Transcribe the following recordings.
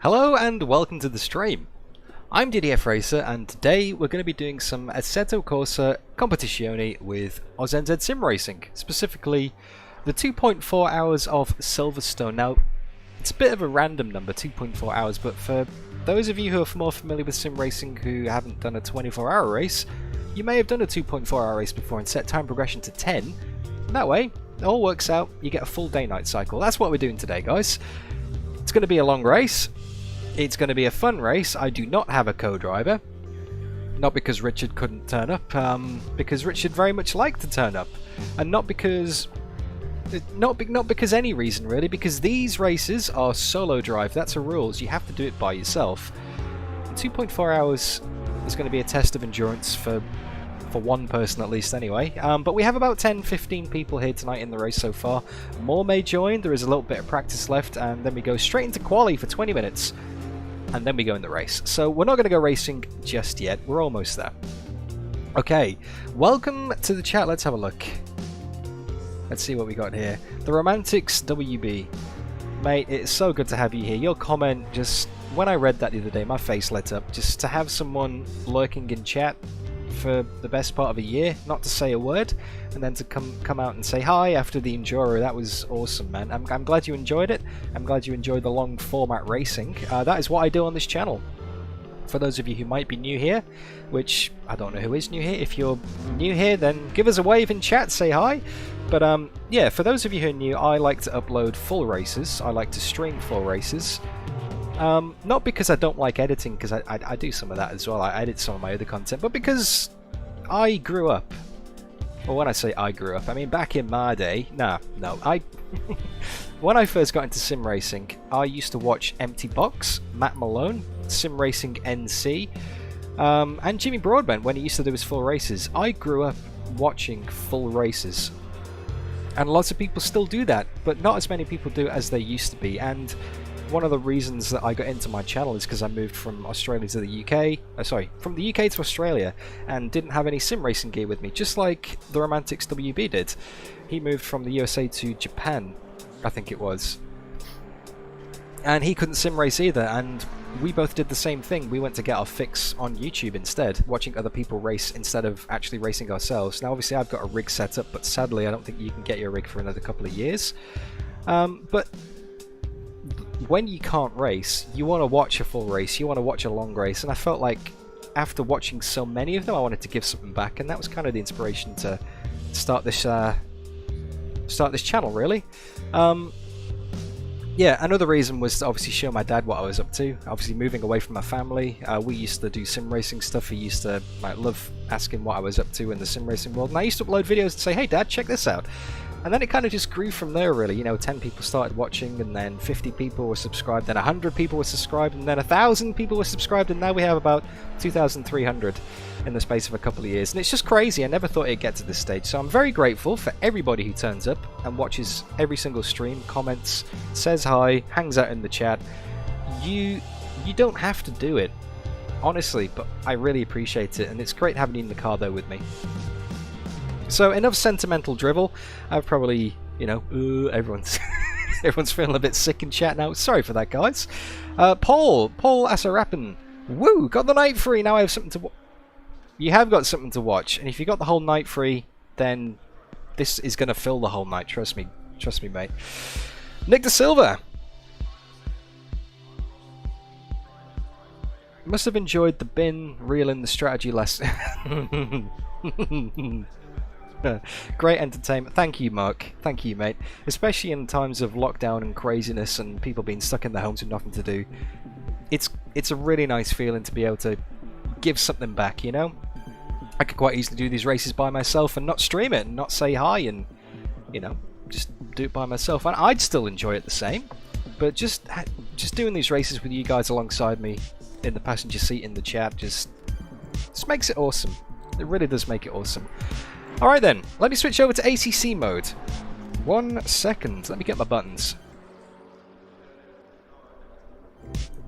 Hello and welcome to the stream. I'm DDF Racer and today we're going to be doing some Assetto Corsa Competizione with AUSNZ Simracing, specifically the 2.4 hours of Silverstone. Now, it's a bit of a random number, 2.4 hours, but for those of you who are more familiar with Simracing who haven't done a 24-hour race, you may have done a 2.4-hour race before and set time progression to 10. And that way, it all works out, you get a full day-night cycle. That's what we're doing today, guys. It's going to be a long race. It's going to be a fun race. I do not have a co-driver. Not because Richard couldn't turn up, because Richard very much liked to turn up. And not because any reason really, because these races are solo drive. That's a rules. You have to do it by yourself. And 2.4 hours is going to be a test of endurance for one person at least anyway. But we have about 10-15 people here tonight in the race so far. More may join. There is a little bit of practice left, and then we go straight into quali for 20 minutes. And then we go in the race. So we're not going to go racing just yet. We're almost there. Okay, welcome to the chat. Let's have a look. Let's see what we got here. The Romantics WB. Mate, it's so good to have you here. Your comment, just when I read that the other day, my face lit up. Just to have someone lurking in chat for the best part of a year, not to say a word, and then to come out and say hi after the Enduro, that was awesome, man. I'm glad you enjoyed it. I'm glad you enjoyed the long format racing. That is what I do on this channel. For those of you who might be new here, which I don't know who is new here, if you're new here, then give us a wave in chat, say hi. But yeah, for those of you who are new, I like to upload full races. I like to stream full races. Not because I don't like editing, because I do some of that as well. I edit some of my other content, but because I grew up. Well, when I say I grew up, I mean back in my day. No, when I first got into sim racing, I used to watch Empty Box, Matt Malone, Simracing NC, and Jimmy Broadbent when he used to do his full races. I grew up watching full races, and lots of people still do that, but not as many people do as they used to be. And one of the reasons that I got into my channel is because I moved from Australia to the UK, from the UK to Australia, and didn't have any sim racing gear with me, just like the Romantics WB did. He moved from the USA to Japan, I think it was, and he couldn't sim race either, and we both did the same thing. We went to get our fix on YouTube instead, watching other people race instead of actually racing ourselves. Now obviously I've got a rig set up, but sadly I don't think you can get your rig for another couple of years. But when you can't race, you want to watch a full race, you want to watch a long race, and I felt like after watching so many of them I wanted to give something back, and that was kind of the inspiration to start this channel, really. Yeah, another reason was to obviously show my dad what I was up to. Obviously moving away from my family, we used to do sim racing stuff. He used to love asking what I was up to in the sim racing world, and I used to upload videos and say, hey dad, check this out. And then it kind of just grew from there, really. You know, 10 people started watching, and then 50 people were subscribed, then 100 people were subscribed, and then 1,000 people were subscribed, and now we have about 2,300 in the space of a couple of years. And it's just crazy. I never thought it'd get to this stage. So I'm very grateful for everybody who turns up and watches every single stream, comments, says hi, hangs out in the chat. You don't have to do it, honestly, but I really appreciate it, and it's great having you in the car though with me. So enough sentimental drivel. I've probably, you know, everyone's feeling a bit sick in chat now. Sorry for that, guys. Paul Asarapan. Woo! Got the night free. Now I have something to watch. You have got something to watch, and if you got the whole night free, then this is going to fill the whole night. Trust me, mate. Nick De Silva. Must have enjoyed the bin reel in the strategy lesson. Great entertainment. Thank you, Mark. Thank you, mate. Especially in times of lockdown and craziness and people being stuck in their homes with nothing to do. It's a really nice feeling to be able to give something back, you know? I could quite easily do these races by myself and not stream it and not say hi and, you know, just do it by myself. And I'd still enjoy it the same. But just doing these races with you guys alongside me in the passenger seat in the chat just makes it awesome. It really does make it awesome. Alright then, let me switch over to ACC mode. 1 second, let me get my buttons.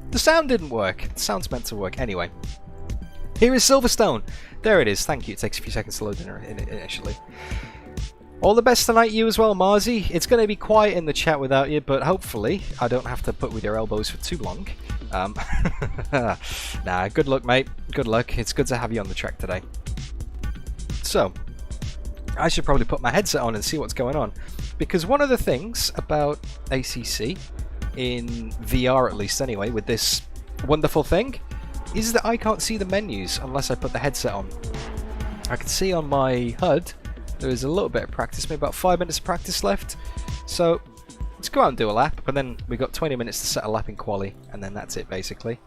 The sound didn't work. The sound's meant to work. Anyway, here is Silverstone. There it is, thank you. It takes a few seconds to load in initially. All the best tonight, you as well, Marzi. It's going to be quiet in the chat without you, but hopefully I don't have to put with your elbows for too long. Nah, good luck, mate. Good luck. It's good to have you on the track today. So, I should probably put my headset on and see what's going on, because one of the things about ACC, in VR at least anyway, with this wonderful thing, is that I can't see the menus unless I put the headset on. I can see on my HUD there is a little bit of practice, maybe about 5 minutes of practice left, so let's go out and do a lap, and then we've got 20 minutes to set a lap in quali, and then that's it basically.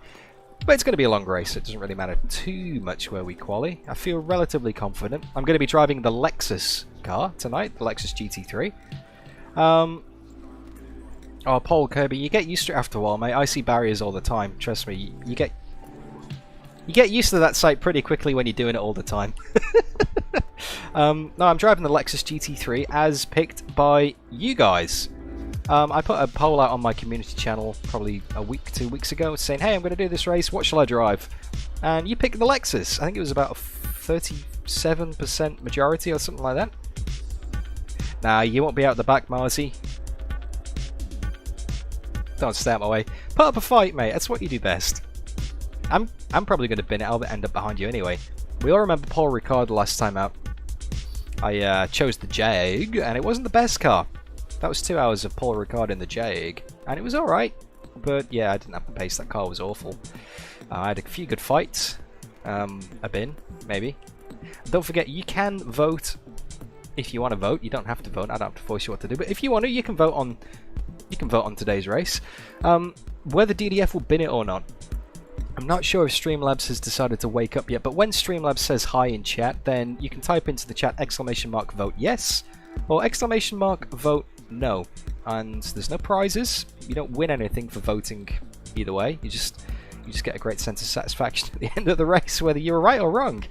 But it's going to be a long race, so it doesn't really matter too much where we quali. I feel relatively confident. I'm going to be driving the Lexus car tonight, the Lexus GT3. Oh, Paul Kirby, you get used to it after a while, mate. I see barriers all the time. Trust me, you get used to that sight pretty quickly when you're doing it all the time. No, I'm driving the Lexus GT3 as picked by you guys. I put a poll out on my community channel probably a week, 2 weeks ago saying, hey, I'm going to do this race, what shall I drive? And you picked the Lexus. I think it was about a 37% majority or something like that. Nah, you won't be out the back, Marzi. Don't stay out my way. Put up a fight, mate. That's what you do best. I'm probably going to bin it. I'll end up behind you anyway. We all remember Paul Ricard last time out. I chose the Jag, and it wasn't the best car. That was 2 hours of Paul Ricard in the Jag, and it was alright. But yeah, I didn't have the pace. That car was awful. I had a few good fights. A bin, maybe. Don't forget, you can vote if you want to vote. You don't have to vote. I don't have to force you what to do. But if you want to, you can vote on. You can vote on today's race. Whether DDF will bin it or not. I'm not sure if Streamlabs has decided to wake up yet, but when Streamlabs says hi in chat, then you can type into the chat !vote yes or !vote no. And there's no prizes. You don't win anything for voting either way. You just get a great sense of satisfaction at the end of the race, whether you're right or wrong.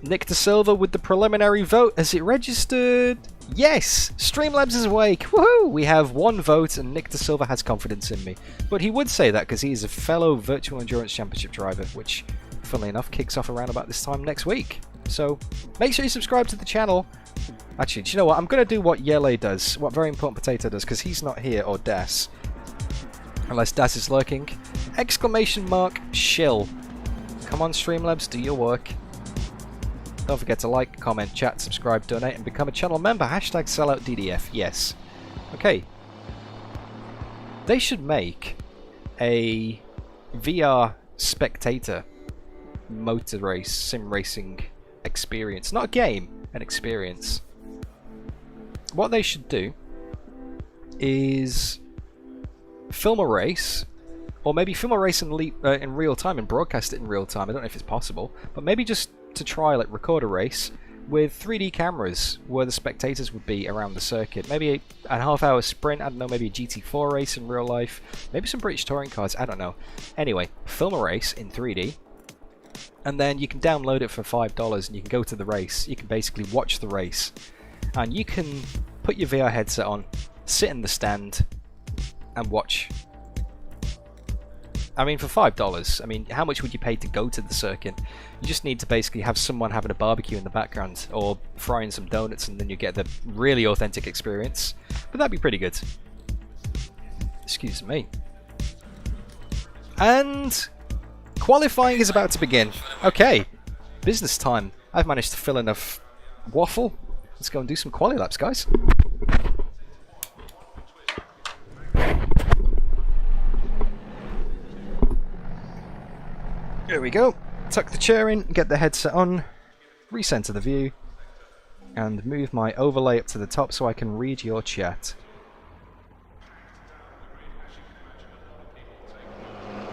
Nick De Silva with the preliminary vote. Has it registered? Yes! Streamlabs is awake! Woohoo! We have one vote and Nick De Silva has confidence in me. But he would say that because he is a fellow Virtual Endurance Championship driver, which, funnily enough, kicks off around about this time next week. So, make sure you subscribe to the channel. Actually, do you know what? I'm going to do what Yele does, what Very Important Potato does, because he's not here, or Das. Unless Das is lurking. ! Shill. Come on, Streamlabs, do your work. Don't forget to like, comment, chat, subscribe, donate, and become a channel member. #selloutddf. Yes. Okay. They should make a VR spectator motor race, sim racing experience. Not a game, an experience. What they should do is film a race, or maybe film a race in real time and broadcast it in real time. I don't know if it's possible, but maybe just to trial it, record a race with 3D cameras where the spectators would be around the circuit. Maybe a half-hour sprint, I don't know, maybe a GT4 race in real life, maybe some British touring cars, I don't know. Anyway, film a race in 3D, and then you can download it for $5 and you can go to the race. You can basically watch the race, and you can put your VR headset on, sit in the stand, and watch. I mean, for $5, I mean, how much would you pay to go to the circuit? You just need to basically have someone having a barbecue in the background, or frying some donuts, and then you get the really authentic experience. But that'd be pretty good. Excuse me. And qualifying is about to begin. Okay, business time. I've managed to fill enough waffle. Let's go and do some quali laps, guys. There we go. Tuck the chair in, get the headset on, recenter the view, and move my overlay up to the top so I can read your chat.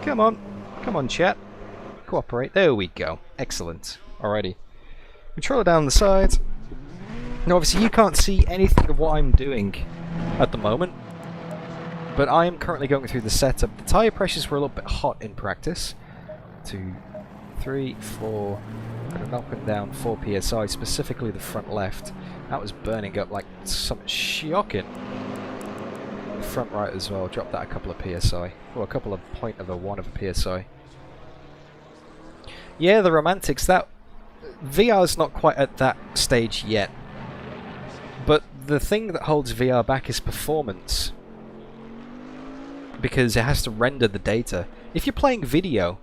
Come on chat. Cooperate. There we go. Excellent. Alrighty. Controller down the side. Now obviously you can't see anything of what I'm doing at the moment, but I am currently going through the setup. The tyre pressures were a little bit hot in practice. 2, 3, 4, got an up and down 4 psi, specifically the front left. That was burning up like something shocking. The front right as well, dropped that a couple of psi, or a couple of 0.1 of a psi. Yeah, the romantics, that VR's not quite at that stage yet. But the thing that holds VR back is performance, because it has to render the data. If you're playing video,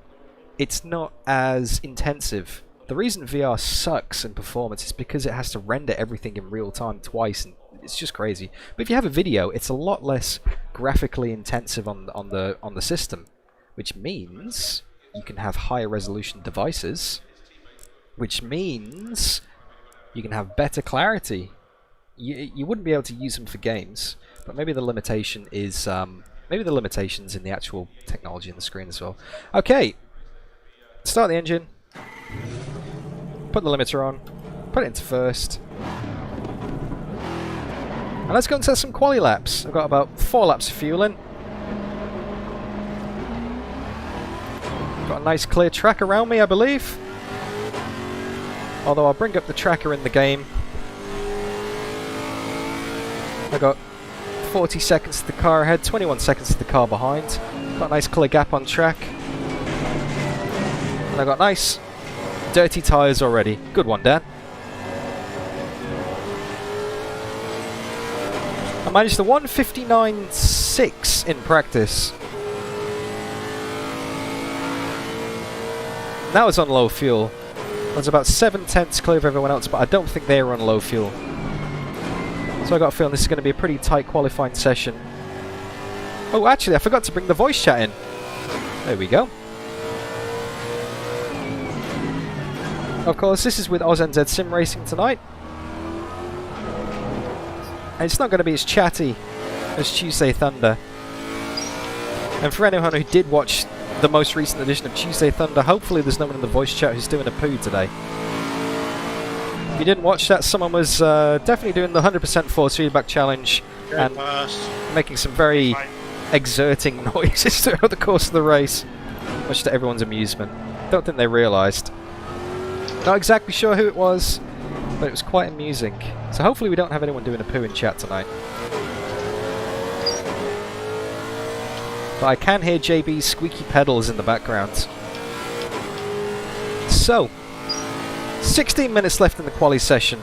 it's not as intensive. The reason VR sucks in performance is because it has to render everything in real time twice, and it's just crazy. But if you have a video, it's a lot less graphically intensive on the system, which means you can have higher resolution devices, which means you can have better clarity. You wouldn't be able to use them for games, but maybe the limitation is maybe the limitations in the actual technology in the screen as well. Okay. Start the engine, put the limiter on, put it into first, and let's go and test some quali laps. I've got about 4 laps of fuel in. Got a nice clear track around me, I believe. Although I'll bring up the tracker in the game. I got 40 seconds to the car ahead, 21 seconds to the car behind. Got a nice clear gap on track. And I got nice dirty tyres already. Good one, Dan. I managed the 1:59.6 in practice. That was on low fuel. I was about 7/10 clear of everyone else, but I don't think they were on low fuel. So I got a feeling this is going to be a pretty tight qualifying session. Oh, actually, I forgot to bring the voice chat in. There we go. Of course, this is with AUSNZ Simracing tonight. And it's not going to be as chatty as Tuesday Thunder. And for anyone who did watch the most recent edition of Tuesday Thunder, hopefully there's no one in the voice chat who's doing a poo today. If you didn't watch that, someone was definitely doing the 100% force feedback challenge and making some very exerting noises throughout the course of the race, much to everyone's amusement. Don't think they realised. Not exactly sure who it was, but it was quite amusing. So hopefully we don't have anyone doing a poo in chat tonight. But I can hear JB's squeaky pedals in the background. So, 16 minutes left in the quali session.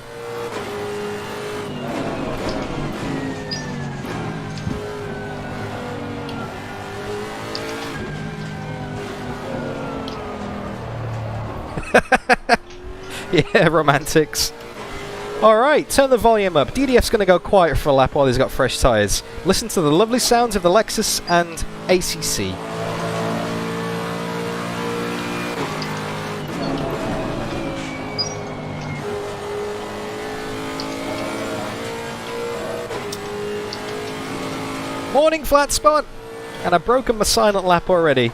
Yeah, romantics. Alright, turn the volume up. DDF's going to go quiet for a lap while he's got fresh tyres. Listen to the lovely sounds of the Lexus and ACC. Morning, flat spot! And I've broken my silent lap already.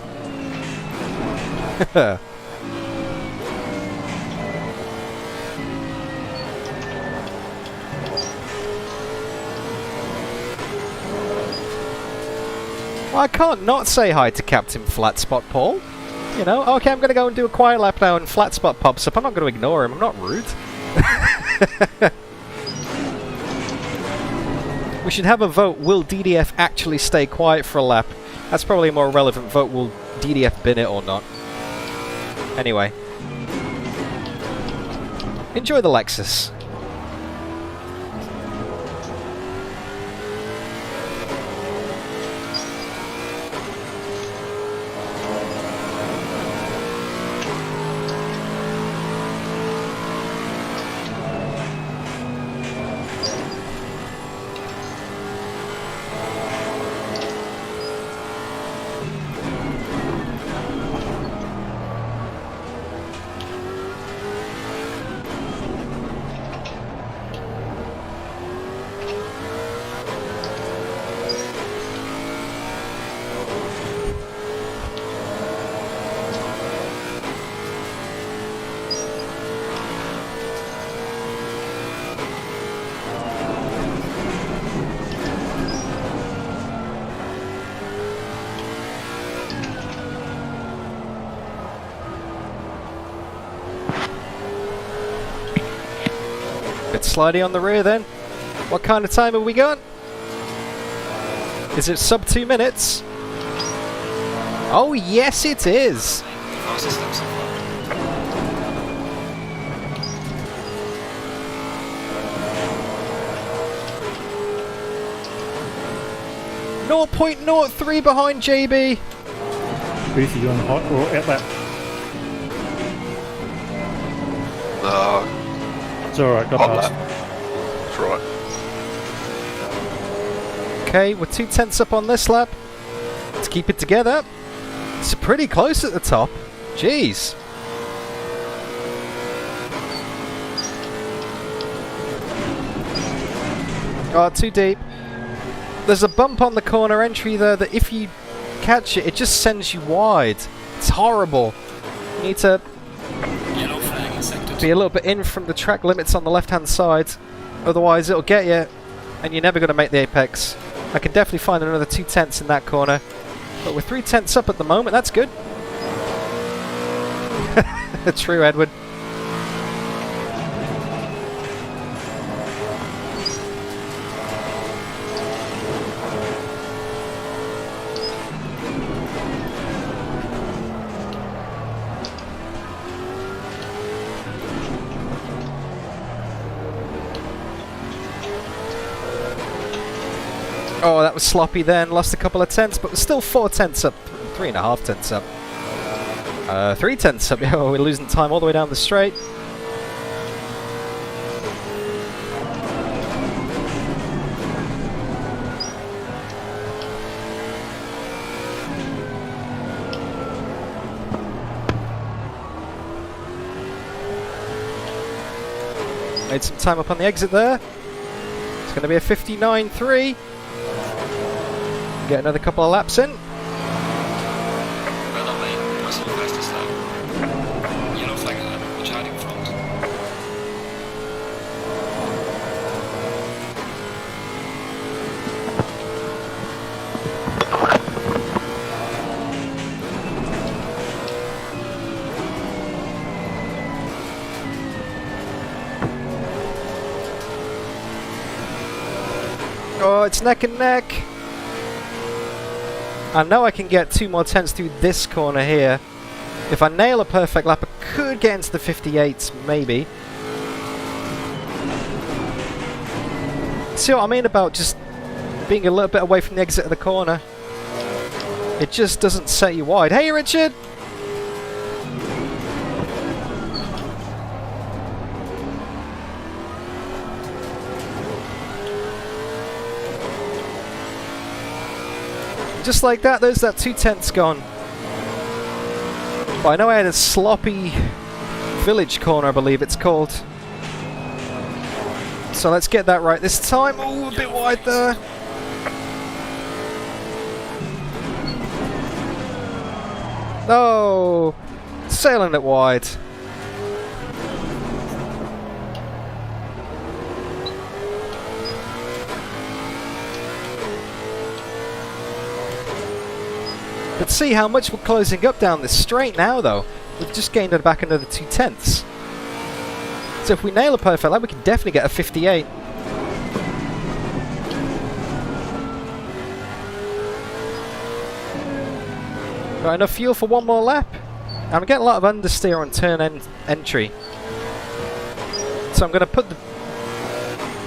Well, I can't not say hi to Captain Flatspot Paul. You know, okay, I'm going to go and do a quiet lap now and Flatspot pops up. I'm not going to ignore him. I'm not rude. We should have a vote. Will DDF actually stay quiet for a lap? That's probably a more relevant vote. Will DDF bin it or not? Anyway. Enjoy the Lexus. Bit slidey on the rear then. What kind of time have we got? Is it sub 2 minutes? Oh yes it is! .03 behind JB. Booth, are you on hot or at lap? It's alright, got past. That's right. Okay, we're 2/10 up on this lap. Let's keep it together. It's pretty close at the top. Jeez. Oh, too deep. There's a bump on the corner entry there that if you catch it, it just sends you wide. It's horrible. You need to be a little bit in from the track limits on the left-hand side. Otherwise, it'll get you, and you're never going to make the apex. I can definitely find another 2/10 in that corner. But we're 3/10 up at the moment. That's good. True, Edward. Oh, that was sloppy then. Lost a couple of tenths, but we're still 4 tenths up. 3.5 tenths up. 3 tenths up. Oh, we're losing time all the way down the straight. Made some time up on the exit there. It's going to be a 59.3. Get another couple of laps in. Well done, mate. That's the fastest lap. Yellow flag lap. Watch out in front. Oh, it's neck and neck. I know I can get 2 more tenths through this corner here. If I nail a perfect lap, I could get into the 58s, maybe. See what I mean about just being a little bit away from the exit of the corner? It just doesn't set you wide. Hey, Richard! Just like that, there's that 2 tenths gone. But I know I had a sloppy village corner, I believe it's called. So let's get that right this time. Oh, a bit wide there. Oh, sailing it wide. But see how much we're closing up down this straight now, though. We've just gained it back another 2 tenths. So if we nail a perfect lap, we can definitely get a 58. Got enough fuel for 1 more lap. I'm getting a lot of understeer on turn entry. So I'm going to put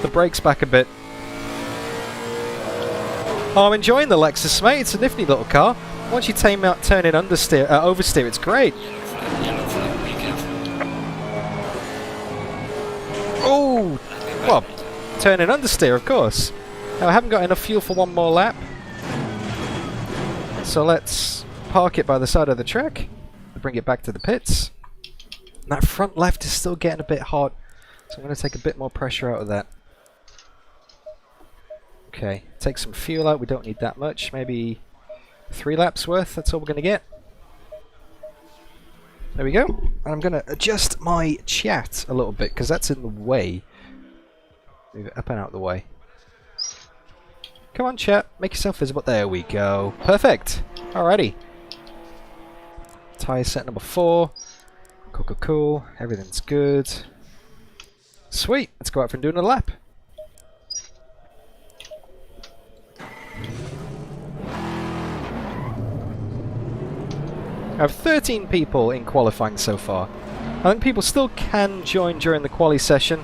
the brakes back a bit. Oh, I'm enjoying the Lexus, mate. It's a nifty little car. Once you turn in oversteer, it's great. Yellow flag, be careful. Oh, well, turn in understeer, of course. Now, I haven't got enough fuel for 1 more lap. So let's park it by the side of the track. Bring it back to the pits. And that front left is still getting a bit hot. So I'm going to take a bit more pressure out of that. Okay, take some fuel out. We don't need that much. Maybe 3 laps worth. That's all we're going to get. There we go. And I'm going to adjust my chat a little bit because that's in the way. Move it up and out of the way. Come on, chat. Make yourself visible. There we go. Perfect. Alrighty. Tyre set number 4. Cool. Everything's good. Sweet. Let's go out for and do another lap. I have 13 people in qualifying so far. I think people still can join during the quali session.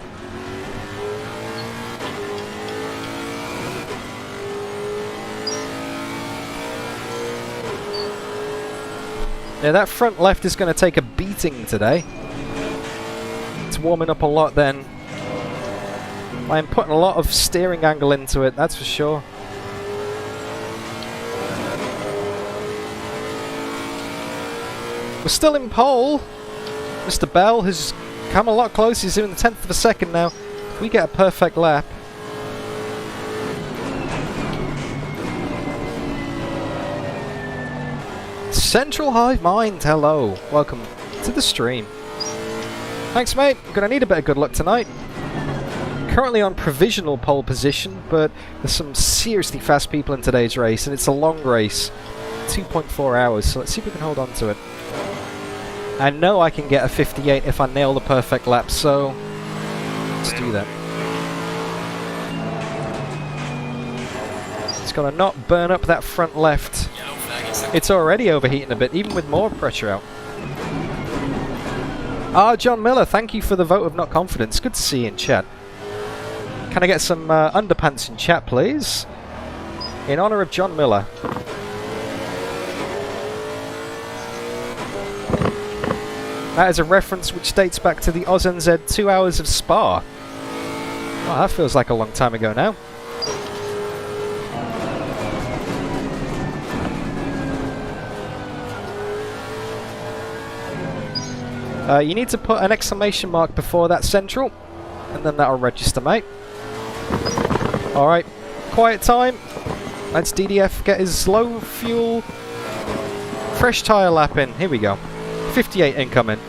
Yeah, that front left is going to take a beating today. It's warming up a lot then. I'm putting a lot of steering angle into it, that's for sure. We're still in pole. Mr. Bell has come a lot closer. He's in the 10th of a second now. If we get a perfect lap. Central Hive Mind, hello. Welcome to the stream. Thanks, mate. I'm going to need a bit of good luck tonight. Currently on provisional pole position, but there's some seriously fast people in today's race, and it's a long race. 2.4 hours, so let's see if we can hold on to it. I know I can get a 58 if I nail the perfect lap, so let's do that. It's got to not burn up that front left. It's already overheating a bit, even with more pressure out. Ah, John Miller, thank you for the vote of not confidence. Good to see you in chat. Can I get some underpants in chat, please? in honour of John Miller. That is a reference which dates back to the AUSNZ 2 Hours of Spa. Oh, that feels like a long time ago now. You need to put an exclamation mark before that central, and then that'll register, mate. Alright, quiet time. Let's DDF get his low fuel fresh tyre lap in. Here we go. 58 incoming.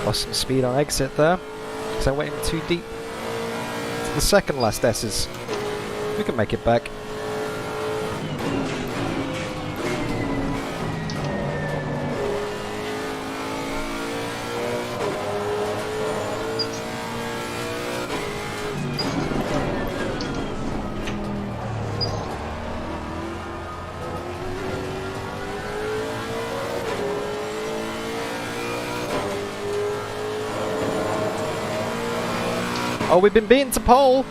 Lost some speed on exit there, because I went in too deep to the second last S's. We can make it back. Oh, we've been beaten to pole.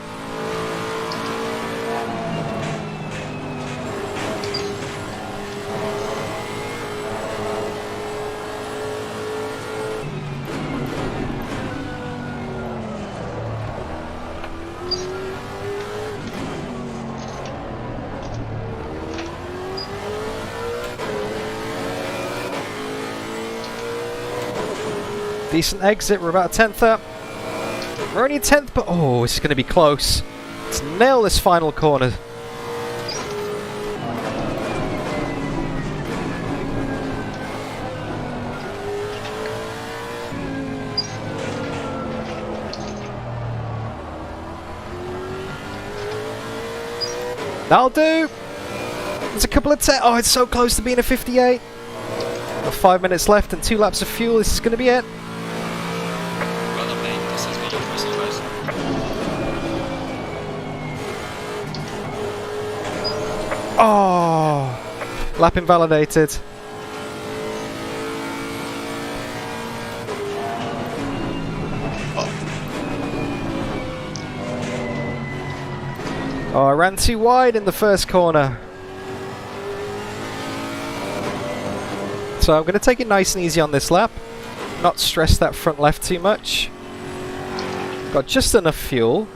Decent exit, we're about a tenth up. We're only a tenth, but oh, this is going to be close. Let's nail this final corner. That'll do. There's a couple of oh, it's so close to being a 58. Got 5 minutes left and 2 laps of fuel. This is going to be it. Oh, lap invalidated. Oh, I ran too wide in the first corner. So I'm going to take it nice and easy on this lap. Not stress that front left too much. Got just enough fuel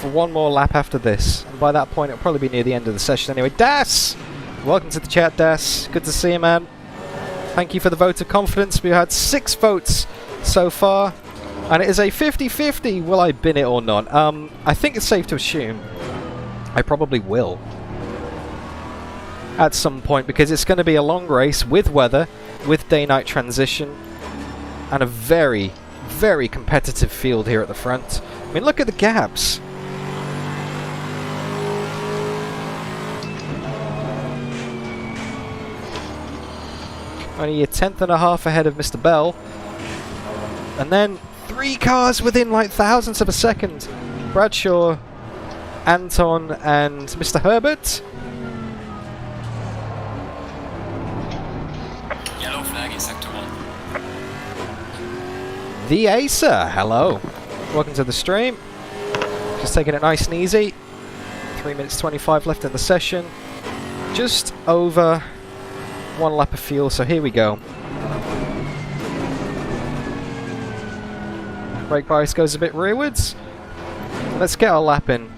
for one more lap after this. And by that point, it'll probably be near the end of the session anyway. Das! Welcome to the chat, Das. Good to see you, man. Thank you for the vote of confidence. We've had 6 votes so far. And it is a 50-50. Will I bin it or not? I think it's safe to assume I probably will. At some point, because it's going to be a long race with weather, with day-night transition, and a very, very competitive field here at the front. I mean, look at the gaps. Only a tenth and a half ahead of Mr. Bell. And then 3 cars within like thousandths of a second. Bradshaw, Anton, and Mr. Herbert. Yellow flag in sector 1. The Acer, hello. Welcome to the stream. Just taking it nice and easy. 3 minutes 25 left in the session. Just over 1 lap of fuel, so here we go. Brake bias goes a bit rearwards. Let's get our lap in.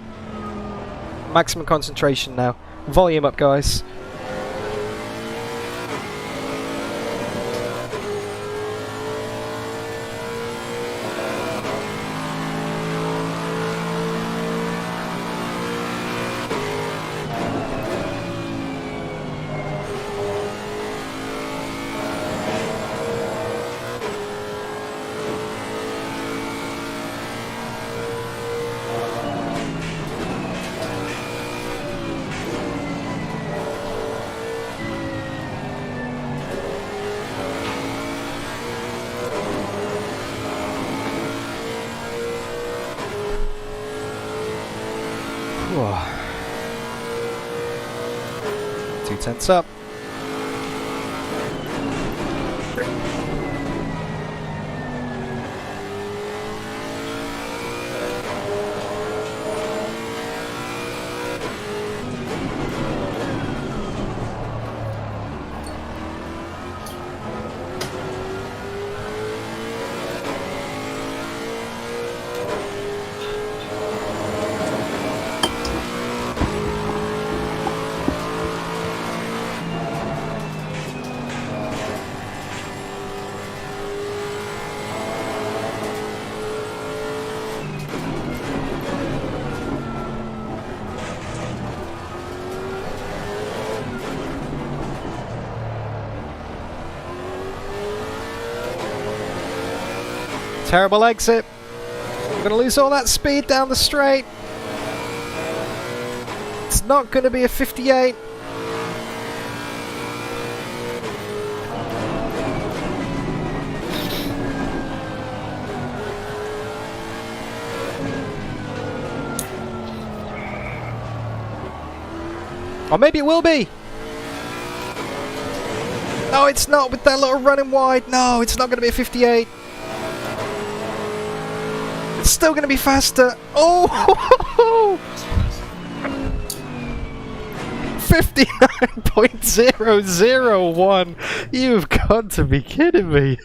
Maximum concentration now. Volume up, guys. Two tenths up. Terrible exit. We're going to lose all that speed down the straight. It's not going to be a 58. Or maybe it will be. No, it's not with that little running wide. No, it's not going to be a 58. It's still going to be faster. Oh! 59.001. You've got to be kidding me.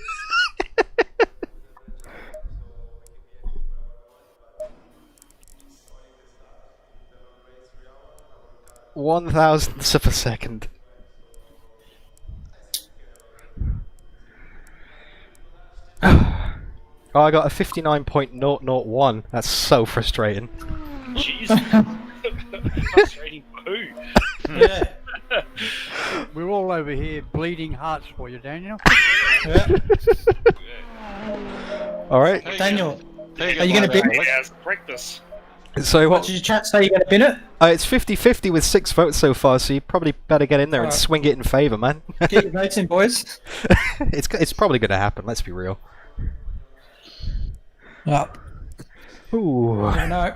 One thousandths of a second. Oh, I got a 59.001. That's so frustrating. Jeez. Frustrating poo. Yeah. We're all over here bleeding hearts for you, Daniel. Alright. Daniel, are you going to bin it? 8 hours of practice. So What what? did your chat say? You're going to bin it? It's 50-50 with 6 votes so far, so you probably better get in there and Alright. swing it in favour, man. Get your votes in, boys. It's probably going to happen, let's be real. Yep. Ooh. I don't know.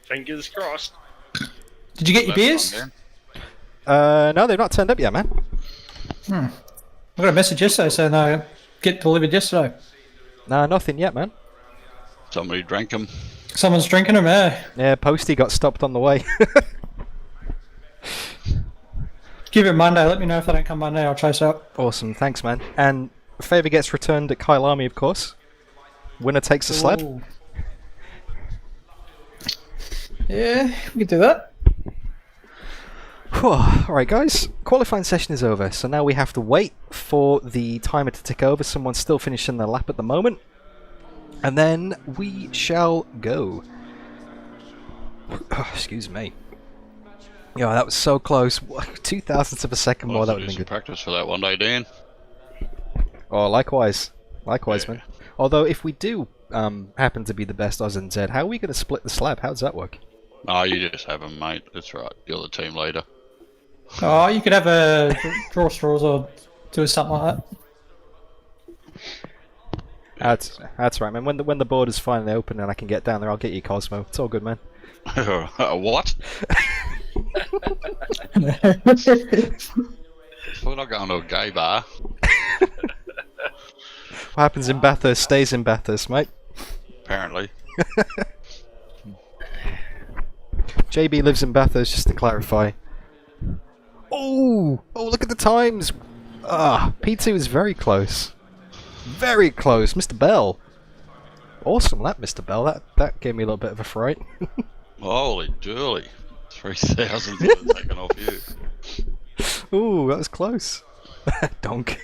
Fingers crossed. Did you get your beers? No, they've not turned up yet, man. I got a message yesterday saying they get delivered yesterday. No, nothing yet, man. Somebody drank them. Someone's drinking them, eh? Yeah, Posty got stopped on the way. Give it Monday. Let me know if they don't come Monday. I'll chase up. Awesome, thanks, man. And favour gets returned at Kyle Army, of course. Winner takes the sled. Ooh. Yeah, we can do that. Alright guys, qualifying session is over, so now we have to wait for the timer to tick over. Someone's still finishing their lap at the moment. And then we shall go. Oh, excuse me. Yeah, that was so close. 2,000ths of a second more, that would have been good. Practice for that one day, Dan. Oh, likewise. Likewise, man. Although, if we do happen to be the best AUSNZ, how are we going to split the slab? How does that work? Oh, you just have them, mate. That's right. You're the team leader. Oh, you could have a draw straws or do something like that. That's right, man. When the board is finally open and I can get down there, I'll get you Cosmo. It's all good, man. What? We're not going to a gay bar. What happens in Bathurst stays in Bathurst, mate. Apparently. JB lives in Bathurst, just to clarify. Oh, look at the times. P2 is very close. Very close, Mr. Bell. Awesome lap, Mr. Bell. That gave me a little bit of a fright. Holy dooly. 3,000 taken off you. Ooh, that was close. Donk.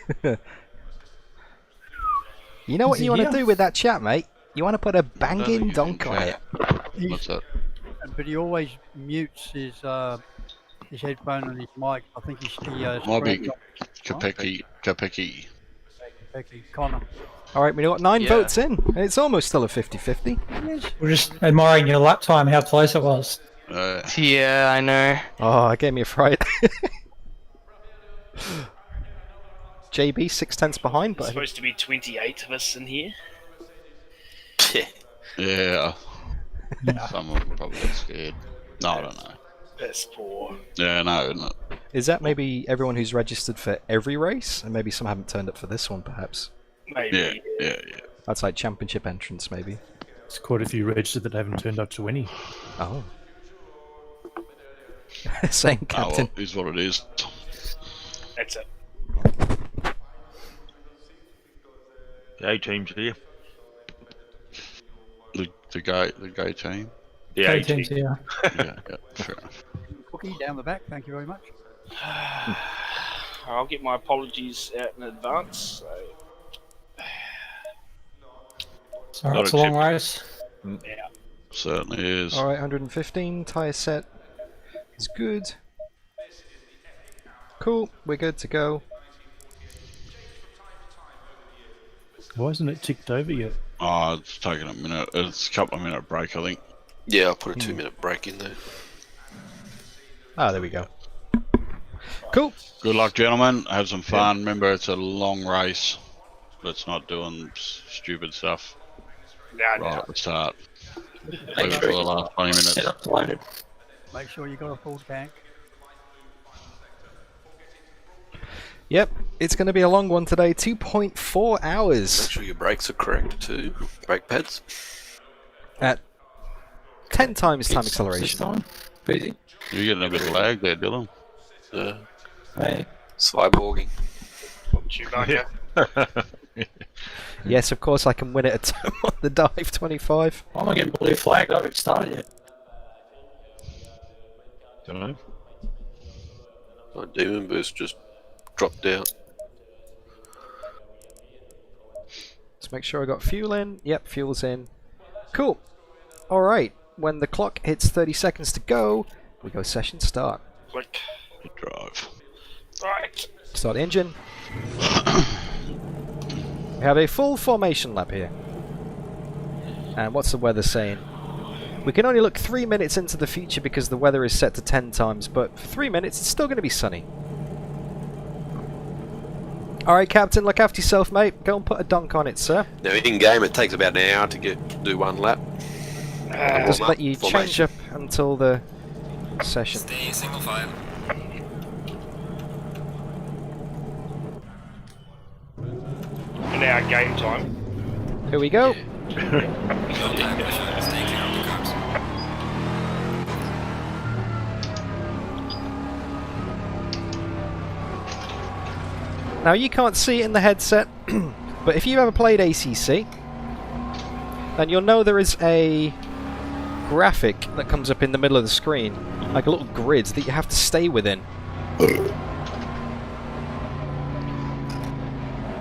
You know what you want to do with that chat, mate? You want to put a banging donk on it. What's that? But he always mutes his headphone and his mic. I think he's the Might be screen- Kapeki. Becky, Connor. Alright, we got 9 votes in. It's almost still a 50-50. We're just admiring your lap time, how close it was. Yeah, I know. Oh, that gave me a fright. JB 6/10 behind, There's but supposed to be 28 of us in here. Yeah. Some of them probably got scared. No, I don't know. That's poor. Yeah, no, isn't it? Is that maybe everyone who's registered for every race? And maybe some haven't turned up for this one, perhaps? Maybe. Yeah. That's like championship entrance, maybe. There's quite a few registered that haven't turned up to any. Oh. Same Oh, captain. well, is what it is. That's it. The A team's here. The gay team. The Okay, A team. teams here. Yeah, fair enough. Cookie down the back, thank you very much. I'll get my apologies out in advance. So, So Not it's a a long chip. race. yeah. Certainly is. Alright, 115, tyre set is good. Cool, we're good to go. Why isn't it ticked over yet? Oh, it's taken a minute. It's a couple of minute break, I think. Yeah, I'll put a 2-minute break in there. Ah, there we go. Cool. Good luck, gentlemen. Have some fun. Remember, it's a long race. Let's not doing stupid stuff right at the start. Leave it for the last 20 minutes. Get up loaded. Make sure you got a full tank. Yep, it's going to be a long one today. 2.4 Make hours sure your brakes are correct too. Brake pads. at 10 times time This acceleration. time. Easy. You're getting a bit of lag there, Dylan. Yeah. Hey. Cyborging. Chewbacca. Yes, of course, I can win it at on the dive 25. I'm not getting blue flagged. I haven't started yet. Don't know. My demon boost just dropped out. Let's make sure I got fuel in. Yep, fuel's in. Cool. Alright, when the clock hits 30 seconds to go, we go session start. Click. Good drive. Right. Start engine. We have a full formation lap here. And what's the weather saying? We can only look 3 minutes into the future because the weather is set to 10 times, but for 3 minutes it's still going to be sunny. Alright, Captain, look after yourself, mate. Go and put a dunk on it, sir. Now in game it takes about an hour to do one lap. I'll just let you change Formation. up until the session. Stay single file. And now game time. Here we go. No time pressure. Stay clear of the curbs. Now you can't see it in the headset, but if you've ever played ACC, then you'll know there is a graphic that comes up in the middle of the screen, like a little grid that you have to stay within. You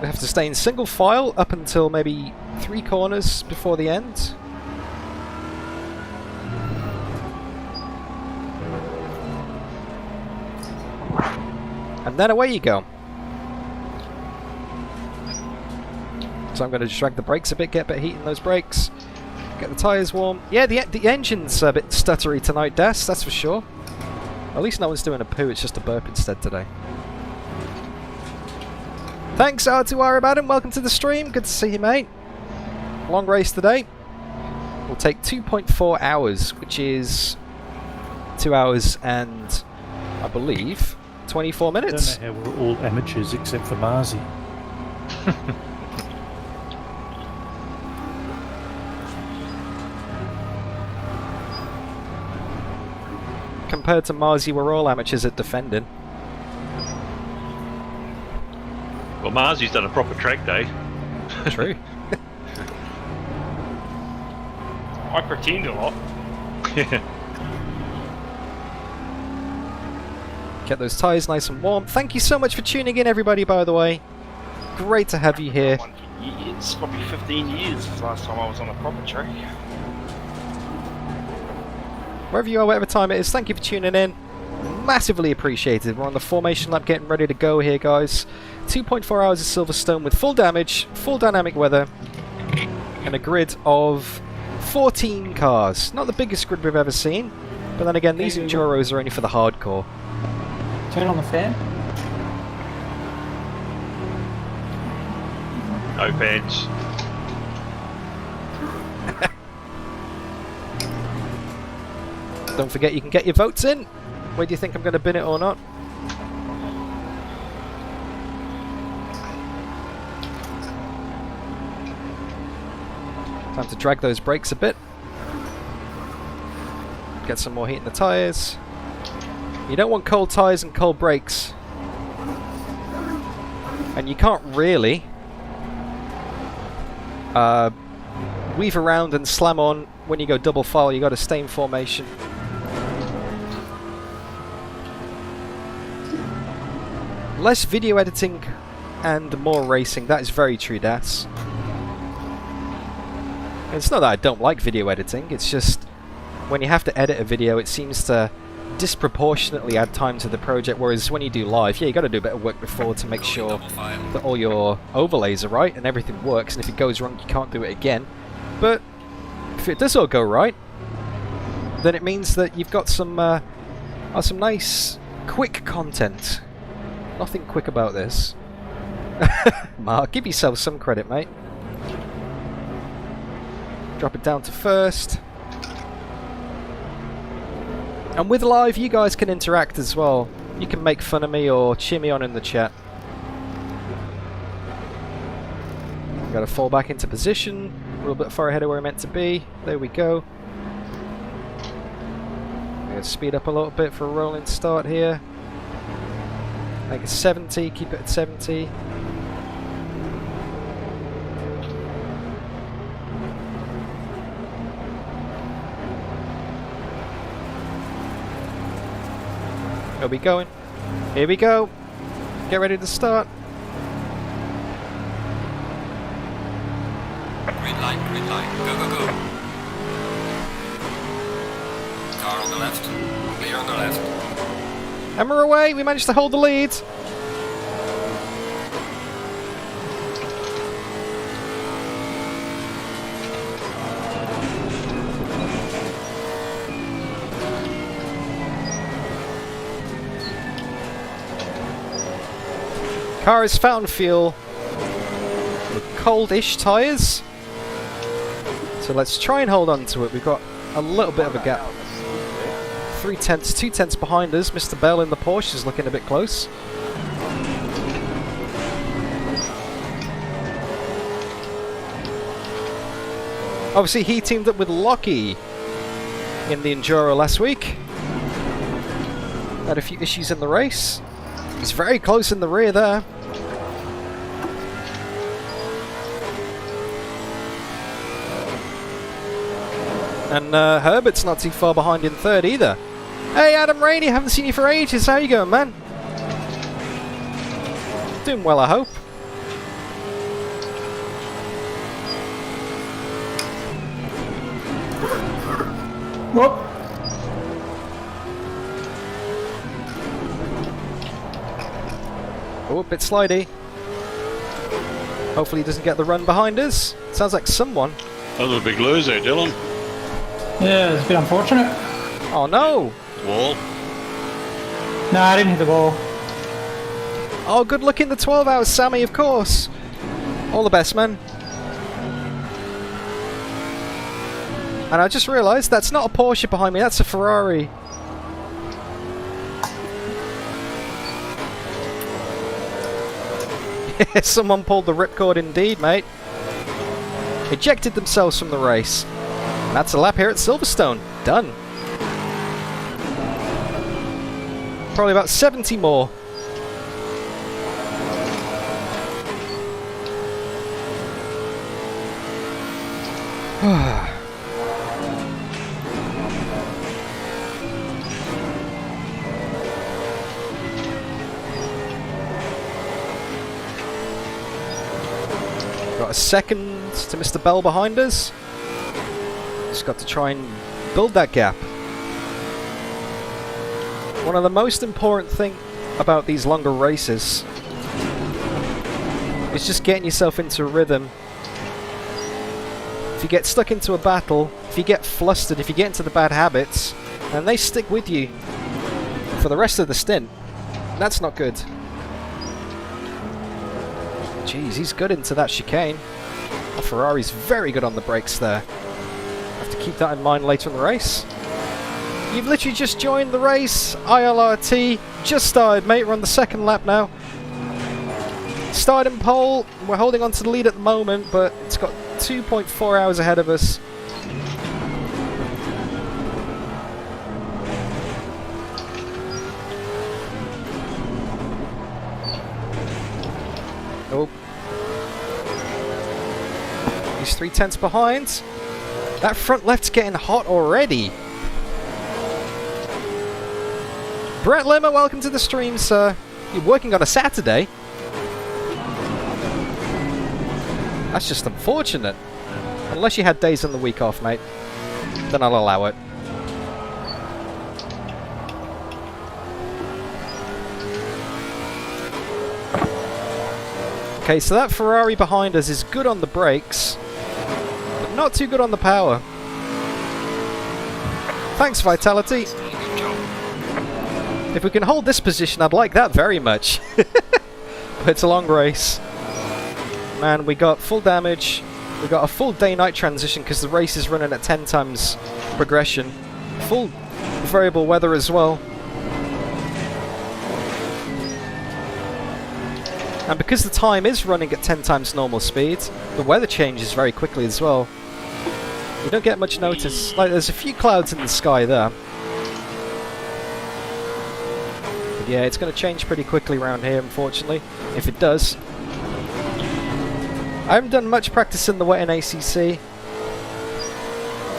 have to stay in single file up until maybe 3 corners before the end. And then away you go. So I'm going to just drag the brakes a bit, get a bit of heat in those brakes, get the tyres warm. Yeah, the engine's a bit stuttery tonight, Des, that's for sure. At least no one's doing a poo, it's just a burp instead today. Thanks, R2R about him, welcome to the stream, good to see you, mate. Long race today. Will take 2.4 hours, which is 2 hours and, I believe, 24 I minutes. don't know how we're all amateurs except for Marzi. Compared to Marzi, we're all amateurs at defending. Well, Marzi's done a proper track day. True. I pretend a lot. Get those tyres nice and warm. Thank you so much for tuning in, everybody, by the way. Great to have you here. One for years, probably 15 years since last time I was on a proper track. Wherever you are, whatever time it is, thank you for tuning in. Massively appreciated. We're on the formation lap getting ready to go here, guys. 2.4 hours of Silverstone with full damage, full dynamic weather, and a grid of 14 cars. Not the biggest grid we've ever seen, but then again, these Enduros are only for the hardcore. Turn on the fan. No fans. Don't forget you can get your votes in. Where do you think I'm going to bin it or not? Time to drag those brakes a bit. Get some more heat in the tyres. You don't want cold tyres and cold brakes. And you can't really weave around and slam on when you go double file. You got to stay in formation. Less video editing and more racing. That is very true, Das. It's not that I don't like video editing, it's just when you have to edit a video it seems to disproportionately add time to the project, whereas when you do live, yeah, you got to do a bit of work before to make sure that all your overlays are right and everything works, and if it goes wrong you can't do it again. But if it does all go right, then it means that you've got some nice quick content. Nothing quick about this. Mark, give yourself some credit, mate. Drop it down to first. And with live, you guys can interact as well. You can make fun of me or cheer me on in the chat. Got to fall back into position. A little bit far ahead of where we're meant to be. There we go. I'm going to speed up a little bit for a rolling start here. Make it 70, keep it at 70. Are we going? Here we go. Get ready to start. Green light, green light. Go, go, go. Car on the left. Clear on the left. And we're away. We managed to hold the lead. Car is fountain fuel with cold-ish tyres. So let's try and hold on to it. We've got a little bit of a gap. 3 tenths, 2 tenths behind us. Mr. Bell in the Porsche is looking a bit close. Obviously he teamed up with Lockie in the Enduro last week. Had a few issues in the race. He's very close in the rear there. And Herbert's not too far behind in third either. Hey Adam Rainey, haven't seen you for ages. How you going, man? Doing well, I hope. Whoop. Oh, a bit slidey. Hopefully he doesn't get the run behind us. Sounds like someone. That was a big loser, Dylan. Yeah, it's a bit unfortunate. Oh no! Wall. No, I didn't hit the ball. Oh, good luck in the 12 hours, Sammy, of course. All the best, man. And I just realised that's not a Porsche behind me, that's a Ferrari. Someone pulled the ripcord indeed, mate. Ejected themselves from the race. And that's a lap here at Silverstone. Done. Probably about 70 more. Got a second to Mr. Bell behind us. Just got to try and build that gap. One of the most important things about these longer races is just getting yourself into a rhythm. If you get stuck into a battle, if you get flustered, if you get into the bad habits, and they stick with you for the rest of the stint, that's not good. Jeez, he's good into that chicane. Oh, Ferrari's very good on the brakes there. Have to keep that in mind later in the race. You've literally just joined the race. ILRT just started, mate. We're on the second lap now. Starting pole. We're holding on to the lead at the moment, but it's got 2.4 hours ahead of us. Oh. He's 3/10 behind. That front left's getting hot already. Brett Limmer, welcome to the stream, sir. You're working on a Saturday? That's just unfortunate. Unless you had days on the week off, mate. Then I'll allow it. Okay, so that Ferrari behind us is good on the brakes, but not too good on the power. Thanks, Vitality. Good job. If we can hold this position, I'd like that very much. But it's a long race. Man, we got full damage. We got a full day-night transition because the race is running at 10 times progression. Full variable weather as well. And because the time is running at 10 times normal speed, the weather changes very quickly as well. You don't get much notice. Like, there's a few clouds in the sky there. But yeah, it's going to change pretty quickly around here, unfortunately. If it does. I haven't done much practice in the wet in ACC.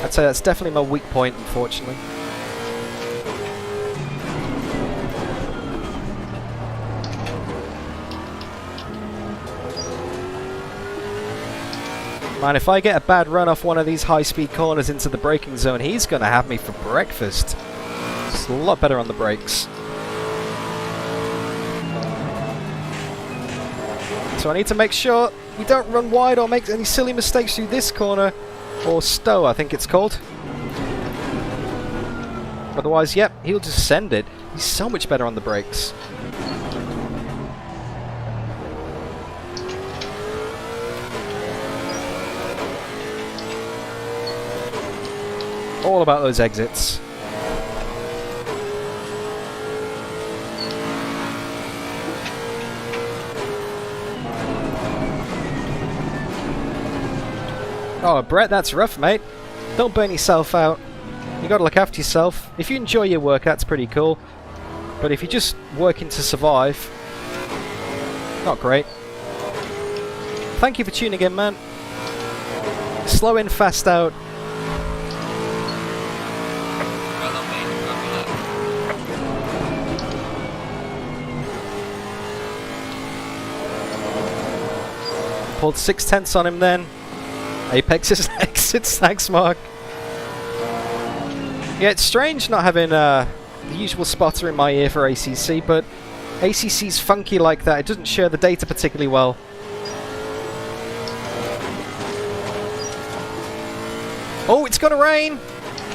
I'd say that's definitely my weak point, unfortunately. Man, if I get a bad run off one of these high-speed corners into the braking zone, he's going to have me for breakfast. It's a lot better on the brakes. So I need to make sure we don't run wide or make any silly mistakes through this corner. Or Stowe, I think it's called. Otherwise, yep, he'll just send it. He's so much better on the brakes. All about those exits. Oh, Brett, that's rough, mate. Don't burn yourself out. You gotta look after yourself. If you enjoy your work, that's pretty cool. But if you're just working to survive, not great. Thank you for tuning in, man. Slow in, fast out. Well done, mate. Well done. Pulled 6/10 on him then. Apex's exits, thanks Mark. Yeah, it's strange not having the usual spotter in my ear for ACC, but ACC's funky like that. It doesn't share the data particularly well. Oh, it's gonna rain!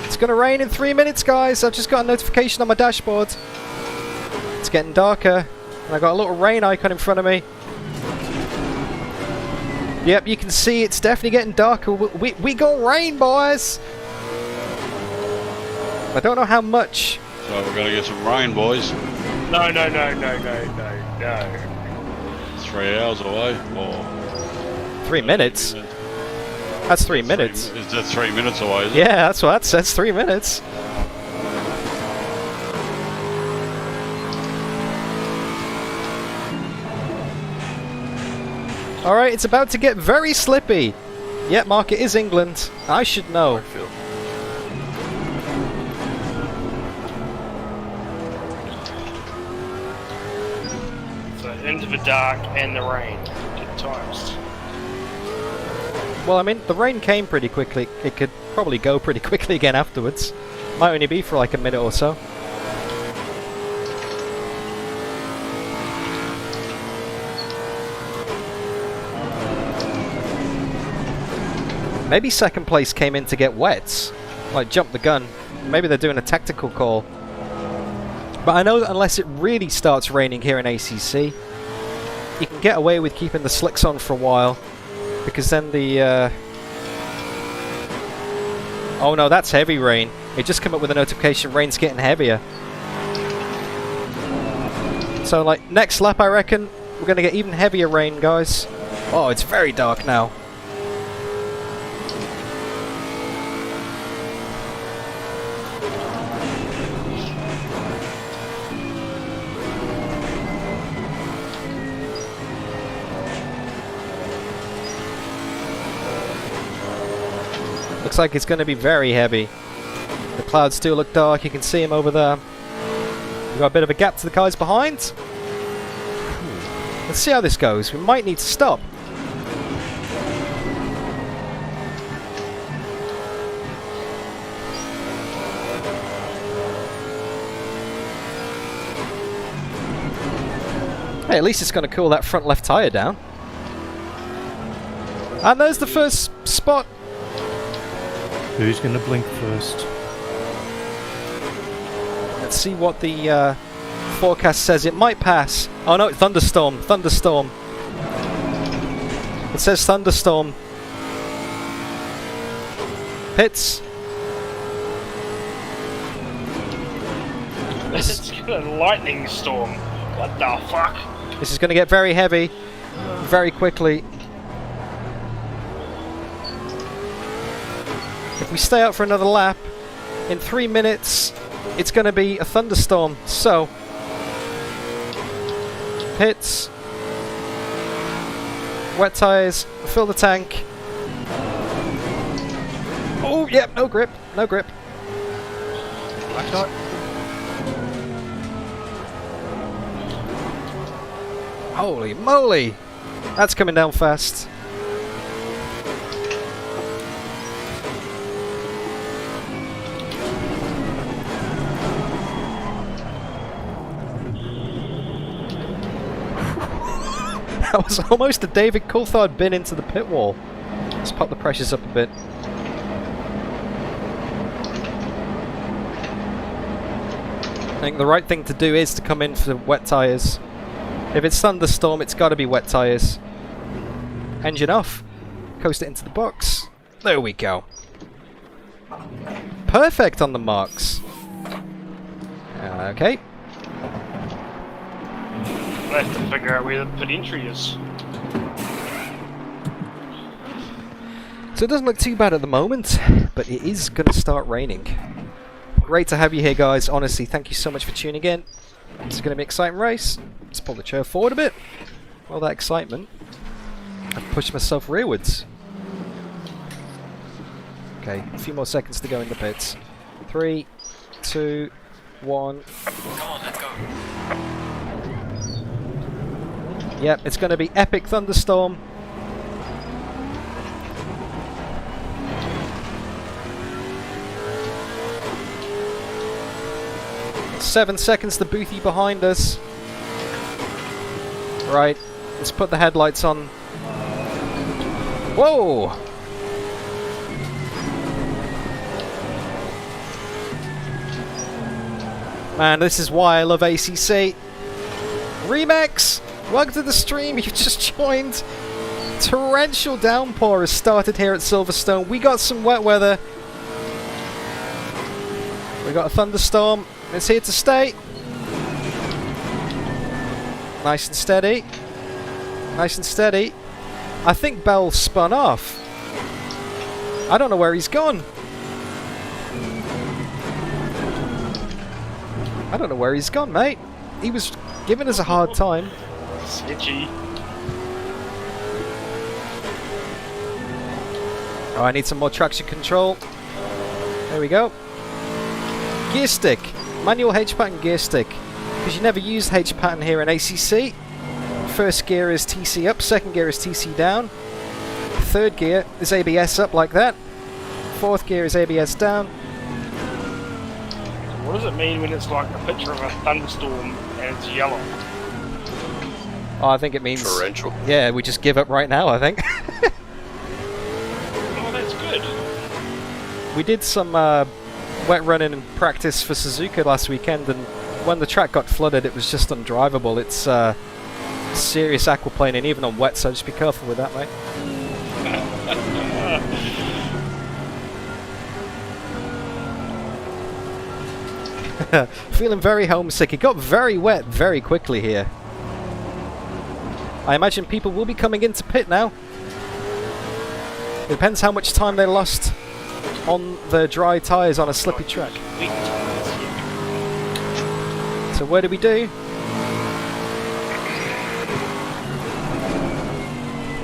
It's gonna rain in 3 minutes, guys. I've just got a notification on my dashboard. It's getting darker, and I got a little rain icon in front of me. Yep, you can see it's definitely getting darker. We got rain, boys! I don't know how much. So we're gonna get some rain, boys. No. 3 hours away, or 3 minutes? That's 3 minutes. Is that 3 minutes away? Is it? Yeah, that's what that says, 3 minutes. Alright, it's about to get very slippy. Yeah, Mark, it is England. I should know. So into the dark and the rain at times. Well, I mean, the rain came pretty quickly. It could probably go pretty quickly again afterwards. Might only be for like a minute or so. Maybe second place came in to get wets. Like, jump the gun. Maybe they're doing a tactical call. But I know that unless it really starts raining here in ACC, you can get away with keeping the slicks on for a while. Because then the... Oh no, that's heavy rain. It just came up with a notification, rain's getting heavier. So like next lap I reckon we're going to get even heavier rain, guys. Oh, it's very dark now. Looks like it's going to be very heavy. The clouds do look dark, you can see them over there. We've got a bit of a gap to the guys behind. Let's see how this goes. We might need to stop. Hey, at least it's going to cool that front left tyre down. And there's the first spot. Who's going to blink first? Let's see what the forecast says. It might pass. Oh no, thunderstorm. Thunderstorm. It says thunderstorm. Pits. It's a lightning storm. What the fuck? This is going to get very heavy very quickly. If we stay out for another lap, in 3 minutes, it's going to be a thunderstorm. So, pits, wet tyres, fill the tank. Oh, yep, no grip, no grip. Holy moly! That's coming down fast. That was almost a David Coulthard bin into the pit wall. Let's pop the pressures up a bit. I think the right thing to do is to come in for wet tyres. If it's thunderstorm, it's got to be wet tyres. Engine off. Coast it into the box. There we go. Perfect on the marks. Okay. I have to figure out where the pit entry is. So it doesn't look too bad at the moment, but it is going to start raining. Great to have you here, guys. Honestly, thank you so much for tuning in. It's going to be an exciting race. Let's pull the chair forward a bit. All that excitement. I've pushed myself rearwards. Okay, a few more seconds to go in the pits. 3, 2, 1. Come on, let's go. Yep, it's going to be epic thunderstorm. Seven seconds to Boothie behind us. Right, let's put the headlights on. Whoa! Man, this is why I love ACC. Remix! Welcome to the stream, you've just joined. Torrential downpour has started here at Silverstone. We got some wet weather. We got a thunderstorm. It's here to stay. Nice and steady. Nice and steady. I think Bell spun off. I don't know where he's gone. I don't know where he's gone, mate. He was giving us a hard time. Snitchy. Oh, I need some more traction control. There we go. Gear stick. Manual H-pattern gear stick. Because you never used H-pattern here in ACC. First gear is TC up, second gear is TC down. Third gear is ABS up like that. Fourth gear is ABS down. What does it mean when it's like a picture of a thunderstorm and it's yellow? Oh, I think it means... Torrential. Yeah, we just give up right now, I think. Oh, that's good. We did some wet running and practice for Suzuka last weekend, and when the track got flooded, it was just undrivable. It's serious aquaplaning, even on wet, so just be careful with that, mate. Feeling very homesick. It got very wet very quickly here. I imagine people will be coming into pit now. It depends how much time they lost on the dry tyres on a slippy track. So where do we do?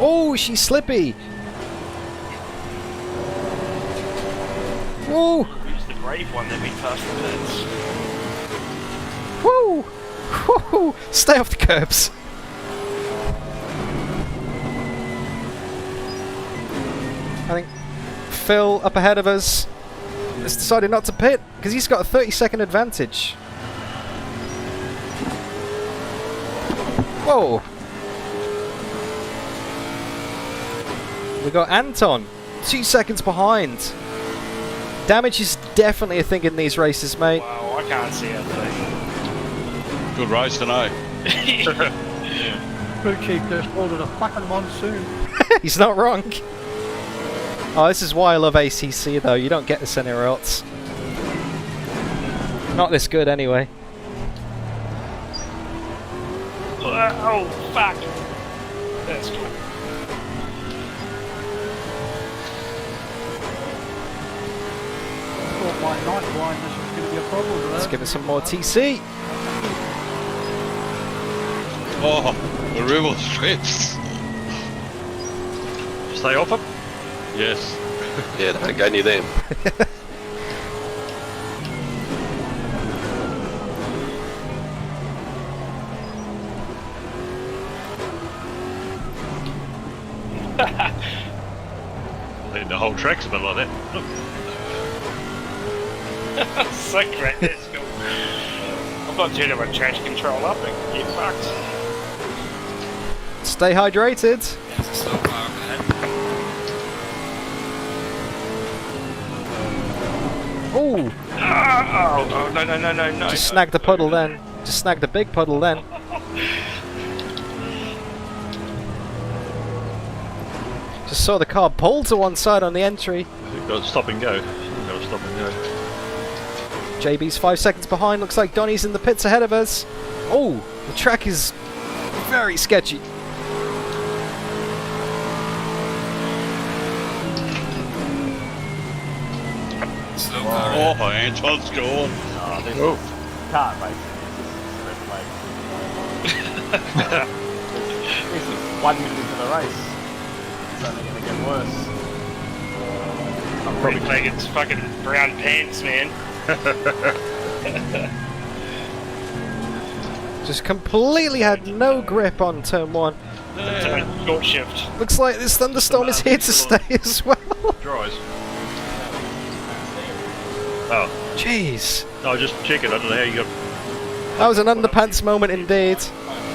Oh, she's slippy. Whoa. Who's the brave one that we passed the pits? Woo! Woo! Stay off the curbs. I think Phil up ahead of us has decided not to pit because he's got a 30-second advantage. Whoa! We got Anton 2 seconds behind. Damage is definitely a thing in these races, mate. Wow, I can't see a thing. Good race tonight. Crew chief just ordered a fucking monsoon. He's not wrong. Oh, this is why I love ACC though. You don't get this anywhere else. Not this good anyway. Oh, fuck. That's cool. Thought my night blindness was going to be a problem with Let's that. give it some more TC. Oh, the river strips. Stay off him. Yes. Yeah, don't go near them. I think the whole track's a bit like that. Look. So great, that's cool. I've got too much traction control up and get fucked. Stay hydrated. So far ahead. Oh, Oh, no. just snagged the puddle then. Just snagged the big puddle then. Just saw the car pull to one side on the entry. You've got to stop and go. You've got to stop and go. JB's 5 seconds behind. Looks like Donny's in the pits ahead of us. Oh, the track is very sketchy. So far Oh, Anton's gone. Can't, mate. This is 1 minute into the race. It's only going to get worse. I'm probably like it's fucking brown pants, man. Just completely had no grip on turn one. Short shift. Looks like this thunderstorm is here to stay as well. Dries. Oh, Jeez. no, just check it. I don't know how you got. That was an underpants moment indeed.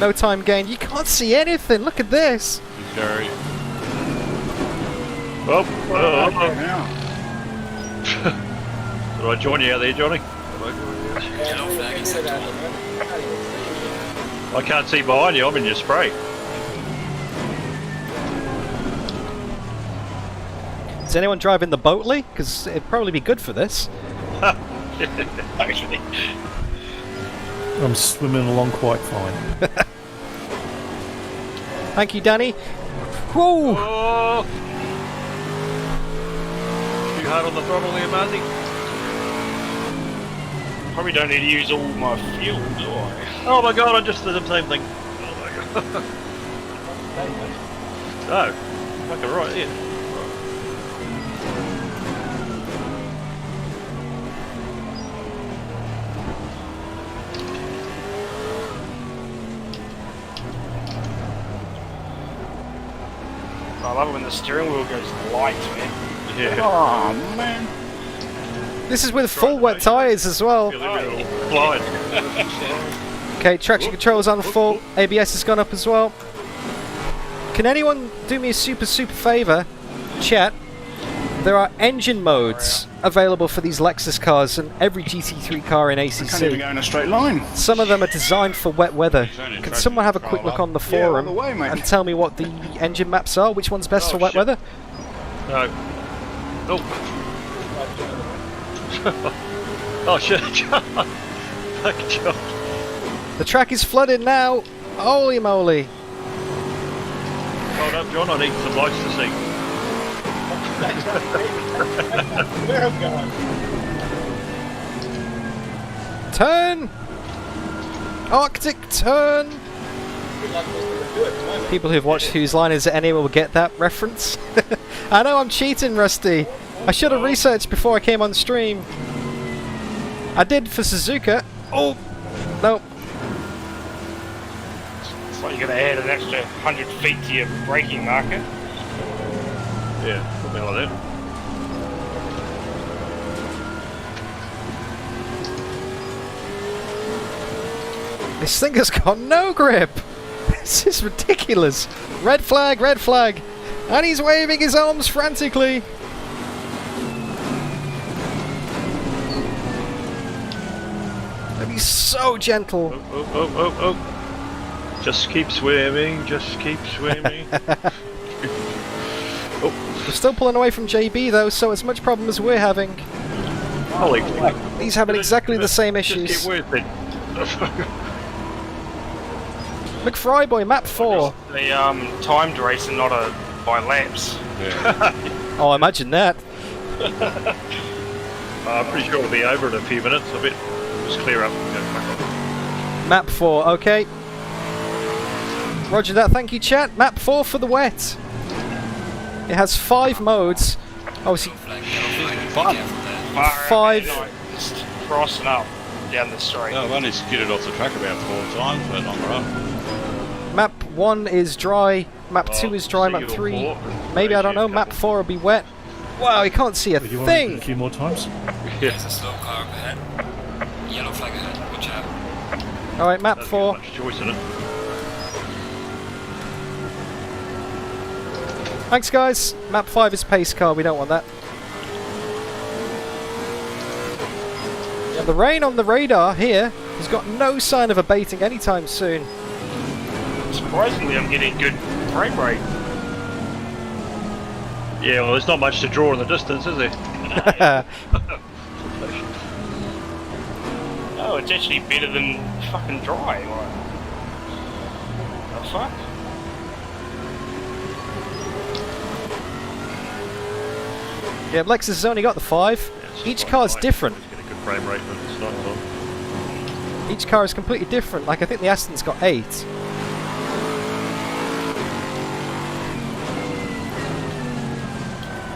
No time gained. You can't see anything. Look at this. Gary. Oh, did I join you out there, Johnny? yellow flag is set. I can't see behind you. I'm in your spray. Is anyone driving the Boatley? Because it'd probably be good for this. Actually. I'm swimming along quite fine. Thank you, Danny. Whoa! Oh! Too hard on the throttle there, Marty. Probably don't need to use all my fuel, do I? Oh my god, I just did the same thing. Oh my god. Oh, fucking right here. I love it when the steering wheel goes light, man. Yeah. Oh, man. This is with full wet tyres as well. Blind. Okay, traction control's on full. ABS has gone up as well. Can anyone do me a super favour? Chat. There are engine modes available for these Lexus cars and every GT3 car in ACC. Can't even go in a straight line. Some of them are designed for wet weather. Can someone have a quick look on the forum all the way, mate. and tell me what the engine maps are? Which one's best for wet weather? No. Oh. Oh shit, John! Fuck John. The track is flooded now. Holy moly. Hold up, John, I need some lights to see. Where I'm going? Turn! Arctic turn! People who've watched Whose Line Is It Anyway will get that reference. I know I'm cheating, Rusty. I should have researched before I came on stream. I did for Suzuka. Oh! No. It's like you're going to add an extra 100 feet to your braking marker. Yeah, something like that. This thing has got no grip! This is ridiculous! Red flag, red flag! And he's waving his arms frantically! And he's so gentle! Oh. Just keep swimming, just keep swimming. Oh. We're still pulling away from JB though, so as much problem as we're having. Holy He's having exactly the same Just issues. get with it. McFryboy, map 4. The timed race and not a by laps. Oh, imagine that. I'm pretty sure it'll be over in a few minutes. I bet just clear up and go back on. Map 4, okay. Roger that, thank you chat. Map 4 for the wet. It has 5 modes. Obviously, Five. Just crossing up down the straight. No, I've only skidded off the track about 4 times, but not right. map 1 is dry, map 2 is dry, map 3, maybe, I don't know, map 4 will be wet. Wow, you can't see a You want to do thing! a few more times? There's a slow car up ahead. Yellow flag ahead. Watch out. Alright, map Doesn't 4. get much choice in it. Thanks guys. Map 5 is pace car, we don't want that. The rain on the radar here has got no sign of abating anytime soon. Surprisingly, I'm getting good frame rate. Yeah, well, there's not much to draw in the distance, is there? Oh, it's actually better than fucking dry. Like, the fuck? Yeah, Lexus has only got the 5. Each car's different. Get a good frame rate, but it's not on. Each car is completely different. Like, I think the Aston's got 8.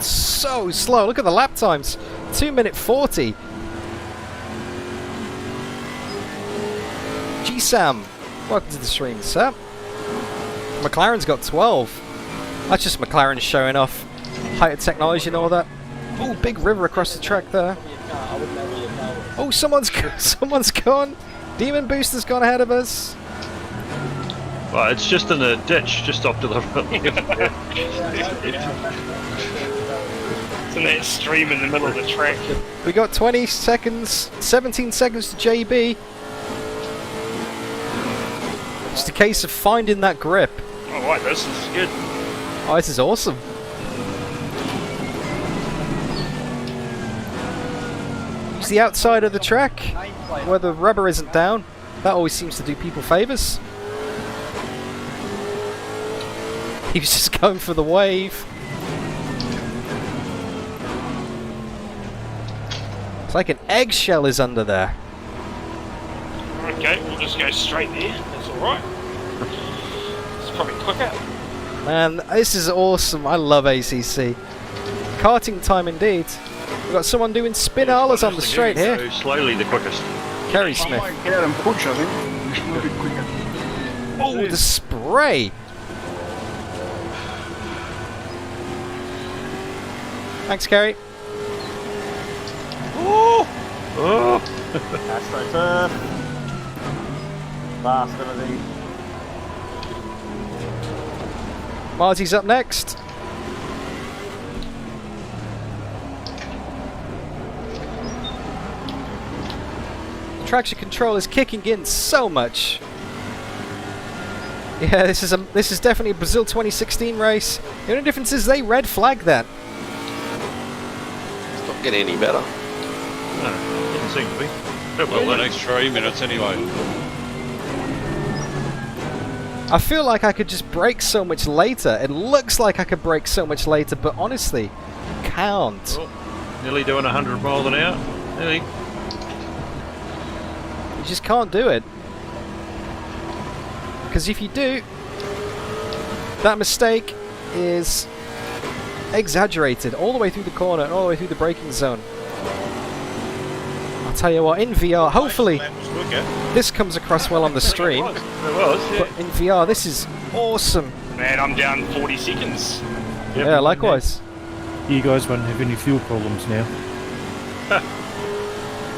So slow. Look at the lap times. 2:40. G-Sam, welcome to the stream, sir. McLaren's got 12. That's just McLaren showing off height of technology and all that. Oh, big river across the track there. Oh, someone's gone. Demon Booster's gone ahead of us. Well, it's just in the ditch, just off to the It's in that stream in the middle of the track. We got 20 seconds, 17 seconds to JB. Just a case of finding that grip. Alright, this is good. Oh, this is awesome. It's the outside of the track, where the rubber isn't down. That always seems to do people favours. He was just going for the wave. It's like an eggshell is under there. Okay, we'll just go straight there. That's alright. It's probably quicker. Man, this is awesome. I love ACC. Karting time indeed. We've got someone doing spin-alas on the straight here. So slowly the quickest. Kerry Smith. Get out and push, I think. A little bit quicker. Oh, the spray! Thanks, Kerry. Oh! AstroTurf. Fast everything. Marty's up next. Traction control is kicking in so much. Yeah, this is definitely a Brazil 2016 race. The only difference is they red flag that. It's not getting any better. No, getting seem to be. Well, the next 3 minutes anyway. I feel like I could just brake so much later. It looks like I could brake so much later, but honestly, can't. Oh, nearly doing 100 miles an hour. Nearly. You just can't do it. Because if you do, that mistake is exaggerated all the way through the corner and all the way through the braking zone. I'll tell you what, in VR, hopefully this comes across well on the stream. It was, yeah. But in VR, this is awesome. Man, I'm down 40 seconds. Yep. Yeah, likewise. You guys won't have any fuel problems now.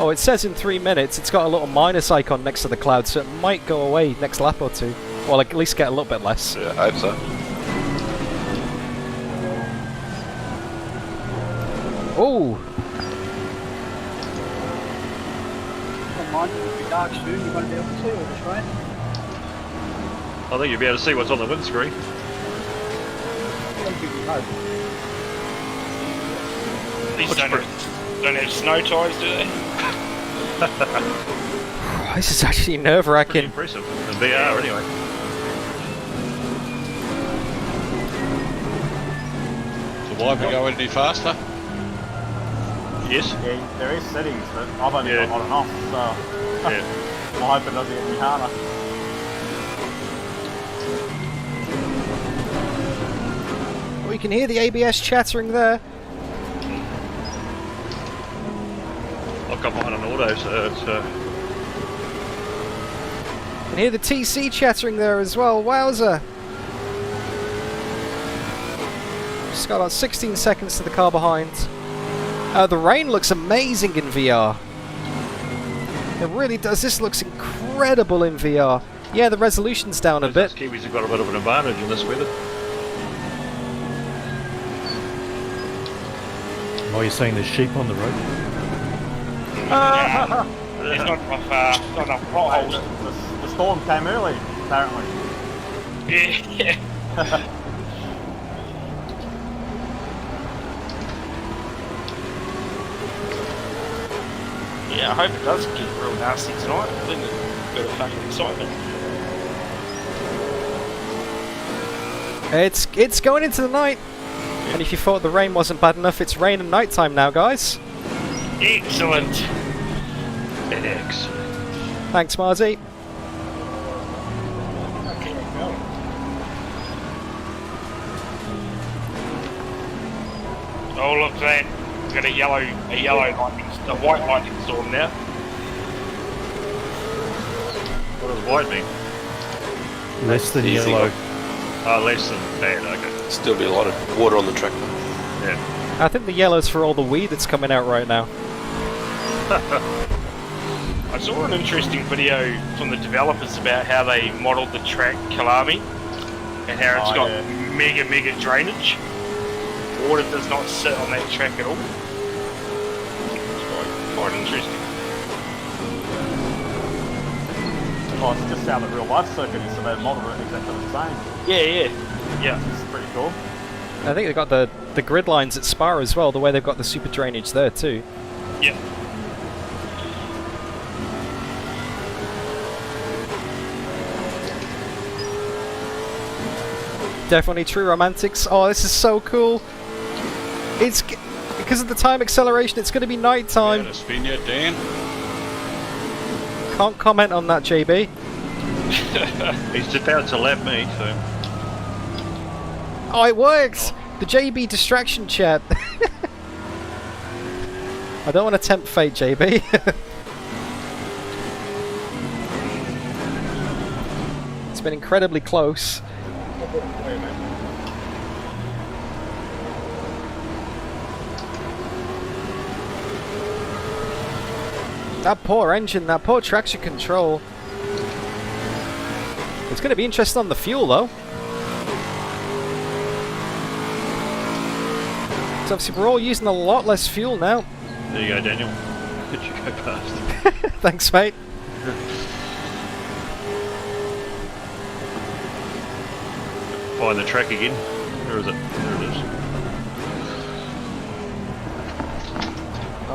Oh, it says in 3 minutes. It's got a little minus icon next to the cloud, so it might go away next lap or two. Well, at least get a little bit less. Yeah, I hope so. Oh, Don't mind, it'll be dark soon, you won't be able to see all this rain. I think you'll be able to see what's on the windscreen. Don't give me hope. These don't have snow tyres, do they? this is actually Pretty nerve-wracking. impressive. In VR anyway. The wiper go any faster? Yes. Yeah, there is settings, but I've only Yeah. got on and off, so Yeah. I hope it doesn't get any harder. Oh, you can hear the ABS chattering there. I've got mine on auto, so it's You can hear the TC chattering there as well. Wowza. Just got about 16 seconds to the car behind. The rain looks amazing in VR. It really does. This looks incredible in VR. Yeah, the resolution's down a bit. Kiwis have got a bit of an advantage in this weather. Why are you saying there's sheep on the road? There's not enough potholes. The storm came early, apparently. Yeah. Yeah, I hope it does get real nasty tonight. I think it's a bit of fucking excitement. It's going into the night. And if you thought the rain wasn't bad enough, it's rain and nighttime now, guys. Excellent. Excellent. Thanks, Marzi. Oh, look at that. We've got a white lightning storm now. What does white mean? Less than Easy. yellow. Oh, less than bad, okay. Still be a lot of water on the track. Yeah. I think the yellow's for all the weed that's coming out right now. I saw an interesting video from the developers about how they modelled the track Kalami and how it's got mega drainage. Water does not sit on that track at all. It's quite interesting. Oh, it's just how the real life circuit is, so they've modelled it exactly the same. Yeah. It's pretty cool. I think they've got the grid lines at Spa as well, the way they've got the super drainage there too. Yeah. Definitely true romantics. Oh, this is so cool. It's because of the time acceleration, it's going to be night time. Yeah, the spin yet, Dan? Can't comment on that, JB. He's just about to lap me, so. Oh, it works! The JB distraction chat. I don't want to tempt fate, JB. It's been incredibly close. That poor engine, that poor traction control. It's going to be interesting on the fuel though. So obviously we're all using a lot less fuel now. There you go, Daniel. Did you go past? Thanks, mate. Find the track again. Where is it? There it is.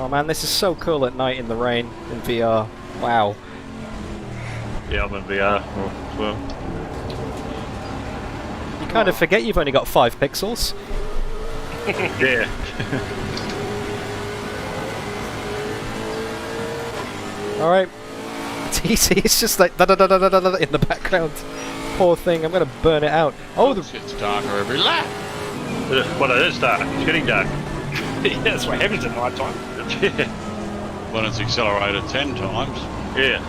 Oh man, this is so cool at night in the rain in VR. Wow. Yeah, I'm in VR as well. You kind of forget you've only got 5 pixels. Yeah. Alright. TC is just like da da da da da da in the background. Poor thing, I'm gonna burn it out. Oh, It's darker every lap. Well, it is dark. It's getting dark. Yeah, that's what happens at night time. Yeah. When it's accelerated 10 times. Yeah.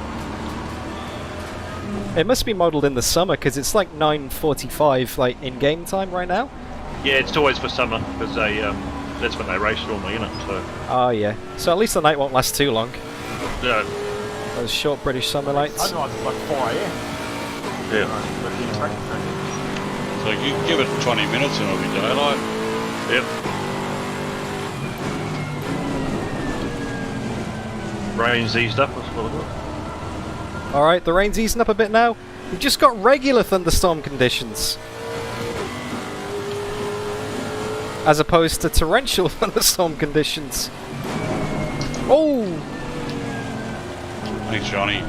it must be modelled in the summer because it's like 9:45 like in game time right now. Yeah, it's always for summer because they that's when they race normally, isn't it? So. Oh yeah. So at least the night won't last too long. Yeah. Those short British summer lights. Sunrise is like 4 a.m. Yeah. So you give it 20 minutes and it'll be daylight. Yep. Rain's eased up as well. Alright, the rain's easing up a bit now. We've just got regular thunderstorm conditions. As opposed to torrential thunderstorm conditions. Oh! Thanks, Johnny.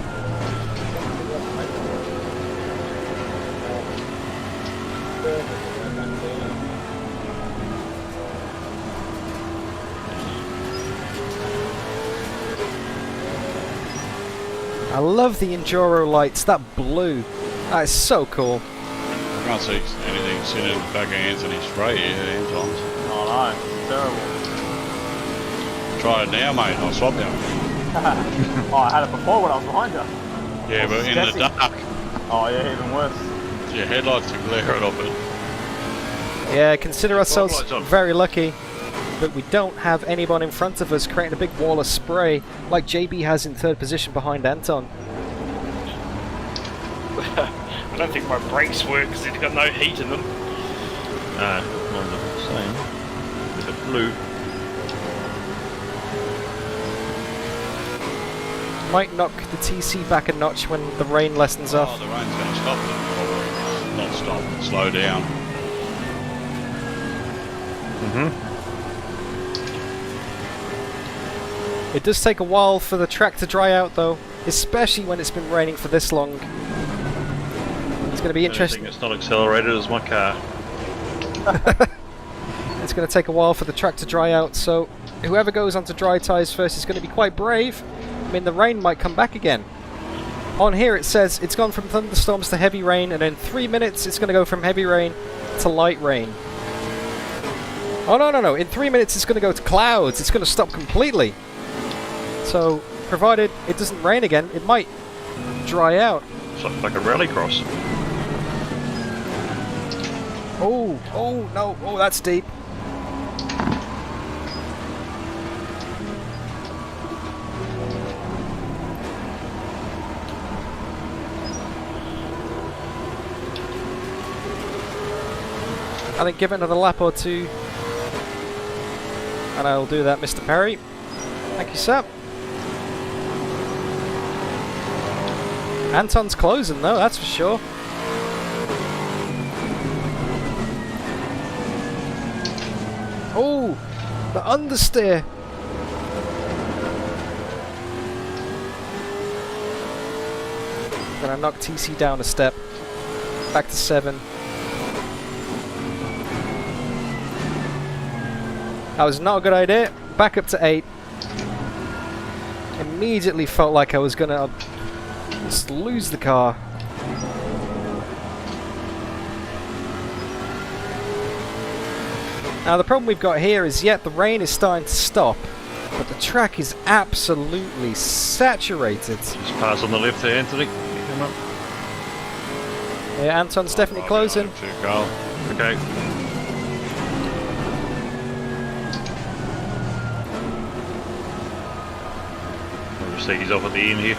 I love the Enduro lights, that blue. That is so cool. I can't see anything sitting in the back of Anthony's straight here, Anton's. Oh no, it's terrible. Try it now, mate. I'll swap you. Oh, I had it before when I was behind you. Yeah, but in the dark. Oh yeah, even worse. Your headlights are glaring off it. Yeah, consider ourselves Lights on. very lucky that we don't have anyone in front of us creating a big wall of spray like JB has in 3rd position behind Anton. I don't think my brakes work because they've got no heat in them. Mine are the same. With the blue. Might knock the TC back a notch when the rain lessens Oh, off. the rain's going to stop them. Not stop, slow down. It does take a while for the track to dry out though, especially when it's been raining for this long. It's going to be interesting. It's not accelerated as my car. It's going to take a while for the track to dry out, so whoever goes onto dry tyres first is going to be quite brave. I mean, the rain might come back again. On here it says it's gone from thunderstorms to heavy rain, and in 3 minutes it's going to go from heavy rain to light rain. Oh no, in 3 minutes it's going to go to clouds, it's going to stop completely. So, provided it doesn't rain again, it might dry out. It's like a rallycross. Oh no, oh that's deep. I think give it another lap or two. And I'll do that, Mr. Perry. Thank you, sir. Anton's closing though, that's for sure. Oh, the understeer. Gonna knock TC down a step. Back to 7. That was not a good idea. Back up to 8. Immediately felt like I was gonna just lose the car. Now the problem we've got here is, yet the rain is starting to stop, but the track is absolutely saturated. Just pass on the left there, Anthony. Come up. Yeah, Anton's definitely closing. Okay. See, he's off at the end here.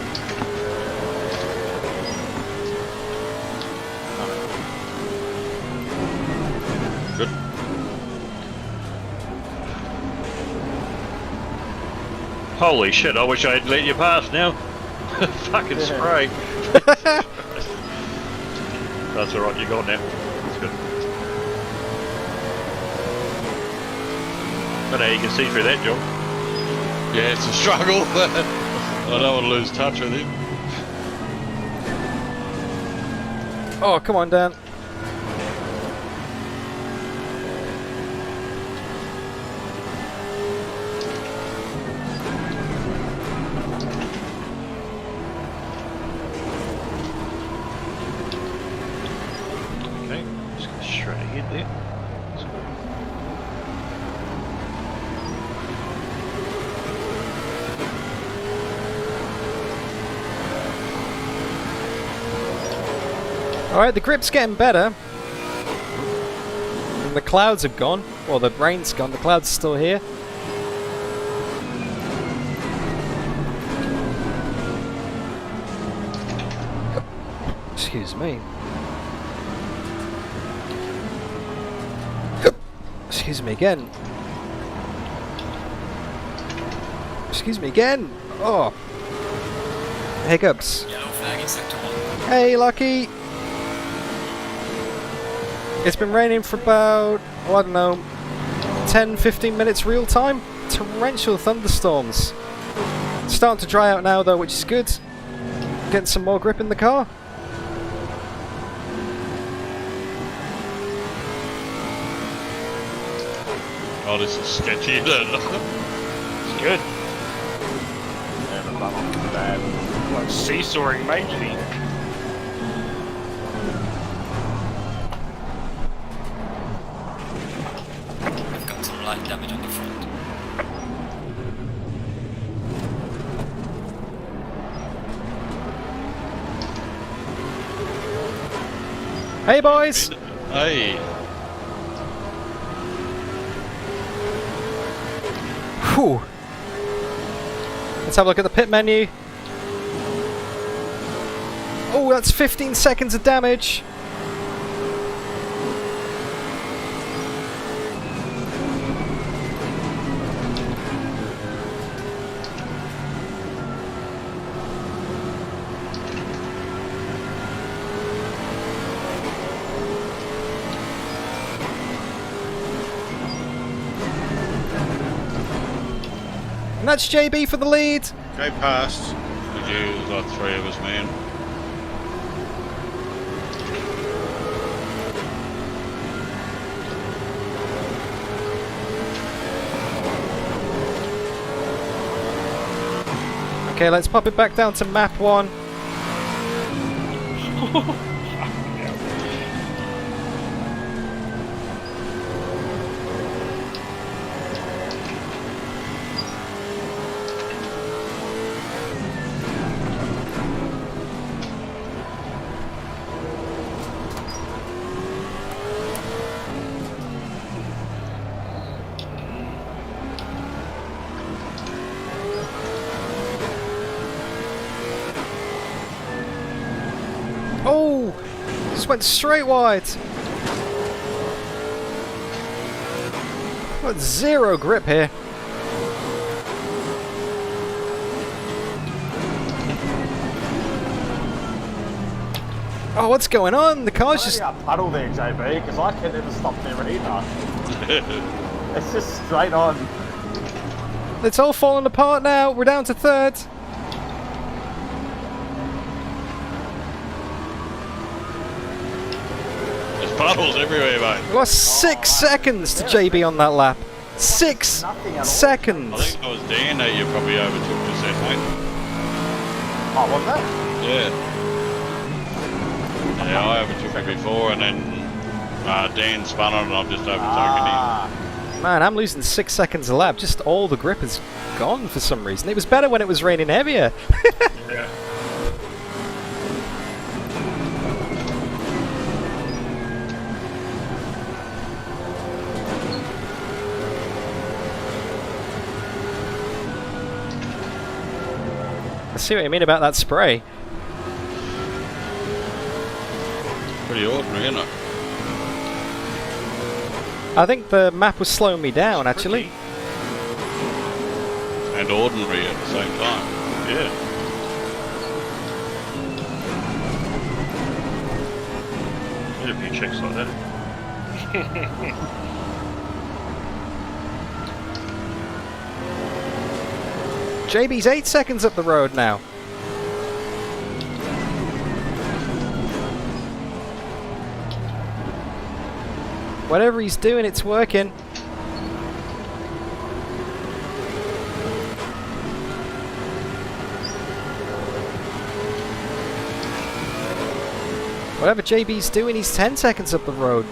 Good. Holy shit, I wish I'd let you pass now. Fucking spray. That's alright, you got now. That's good. But now you can see through that, John. Yeah, it's a struggle. I don't want to lose touch with him. Oh, come on, Dan. Okay, just gonna shred ahead there. Alright, the grip's getting better. And the clouds have gone. Well, the rain's gone, the clouds are still here. Excuse me. Excuse me again. Excuse me again. Oh. Hiccups. Yellow flag in sector 1. Hey, Lucky. It's been raining for about, oh, I don't know, 10-15 minutes real time. Torrential thunderstorms. It's starting to dry out now though, which is good. Getting some more grip in the car. Oh, this is sketchy, isn't it? It's good. Yeah, the runoff is bad. Like seesawing majorly. We've got some light damage on the front. Hey boys! Hey. Whew. Let's have a look at the pit menu. Oh, that's 15 seconds of damage. And that's JB for the lead. Go past. Would you, like 3 of us, man? Okay, let's pop it back down to map 1. Oh! Just went straight wide. Got 0 grip here. Oh, what's going on? The car's just... I puddle there, JB, because I can never stop there either. It's just straight on. It's all falling apart now. We're down to 3rd. There's puddles everywhere, mate. We lost 6 seconds to JB on that lap. 6 seconds. I think that was Dan that you probably overtook just then, mate. Oh, wasn't that? Yeah. Yeah, I overtook it before, and then Dan spun on, and I've just overtaken him. Man, I'm losing 6 seconds a lap. Just all the grip is gone for some reason. It was better when it was raining heavier. Yeah. I see what you mean about that spray. Pretty ordinary, isn't it? I think the map was slowing me down, actually. And ordinary at the same time. Yeah. Need a few checks like that. JB's 8 seconds up the road now. Whatever he's doing, it's working. Whatever JB's doing, he's 10 seconds up the road.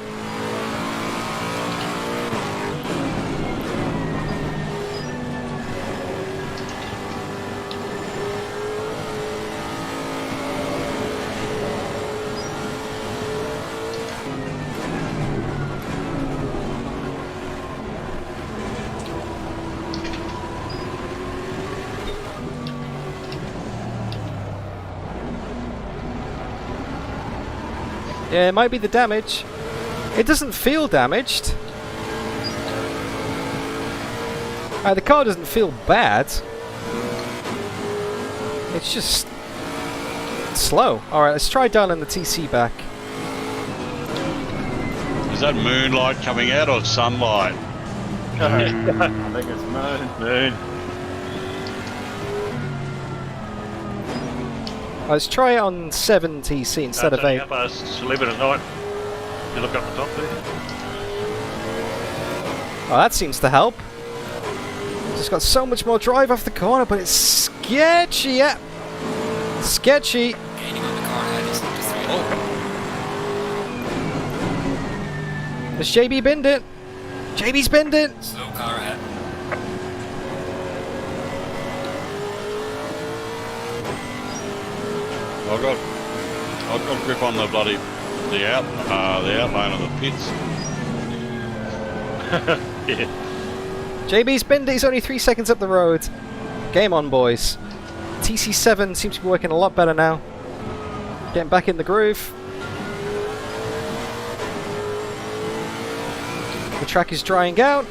Yeah, it might be the damage. It doesn't feel damaged. The car doesn't feel bad. It's just slow. Alright, let's try dialing the TC back. Is that moonlight coming out or sunlight? I think it's moon. Moon. Let's try it on 7 TC instead of 8. Past 11 at night. You look up the top there. Oh, that seems to help. Just got so much more drive off the corner, but it's sketchy. Yeah, sketchy. Gaining on the car ahead is up to 3. Oh, Has JB binned it? JB's binned it. slow car ahead. I've got grip on the bloody the outline of the pits. Yeah. JB's binned it. He's only 3 seconds up the road. Game on, boys. TC7 seems to be working a lot better now. Getting back in the groove. The track is drying out.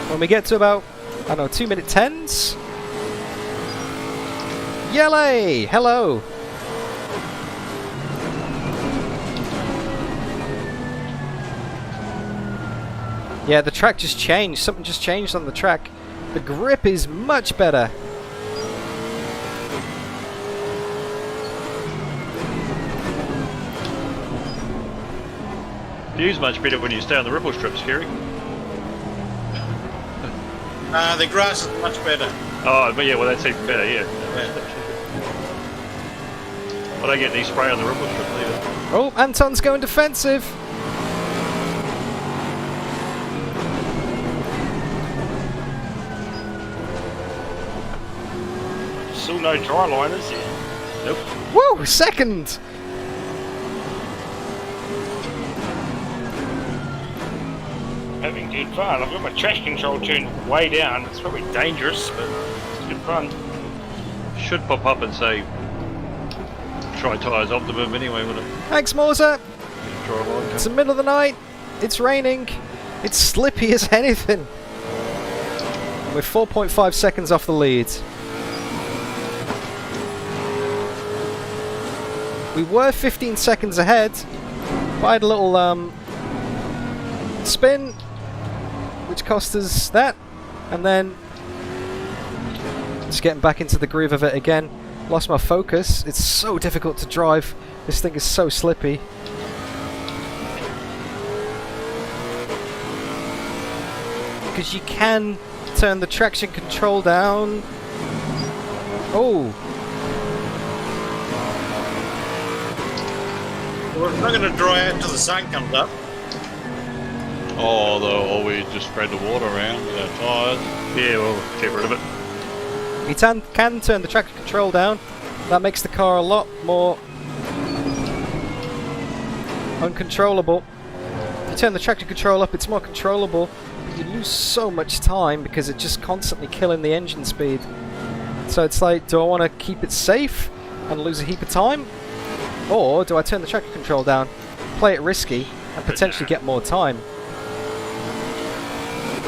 When we get to about, I don't know, 2-minute 10s. Yelly! Hello! Yeah, the track just changed. Something just changed on the track. The grip is much better. View's much better when you stay on the ripple strips, Kerry. The grass is much better. Oh, but yeah, well that's even better, yeah. I don't get any spray on the ripple strip either. Oh, Anton's going defensive. Still no dry liners here. Nope. Woo! Second! Having good fun. I've got my traction control turned way down. It's probably dangerous, but it's good fun. Should pop up and say try tyres optimum anyway, wouldn't it? Thanks, Morza. Try a line It's the middle of the night. It's raining. It's slippy as anything. We're 4.5 seconds off the lead. We were 15 seconds ahead. But I had a little spin, which cost us that, and then just getting back into the groove of it again. Lost my focus. It's so difficult to drive. This thing is so slippy. Because you can turn the traction control down. Oh. We're not going to dry out until the sun comes up. Or we just spread the water around with our tyres. Yeah, we'll get rid of it. You can turn the traction control down. That makes the car a lot more uncontrollable. If you turn the traction control up, it's more controllable. But you lose so much time because it's just constantly killing the engine speed. So it's like, do I want to keep it safe and lose a heap of time? Or do I turn the traction control down, play it risky, and potentially get more time?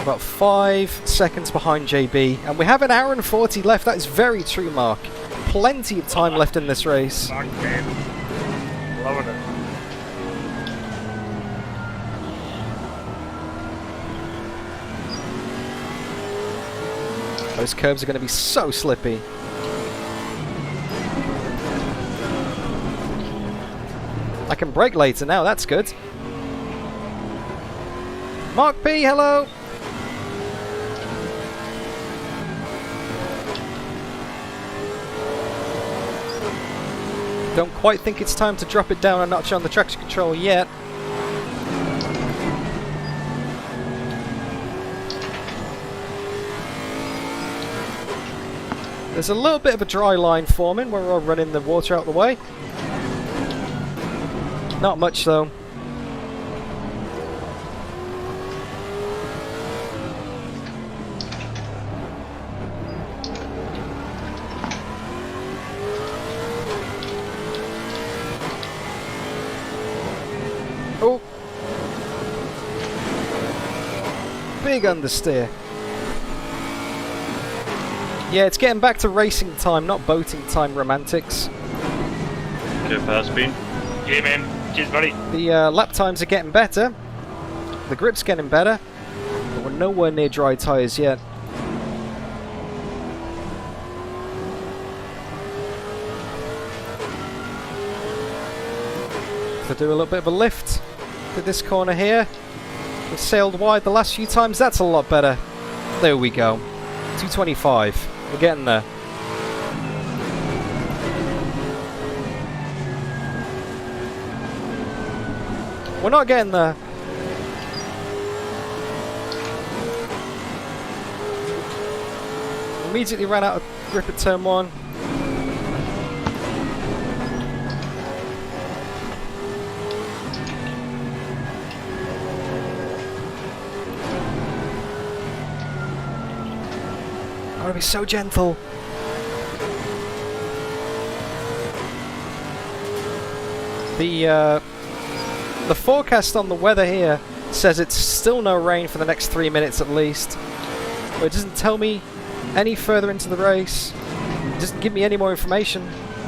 About 5 seconds behind JB, and we have an hour and 40 left. That is very true, Mark. Plenty of time left in this race. Fuck, man. Loving it. Those curves are going to be so slippy. I can brake later now, that's good. Mark P, hello! Don't quite think it's time to drop it down a notch on the traction control yet. There's a little bit of a dry line forming where we're running the water out the way. Not much though. Oh! Big understeer. Yeah, it's getting back to racing time, not boating time, romantics. Go fast, Bean. Yeah, man. Cheers, buddy. The lap times are getting better. The grip's getting better. But we're nowhere near dry tyres yet. To do a little bit of a lift to this corner here. We've sailed wide the last few times. That's a lot better. There we go. 225. We're getting there. We're not getting there. Immediately ran out of grip at turn 1. I want to be so gentle. The forecast on the weather here says it's still no rain for the next 3 minutes at least. But it doesn't tell me any further into the race. It doesn't give me any more information.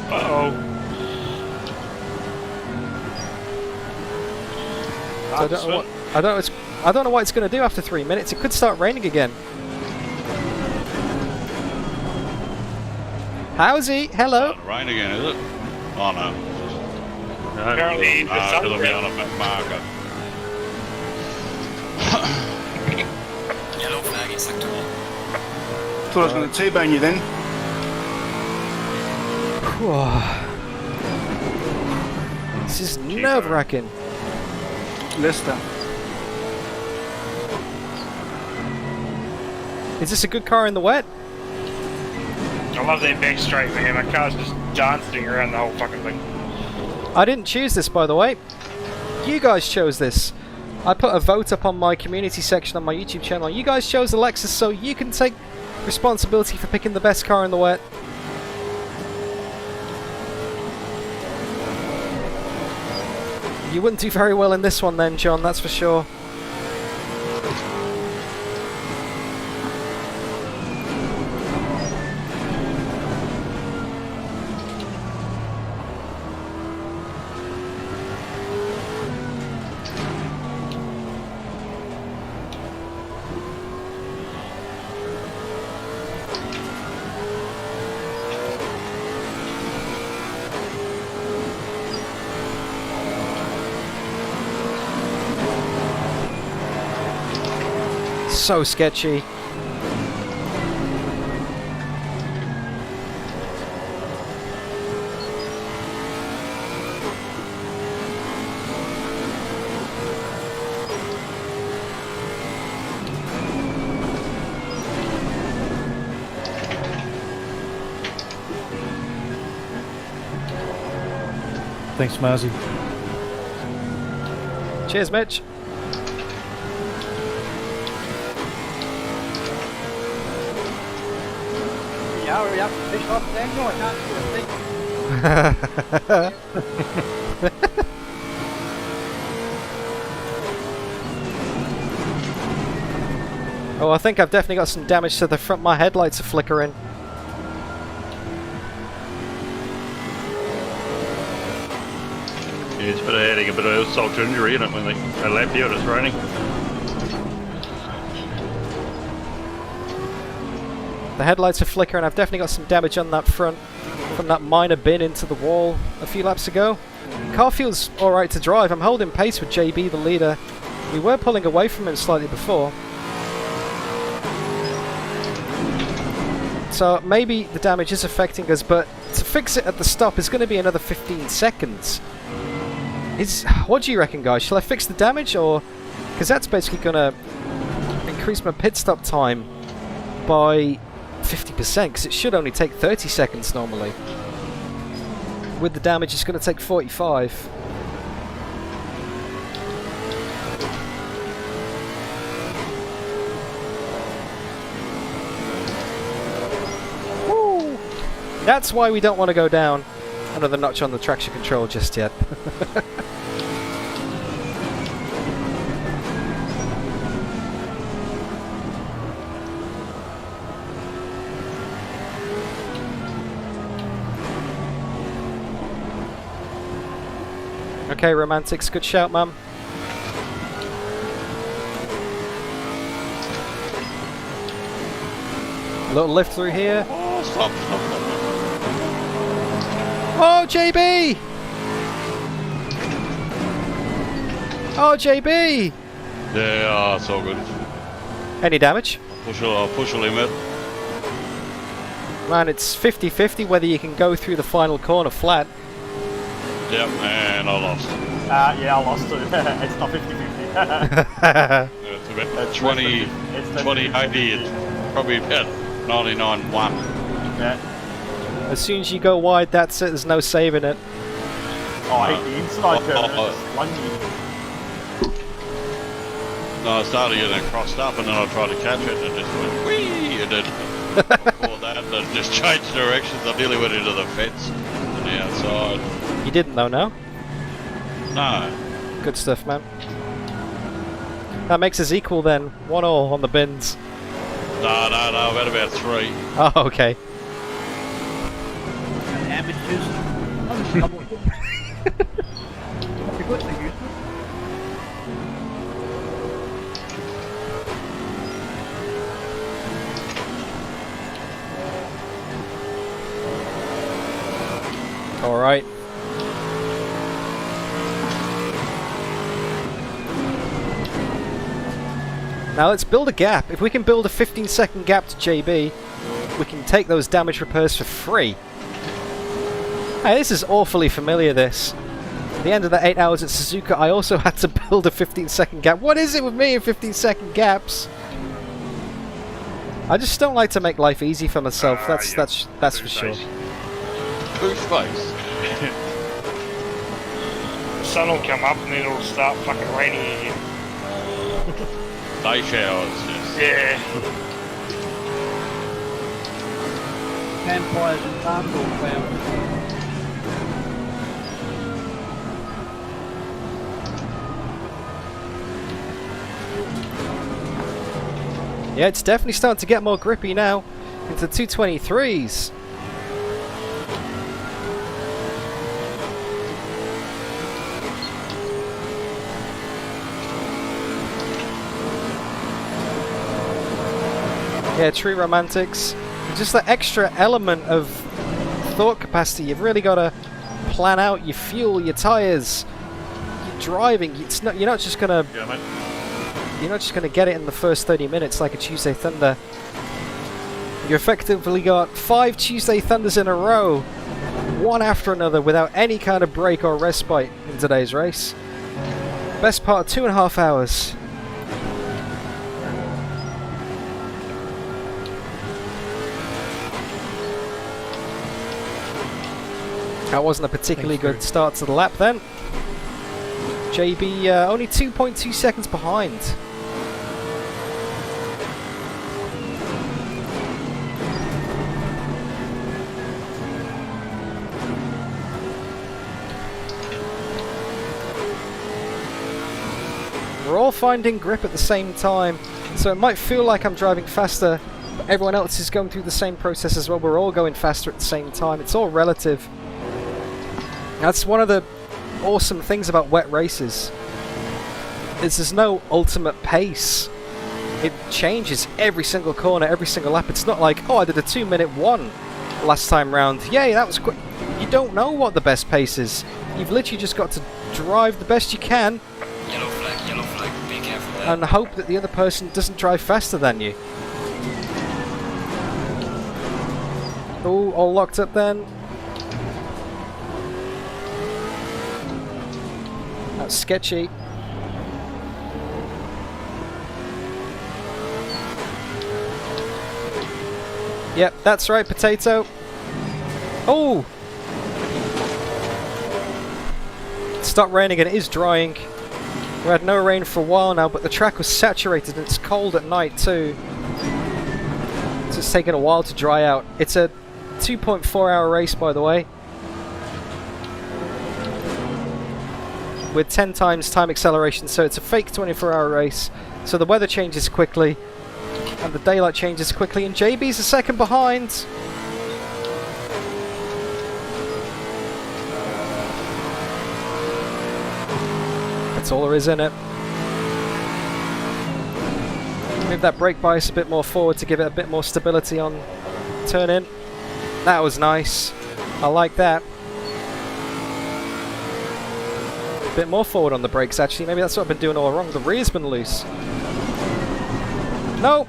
Uh-oh. So I don't know what it's going to do after 3 minutes. It could start raining again. Howsy, hello. Rain again, is it? Oh no. Apparently the sun's it'll be on a marker. Yellow flag in sector 1. Thought I was going to T-bone you then. This is nerve-wracking. Leicester. Is this a good car in the wet? I love that back straight, man. My car's just dancing around the whole fucking thing. I didn't choose this, by the way. You guys chose this. I put a vote up on my community section on my YouTube channel. You guys chose the Lexus, so you can take responsibility for picking the best car in the wet. You wouldn't do very well in this one then, John, that's for sure. So sketchy. Thanks, Marzi. Cheers, Mitch. Yeah, hurry up and fish off there. No, I can't see a thing. Oh, I think I've definitely got some damage to the front. My headlights are flickering. Yeah, it's a bit of headache, a bit of insult to injury, isn't it, when they lap you and it's raining? The headlights are flickering. I've definitely got some damage on that front from that minor bin into the wall a few laps ago. Car feels alright to drive. I'm holding pace with JB, the leader. We were pulling away from him slightly before. So maybe the damage is affecting us, but to fix it at the stop is going to be another 15 seconds. What do you reckon, guys? Shall I fix the damage, or... Because that's basically going to increase my pit stop time by 50%, because it should only take 30 seconds normally. With the damage, it's going to take 45. Woo! That's why we don't want to go down another notch on the traction control just yet. Okay, Romantics, good shout, mum. A little lift through here. Oh, stop. Oh, JB! Oh, JB! Yeah, it's all good. Any damage? I'll push a limit. Man, it's 50-50 whether you can go through the final corner flat. Yep, and I lost. Yeah, I lost too. It's not 50-50. It's about 20, 80, it's probably about 99-1. Yeah. As soon as you go wide, that's it, there's no saving it. Oh, I hate the inside curve. No, I started getting crossed up and then I tried to catch it and it just went whee! And then before that, it just changed directions. I nearly went into the fence on the outside. You didn't though, no? No. Good stuff, man. That makes us equal then. 1-1 on the bins. No, I've had about 3. Oh, okay. Alright. Now let's build a gap. If we can build a 15-second gap to JB, we can take those damage repairs for free. Hey, this is awfully familiar, this. At the end of the 8 hours at Suzuka, I also had to build a 15-second gap. What is it with me and 15-second gaps? I just don't like to make life easy for myself, that's for sure. Whose face? The sun will come up and then it'll start fucking raining again. Day showers, yes. Yeah. Vampires and farmville found. Yeah, it's definitely starting to get more grippy now into 223s. Yeah, true, Romantics. Just that extra element of thought capacity. You've really got to plan out your fuel, your tyres, your driving. You're not just gonna get it in the first 30 minutes like a Tuesday Thunder. You effectively got 5 Tuesday Thunders in a row, one after another, without any kind of break or respite in today's race. Best part of 2.5 hours. That wasn't a particularly good start to the lap then. JB only 2.2 seconds behind. We're all finding grip at the same time, so it might feel like I'm driving faster, but everyone else is going through the same process as well. We're all going faster at the same time. It's all relative. That's one of the awesome things about wet races, is there's no ultimate pace. it changes every single corner, every single lap. It's not like, oh, I did a 2-minute 1 last time round. Yay, that was quick. You don't know what the best pace is. You've literally just got to drive the best you can. Yellow flag, be careful there. And hope that the other person doesn't drive faster than you. Oh, all locked up then. That's sketchy. Yep, that's right, potato. Oh! It stopped raining and it is drying. We had no rain for a while now, but the track was saturated and it's cold at night too. So it's taken a while to dry out. It's a 2.4 hour race, by the way. With 10 times time acceleration, so it's a fake 24-hour race. So the weather changes quickly, and the daylight changes quickly, and JB's a second behind. That's all there is in it. Move that brake bias a bit more forward to give it a bit more stability on turn in. That was nice. I like that. A bit more forward on the brakes actually. Maybe that's what I've been doing all wrong. The rear's been loose. No!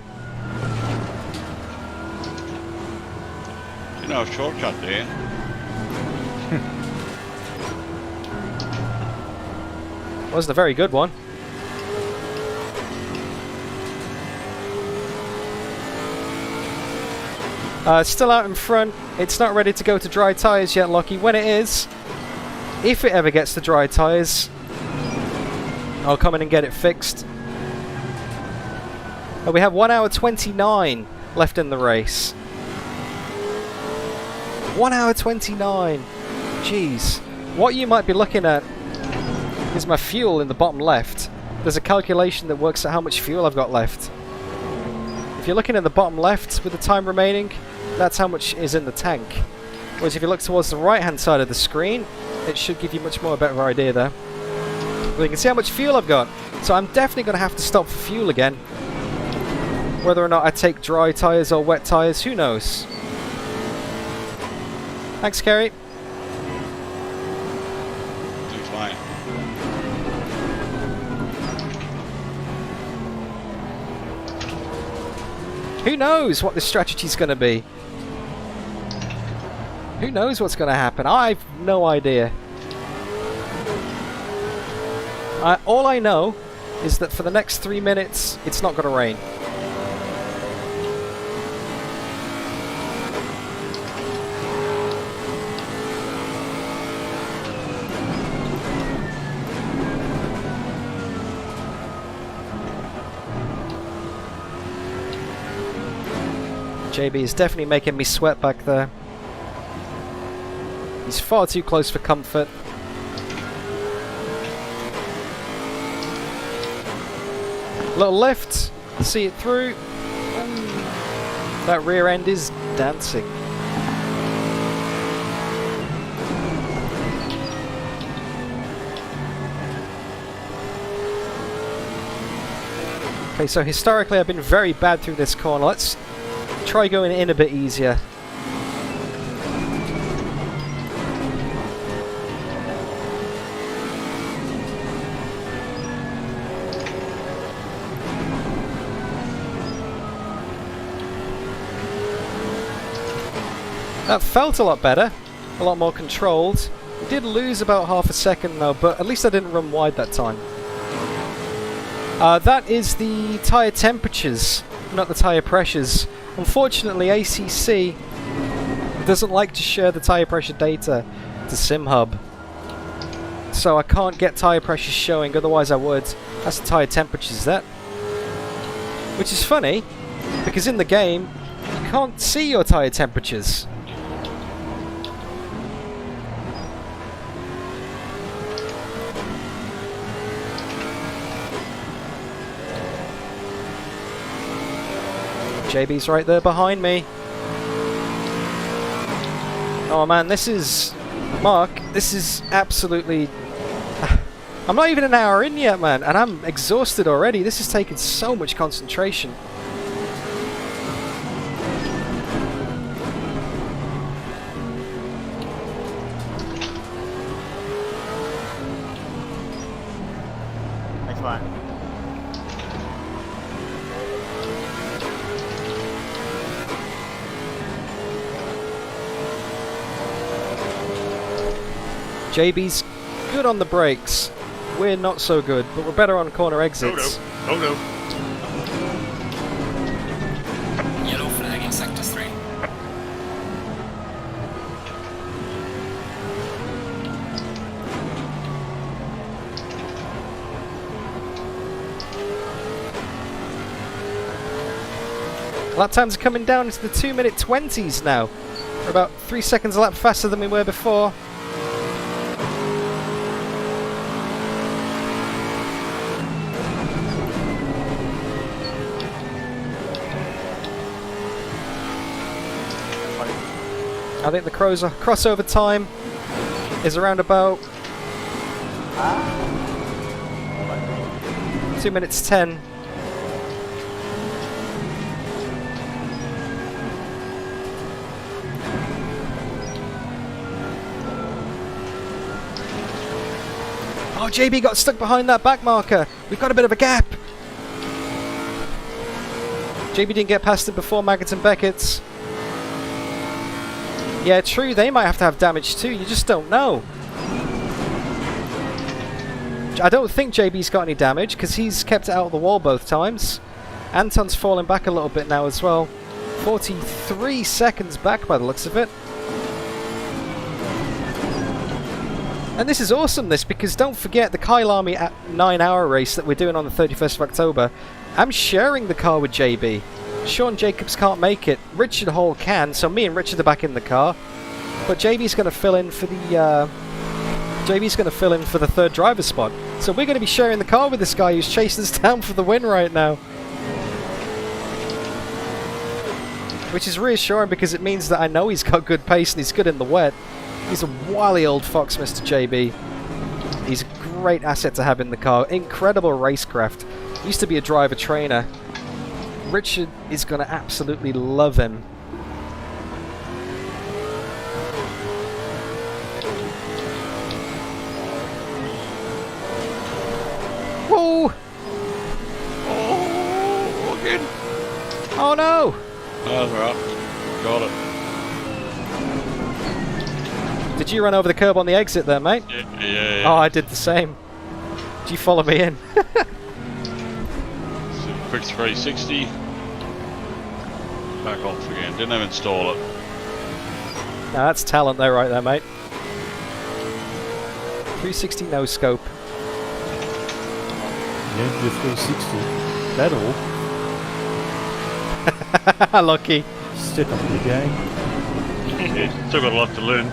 You know, shortcut there. Wasn't a very good one. Still out in front. It's not ready to go to dry tyres yet, Lockie. When it is, if it ever gets to dry tyres, I'll come in and get it fixed. We have 1 hour 29 left in the race. 1 hour 29. Jeez. What you might be looking at is my fuel in the bottom left. There's a calculation that works out how much fuel I've got left. If you're looking in the bottom left with the time remaining, that's how much is in the tank. Whereas if you look towards the right hand side of the screen, it should give you much more better idea there. Well, you can see how much fuel I've got. So I'm definitely going to have to stop for fuel again. Whether or not I take dry tyres or wet tyres, who knows? Thanks, Kerry. Thanks, mate. Who knows what this strategy's going to be? Who knows what's going to happen? I've no idea. All I know is that for the next 3 minutes, it's not going to rain. JB is definitely making me sweat back there. He's far too close for comfort. Little lift, see it through. That rear end is dancing. Okay, so historically I've been very bad through this corner. Let's try going in a bit easier. That felt a lot better, a lot more controlled. We did lose about half a second though, but at least I didn't run wide that time. That is the tyre temperatures, not the tyre pressures. Unfortunately, ACC doesn't like to share the tyre pressure data to SimHub. So I can't get tyre pressures showing, otherwise I would. That's the tyre temperatures there. Which is funny, because in the game, you can't see your tyre temperatures. JB's right there behind me. Oh man, this is... Mark, this is absolutely... I'm not even an hour in yet, man, and I'm exhausted already. This has taken so much concentration. Thanks, mate. JB's good on the brakes. We're not so good, but we're better on corner exits. Oh no. Yellow flag in sector 3. Lap times are coming down into the 2-minute 20s now. We're about 3 seconds a lap faster than we were before. I think the crossover time is around about 2 minutes 10. Oh, JB got stuck behind that back marker. We've got a bit of a gap. JB didn't get past it before Maggott and Beckett's. Yeah, true, they might have to have damage too, you just don't know. I don't think JB's got any damage, because he's kept it out of the wall both times. Anton's falling back a little bit now as well. 43 seconds back by the looks of it. And this is awesome, because don't forget the Kyle Army at 9-hour race that we're doing on the 31st of October. I'm sharing the car with JB. Sean Jacobs can't make it. Richard Hall can, so me and Richard are back in the car. But JB's going to fill in for the third driver spot. So we're going to be sharing the car with this guy who's chasing us down for the win right now. Which is reassuring because it means that I know he's got good pace and he's good in the wet. He's a wily old fox, Mr. JB. He's a great asset to have in the car. Incredible racecraft. Used to be a driver trainer. Richard is going to absolutely love him. Whoa! Oh, again. Oh no! That's right. Got it. Did you run over the curb on the exit there, mate? Yeah. Oh, I did the same. Did you follow me in? Quick 360. Back off again. Didn't even install it. Now that's talent there, right there, mate. 360 no scope. Yeah, the 360. That all. Lucky. Step up the game. Yeah, still got a lot to learn.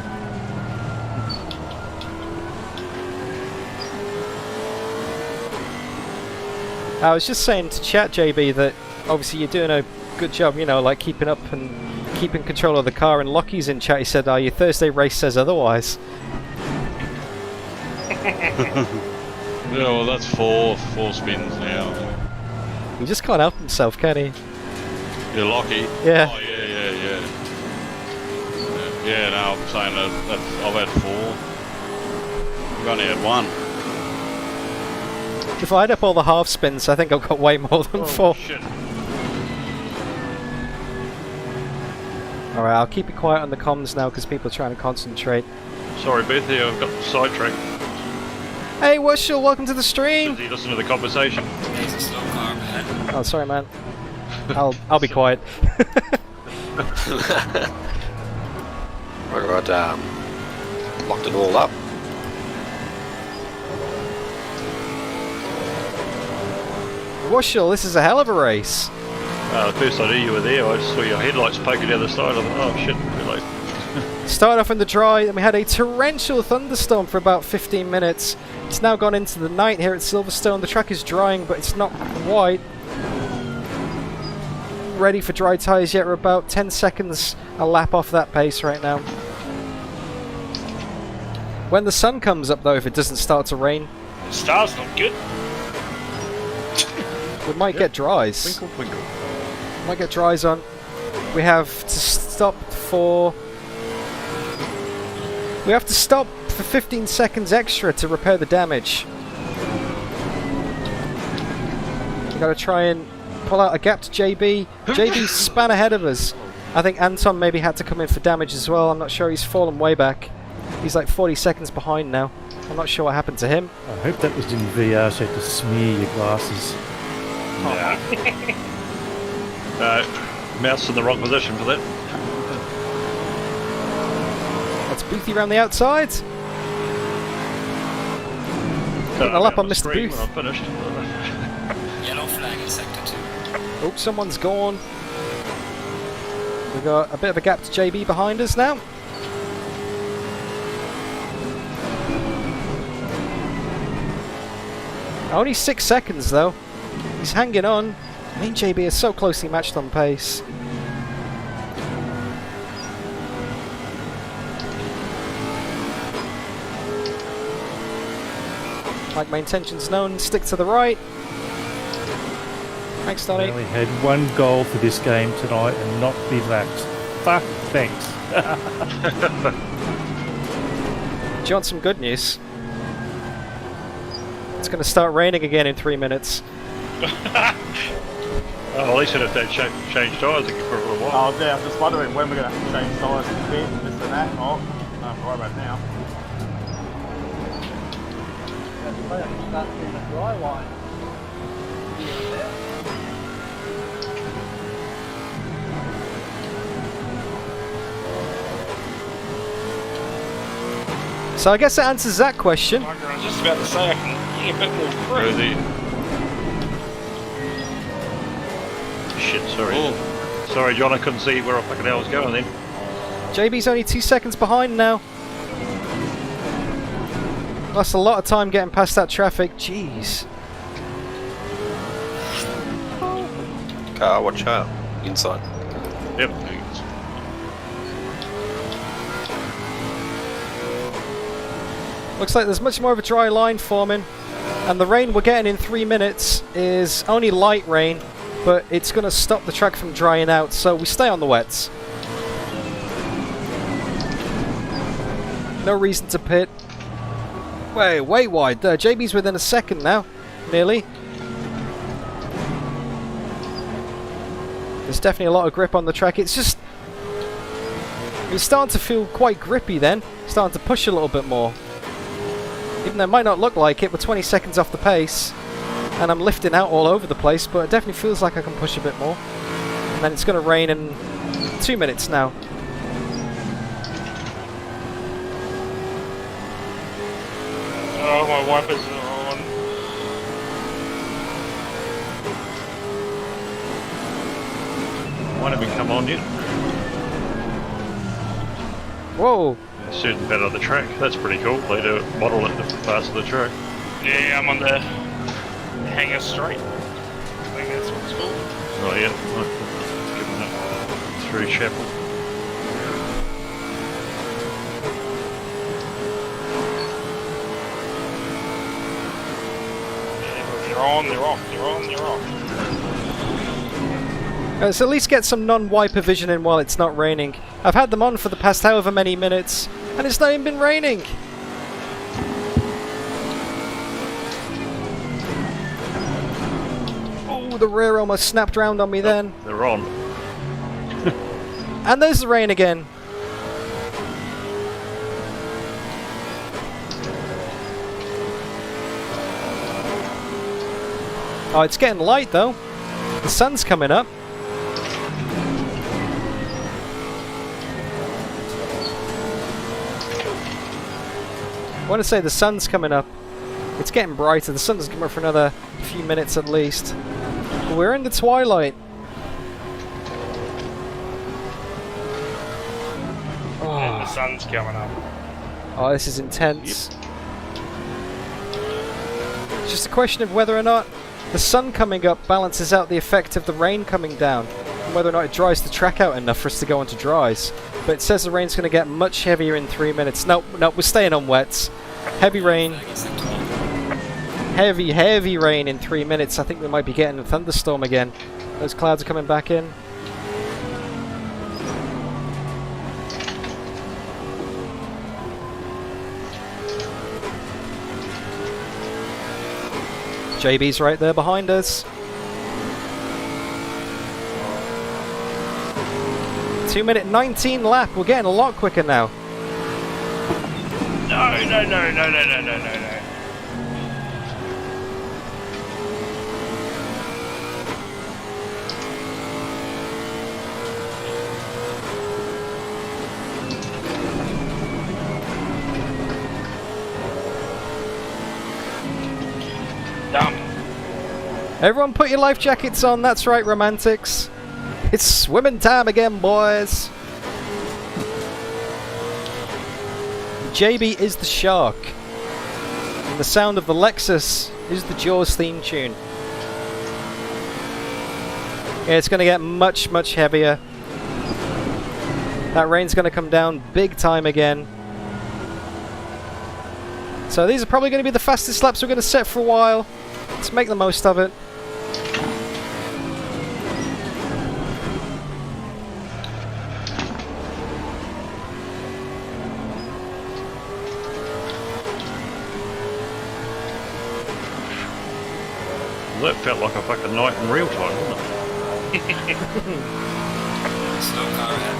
I was just saying to chat, JB, that obviously you're doing a good job, you know, like keeping up and keeping control of the car. And Lockie's in chat, he said, your Thursday race says otherwise. Yeah, well, that's four spins now. He just can't help himself, can he? You're Lockie? Yeah. Oh, yeah, no, I'm saying that I've had 4. You've only had 1. If I add up all the half spins, I think I've got way more than 4. Shit. Alright, I'll keep it quiet on the comms now because people are trying to concentrate. Sorry, Bethy, I've got sidetracked. Hey, Wushel, welcome to the stream! Busy listening to the conversation. It's a slow car, man. Oh, sorry, man. I'll be quiet. Right, locked it all up. Wushel, this is a hell of a race. The first I knew you were there, I just saw your headlights poking down the side. I thought, oh shit, too late. Started off in the dry, and we had a torrential thunderstorm for about 15 minutes. It's now gone into the night here at Silverstone. The track is drying, but it's not quite ready for dry tyres yet. We're about 10 seconds a lap off that pace right now. When the sun comes up, though, if it doesn't start to rain, The star's not good. We might get dries. Twinkle, twinkle. Might get dries on. We have to stop for... We have to stop for 15 seconds extra to repair the damage. We gotta try and pull out a gap to JB. JB span ahead of us. I think Anton maybe had to come in for damage as well. I'm not sure. He's fallen way back. He's like 40 seconds behind now. I'm not sure what happened to him. I hope that was in VR so you had to smear your glasses. Yeah. Mouse in the wrong position for that. That's Boothy around the outside. Getting a lap on Mr. Booth. I'm finished. Yellow flag in sector 2. Oh, someone's gone. We've got a bit of a gap to JB behind us now. Only 6 seconds though. He's hanging on. Me and JB are so closely matched on pace. Like my intentions known, stick to the right. Thanks, Donny. I only had one goal for this game tonight and not be lapped. Fuck, thanks. Do you want some good news? It's going to start raining again in 3 minutes. Oh, at least if they change tyres for a little while. Oh, yeah, I'm just wondering when we're going to have to change tyres and this and that. Oh, I don't have to worry about it now. Start doing a dry line. So I guess that answers that question. I was just about to say I can get a bit more grip. Shit, sorry. Sorry, John, I couldn't see where I fucking hell was going then. JB's only 2 seconds behind now. Lost a lot of time getting past that traffic. Jeez. Car, watch out. Inside. Yep. Looks like there's much more of a dry line forming. And the rain we're getting in 3 minutes is only light rain, but it's going to stop the track from drying out, so we stay on the wets. No reason to pit. Way wide. JB's within a second now, nearly. There's definitely a lot of grip on the track. It's just... It's starting to feel quite grippy then. Starting to push a little bit more. Even though it might not look like it, we're 20 seconds off the pace. And I'm lifting out all over the place, but it definitely feels like I can push a bit more. And then it's going to rain in 2 minutes now. Oh, my wipers are on. Why don't we come on yet? Whoa! Certain bit of the track. That's pretty cool. They do model it different parts of the track. Yeah, I'm on the Hanger Straight. I think that's what it's called. Oh yeah, giving it through Chapel. Yeah, they're on, they're off, they're on, they're off. Let's at least get some non-wiper vision in while it's not raining. I've had them on for the past however many minutes, and it's not even been raining. Oh, the rear almost snapped round on me then. They're on. And there's the rain again. Oh, it's getting light though. The sun's coming up. I want to say the sun's coming up. It's getting brighter. The sun doesn't come up for another few minutes at least. But we're in the twilight. And the sun's coming up. Oh, this is intense. It's just a question of whether or not the sun coming up balances out the effect of the rain coming down, and whether or not it dries the track out enough for us to go onto dries. But it says the rain's going to get much heavier in 3 minutes. Nope, we're staying on wets. Heavy rain. heavy, heavy rain in 3 minutes. I think we might be getting a thunderstorm again. Those clouds are coming back in. JB's right there behind us. 2-minute 19 lap. We're getting a lot quicker now. No, no, no, no, no, no, no, no, no. Everyone put your life jackets on, that's right, romantics. It's swimming time again, boys. JB is the shark. And the sound of the Lexus is the Jaws theme tune. Yeah, it's going to get much, much heavier. That rain's going to come down big time again. So these are probably going to be the fastest laps we're going to set for a while. Let's make the most of it. That felt like a fucking night in real time, didn't it? Slow car ahead.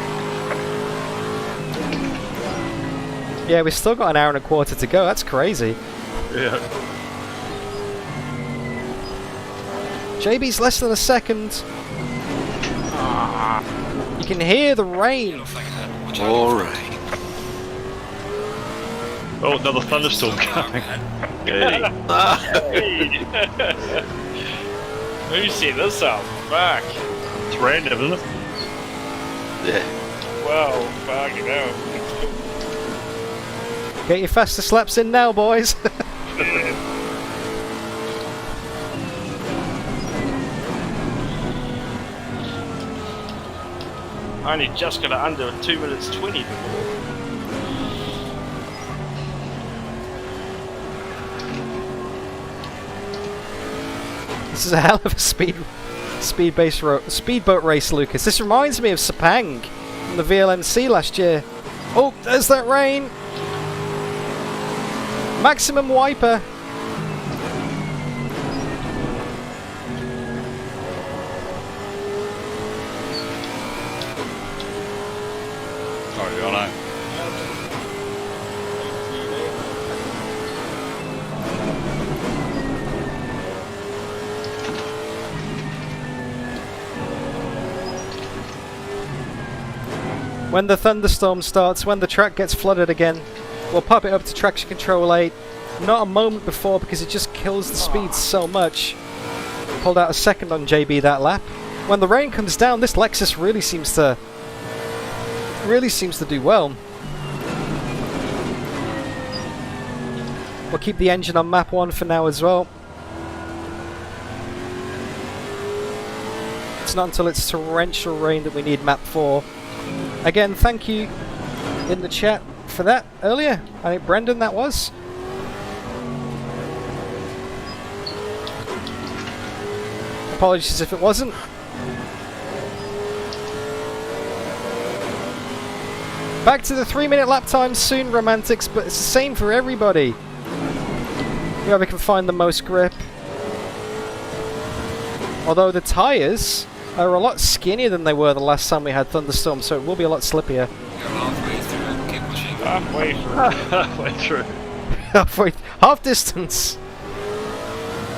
Yeah, we've still got an hour and a quarter to go. That's crazy. Yeah. JB's less than a second. You can hear the rain. Alright. Oh, another thunderstorm coming. Hey. Who set this up? Fuck. It's random, isn't it? Yeah. Well, fucking hell. Get your fastest laps in now, boys. I only just got it under 2 minutes 20 before. This is a hell of a speedboat race, Lucas. This reminds me of Sepang from the VLMC last year. Oh, there's that rain. Maximum wiper. Sorry, Jono. When the thunderstorm starts, when the track gets flooded again, we'll pop it up to traction control 8. Not a moment before because it just kills the speed so much. Pulled out a second on JB that lap. When the rain comes down, this Lexus really seems to do well. We'll keep the engine on map 1 for now as well. It's not until it's torrential rain that we need map 4. Again, thank you in the chat for that earlier. I think Brendan that was. Apologies if it wasn't. Back to the 3-minute lap time soon, romantics, but it's the same for everybody. Whoever can find the most grip. Although the tyres are a lot skinnier than they were the last time we had thunderstorm, so it will be a lot slippier. You're halfway through. Keep pushing. Halfway through. Halfway through. Half distance.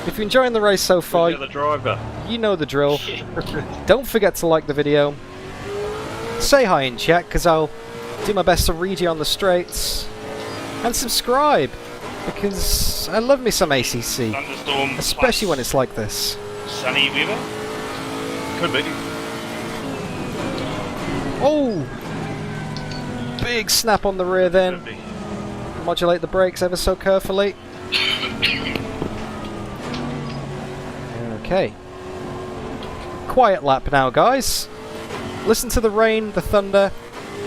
If you're enjoying the race so far, The driver. you know the drill. Don't forget to like the video. Say hi in chat, because I'll do my best to read you on the straights. And subscribe, because I love me some ACC. Thunderstorm. Especially when it's like this. Sunny weather. Could be. Oh! Big snap on the rear then. Could be. Modulate the brakes ever so carefully. Okay. Quiet lap now, guys. Listen to the rain, the thunder,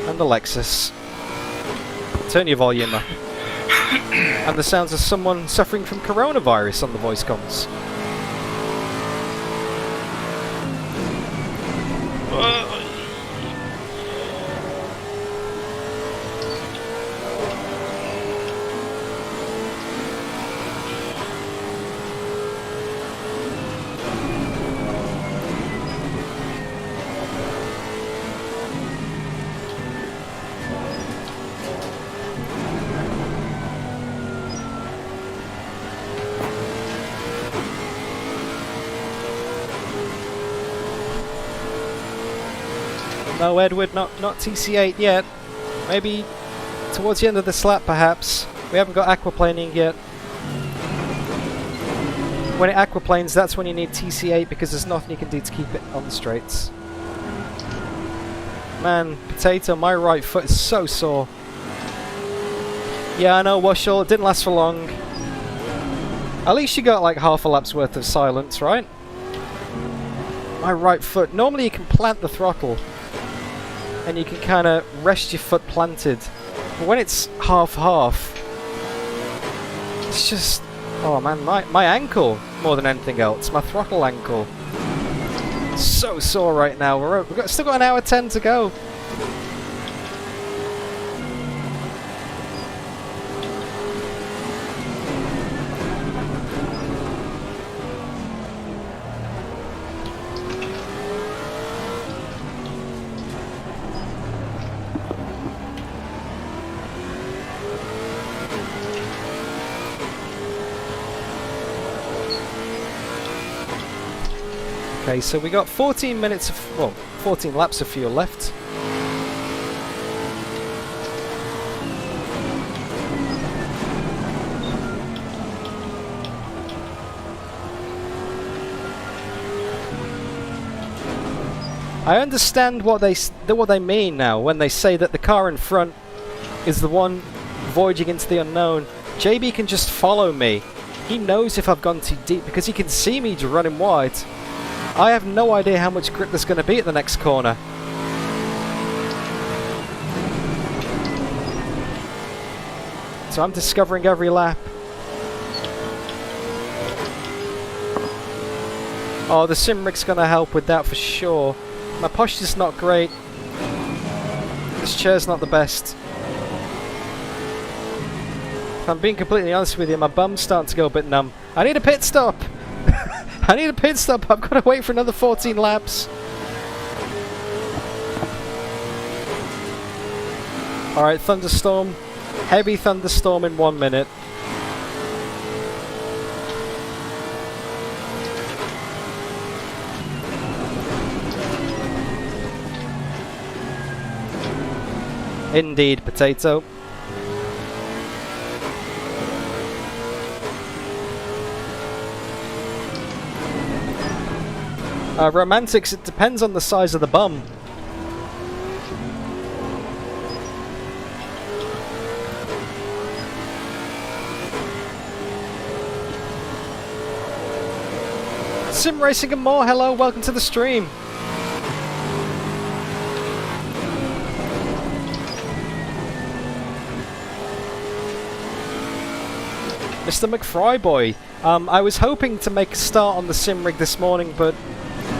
and the Lexus. Turn your volume up. And the sounds of someone suffering from coronavirus on the voice comms. No, Edward, not TC8 yet. Maybe towards the end of this lap, perhaps. We haven't got aquaplaning yet. When it aquaplanes, that's when you need TC8 because there's nothing you can do to keep it on the straights. Man, Potato, my right foot is so sore. Yeah, I know, Washall, it didn't last for long. At least you got like half a lap's worth of silence, right? My right foot. Normally you can plant the throttle and you can kind of rest your foot planted. But when it's half-half, it's just... Oh man, my ankle, more than anything else. My throttle ankle. So sore right now. We've still got an hour 10 to go. Okay, so we got 14 minutes of, well, 14 laps of fuel left. I understand what they mean now when they say that the car in front is the one voyaging into the unknown. JB can just follow me. He knows if I've gone too deep because he can see me running wide. I have no idea how much grip there's going to be at the next corner. So I'm discovering every lap. Oh, the Simrac's going to help with that for sure. My posture's not great. This chair's not the best. If I'm being completely honest with you, my bum's starting to go a bit numb. I need a pit stop! I need a pit stop. I've got to wait for another 14 laps. Alright, thunderstorm. Heavy thunderstorm in 1 minute. Indeed, Potato. Romantics, it depends on the size of the bum. Simracing and more, hello, welcome to the stream. Mr. McFry boy, I was hoping to make a start on the Simrig this morning, but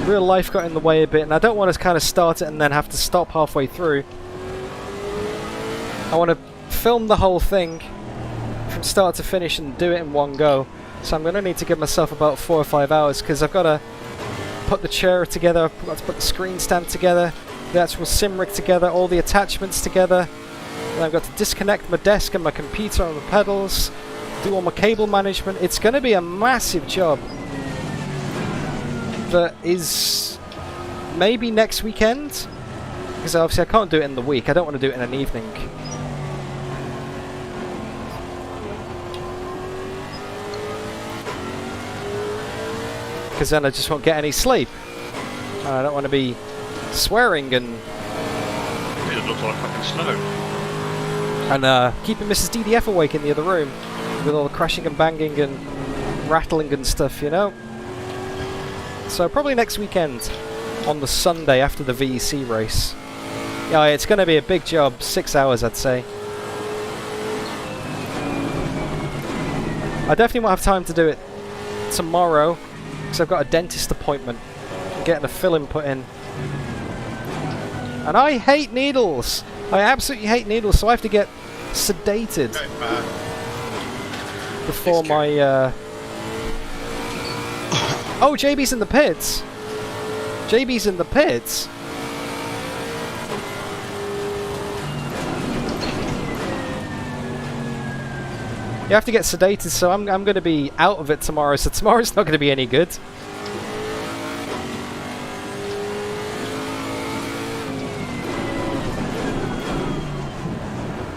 real life got in the way a bit, and I don't want to kind of start it and then have to stop halfway through. I want to film the whole thing from start to finish and do it in one go. So I'm going to need to give myself about 4 or 5 hours because I've got to put the chair together, I've got to put the screen stand together, the actual Simrig together, all the attachments together. Then I've got to disconnect my desk and my computer and the pedals, do all my cable management. It's going to be a massive job. That is maybe next weekend, because obviously I can't do it in the week. I don't want to do it in an evening. Because then I just won't get any sleep. And I don't want to be swearing and... It looks like fucking snow. And keeping Mrs. DDF awake in the other room with all the crashing and banging and rattling and stuff, you know? So probably next weekend, on the Sunday after the VEC race. Yeah, it's going to be a big job, 6 hours I'd say. I definitely won't have time to do it tomorrow because I've got a dentist appointment. I'm getting a filling put in. And I hate needles. I absolutely hate needles, so I have to get sedated before my... Oh, JB's in the pits. JB's in the pits. You have to get sedated, so I'm going to be out of it tomorrow, so tomorrow's not going to be any good.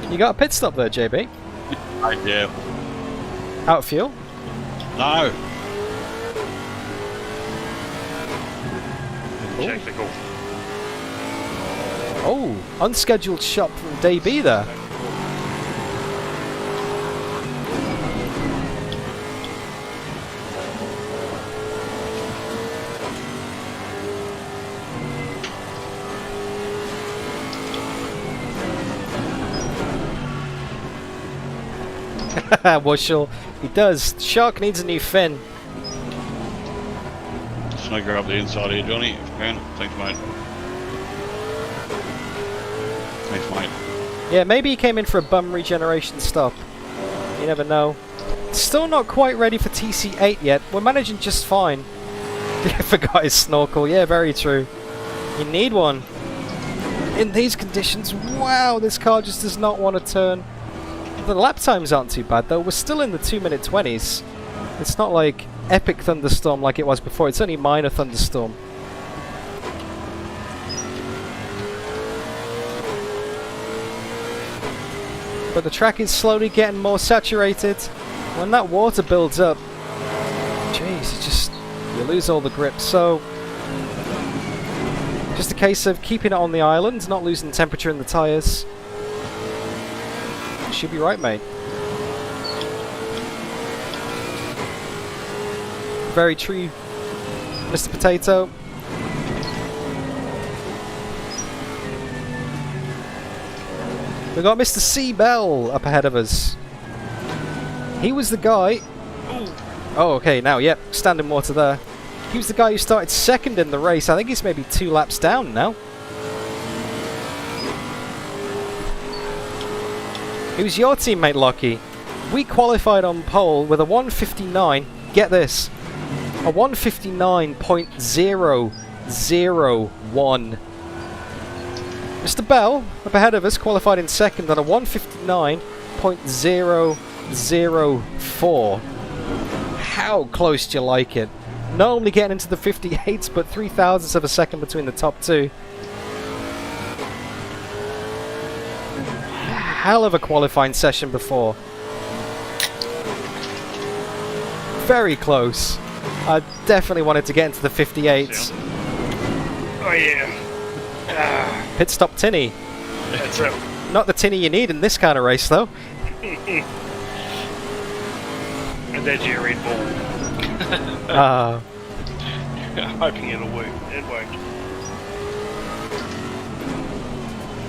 You got a pit stop there, JB? I do. Out of fuel? No. Technical. Oh, unscheduled shop from Day B there. Wushel, he does. Shark needs a new fin. Snugger up the inside here, Johnny, if you can. Thanks, mate. Thanks, mate. Yeah, maybe he came in for a bum regeneration stop. You never know. Still not quite ready for TC8 yet. We're managing just fine. I forgot his snorkel. Yeah, very true. You need one. In these conditions, wow, this car just does not want to turn. The lap times aren't too bad though. We're still in the 2-minute 20s. It's not like epic thunderstorm like it was before. It's only minor thunderstorm. But the track is slowly getting more saturated. When that water builds up, jeez, you lose all the grip. So just a case of keeping it on the island, not losing temperature in the tyres. Should be right, mate. Very true, Mr. Potato. We got Mr. C. Bell up ahead of us. He was the guy. Oh, okay, now, yep, standing water there. He was the guy who started second in the race. I think he's maybe 2 laps down now. He was your teammate, Lockie. We qualified on pole with a 1:59. Get this, a 1:59.001. Mr. Bell, up ahead of us, qualified in second on a 1:59.004. How close do you like it? Not only getting into the 58s, but 0.003 of a second between the top two. Hell of a qualifying session before. Very close. I definitely wanted to get into the 58s. Oh yeah. Pit stop tinny. That's it. Not the tinny you need in this kind of race though. And there's your Red Bull. Hoping it'll work. It won't.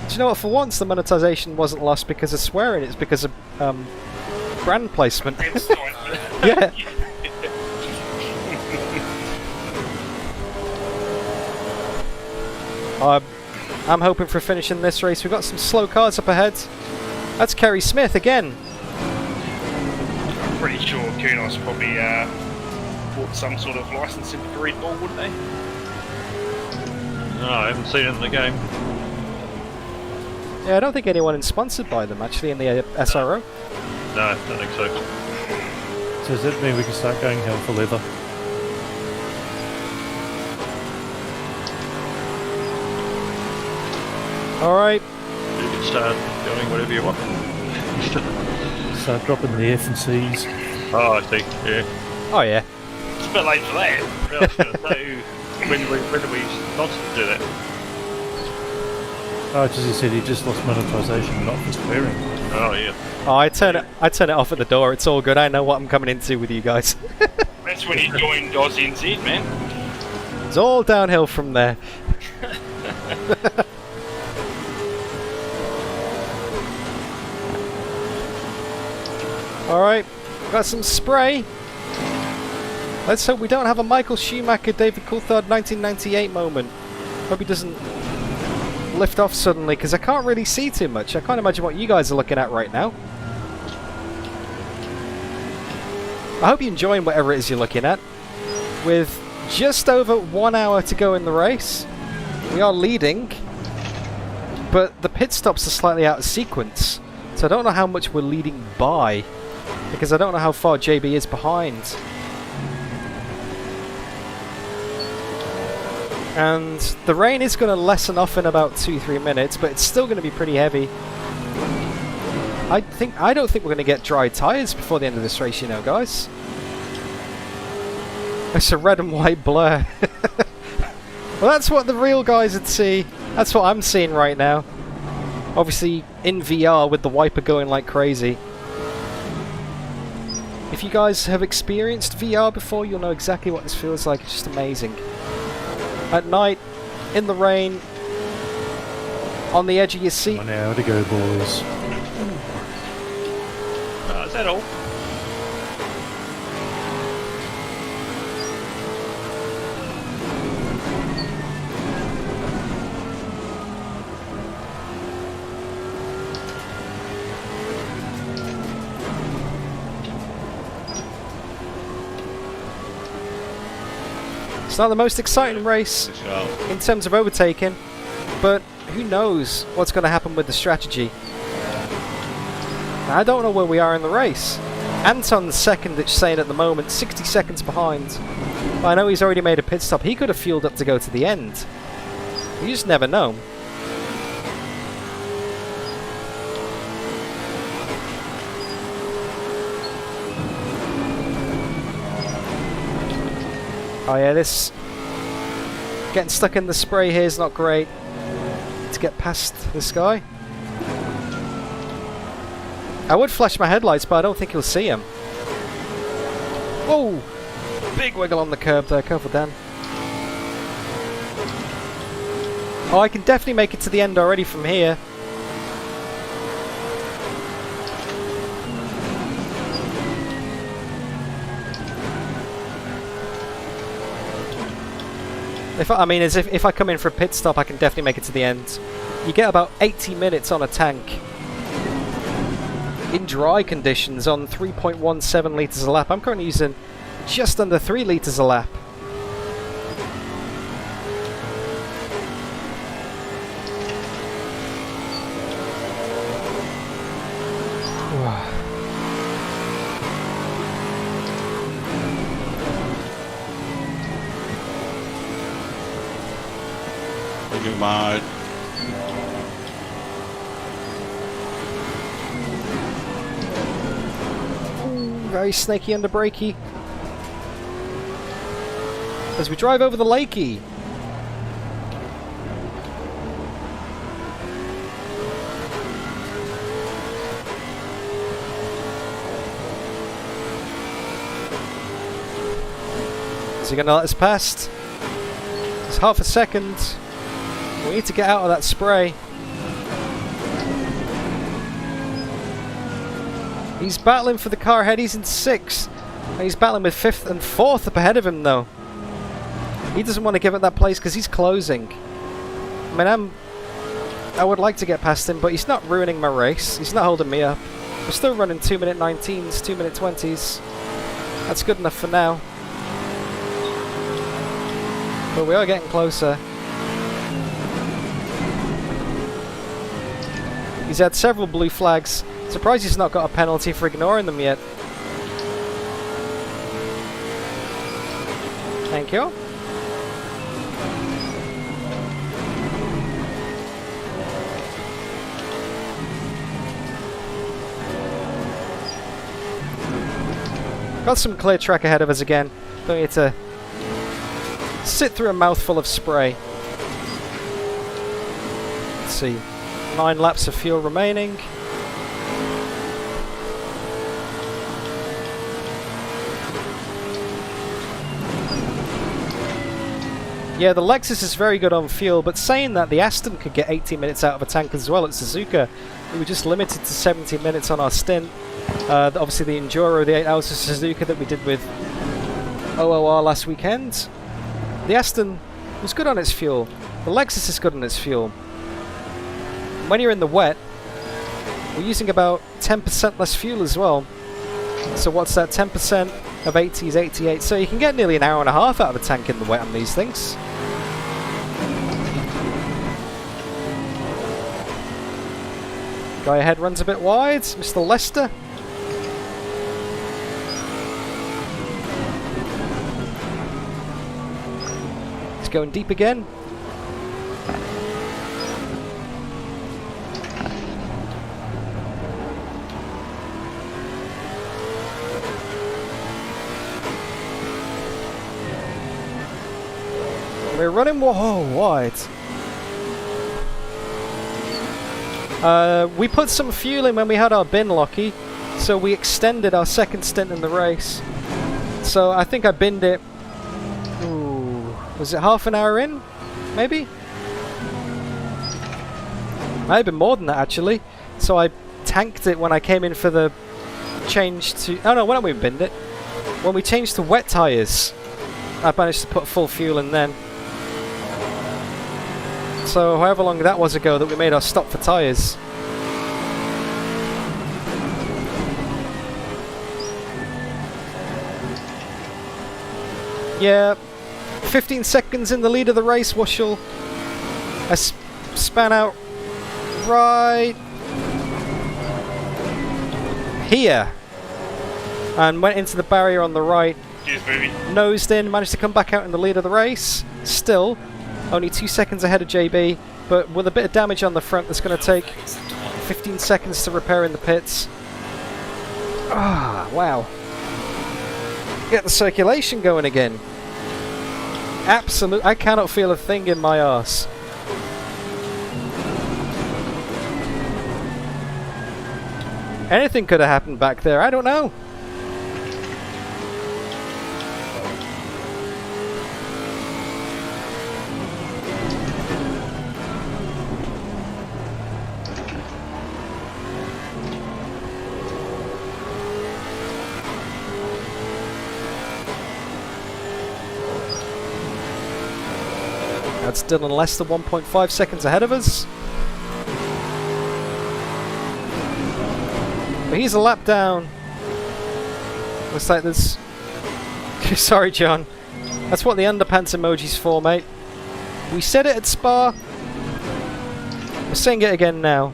Do you know what? For once, the monetization wasn't lost because of swearing. It's because of brand placement. Yeah. I'm hoping for finishing this race. We've got some slow cars up ahead. That's Kerry Smith again. I'm pretty sure Kunos probably bought some sort of licensing for Red Bull, wouldn't they? No, I haven't seen it in the game. Yeah, I don't think anyone is sponsored by them actually in the SRO. No, I don't think so. So does that mean we can start going hell for leather? Alright. You can start doing whatever you want. Start dropping the F and C's. Oh, I see, yeah. Oh yeah. It's a bit late for that. I was going to say, when do we not do that? Oh, as he said, he just lost monetization, not for swearing. Oh, yeah. Oh, I turn it off at the door. It's all good. I know what I'm coming into with you guys. That's when he joined AUSNZ, man. It's all downhill from there. Alright, got some spray. Let's hope we don't have a Michael Schumacher, David Coulthard 1998 moment. Hope he doesn't lift off suddenly, because I can't really see too much. I can't imagine what you guys are looking at right now. I hope you're enjoying whatever it is you're looking at. With just over 1 hour to go in the race, we are leading, but the pit stops are slightly out of sequence. So I don't know how much we're leading by, because I don't know how far JB is behind. And the rain is going to lessen off in about 2-3 minutes, but it's still going to be pretty heavy. I don't think we're going to get dry tyres before the end of this race, you know, guys. It's a red and white blur. Well, that's what the real guys would see. That's what I'm seeing right now. Obviously, in VR with the wiper going like crazy. If you guys have experienced VR before, you'll know exactly what this feels like. It's just amazing. At night, in the rain, on the edge of your seat. 1 hour to go, boys. Is that all? It's not the most exciting race in terms of overtaking, but who knows what's going to happen with the strategy. I don't know where we are in the race. Anton's second, it's saying at the moment, 60 seconds behind. But I know he's already made a pit stop. He could have fueled up to go to the end. You just never know. Oh yeah, this getting stuck in the spray here is not great. To get past this guy. I would flash my headlights, but I don't think you'll see him. Whoa! Big wiggle on the curb there, careful Dan. Oh, I can definitely make it to the end already from here. If I come in for a pit stop, I can definitely make it to the end. You get about 80 minutes on a tank. In dry conditions on 3.17 litres a lap. I'm currently using just under 3 litres a lap. Mode. Very snaky under brakey. As we drive over the lakey. Is he going to let us past? It's half a second. We need to get out of that spray. He's battling for the car ahead. He's in 6th. And he's battling with 5th and 4th up ahead of him, though. He doesn't want to give up that place because he's closing. I mean, I would like to get past him, but he's not ruining my race. He's not holding me up. We're still running 2-minute 19s, 2-minute 20s. That's good enough for now. But we are getting closer. He's had several blue flags. Surprised he's not got a penalty for ignoring them yet. Thank you. Got some clear track ahead of us again. Don't need to sit through a mouthful of spray. Let's see. 9 laps of fuel remaining. Yeah, the Lexus is very good on fuel, but saying that, the Aston could get 80 minutes out of a tank as well at Suzuka. We were just limited to 70 minutes on our stint. Obviously the Enduro, the 8 Hours of Suzuka that we did with OOR last weekend. The Aston was good on its fuel. The Lexus is good on its fuel. When you're in the wet, we're using about 10% less fuel as well. So what's that? 10% of 80 is 88. So you can get nearly an hour and a half out of a tank in the wet on these things. Guy ahead runs a bit wide, Mr. Lester. He's going deep again. We're running wide. We put some fuel in when we had our bin, Lockie, so we extended our second stint in the race. So I think I binned it. Ooh, was it half an hour in? Maybe? Might have been more than that actually. So I tanked it when I came in for the change to. Oh no, when we binned it. When we changed to wet tyres, I managed to put full fuel in then. So however long that was ago that we made our stop for tyres. Yeah, 15 seconds in the lead of the race, Wushel. I span out right here and went into the barrier on the right. Nosed in, managed to come back out in the lead of the race. Still only 2 seconds ahead of JB, but with a bit of damage on the front that's going to take 15 seconds to repair in the pits. Ah, wow. Get the circulation going again. Absolute. I cannot feel a thing in my arse. Anything could have happened back there, I don't know. That's Dylan Lester 1.5 seconds ahead of us. But he's a lap down. Looks like there's... Sorry, John. That's what the underpants emoji's for, mate. We said it at Spa. We're saying it again now.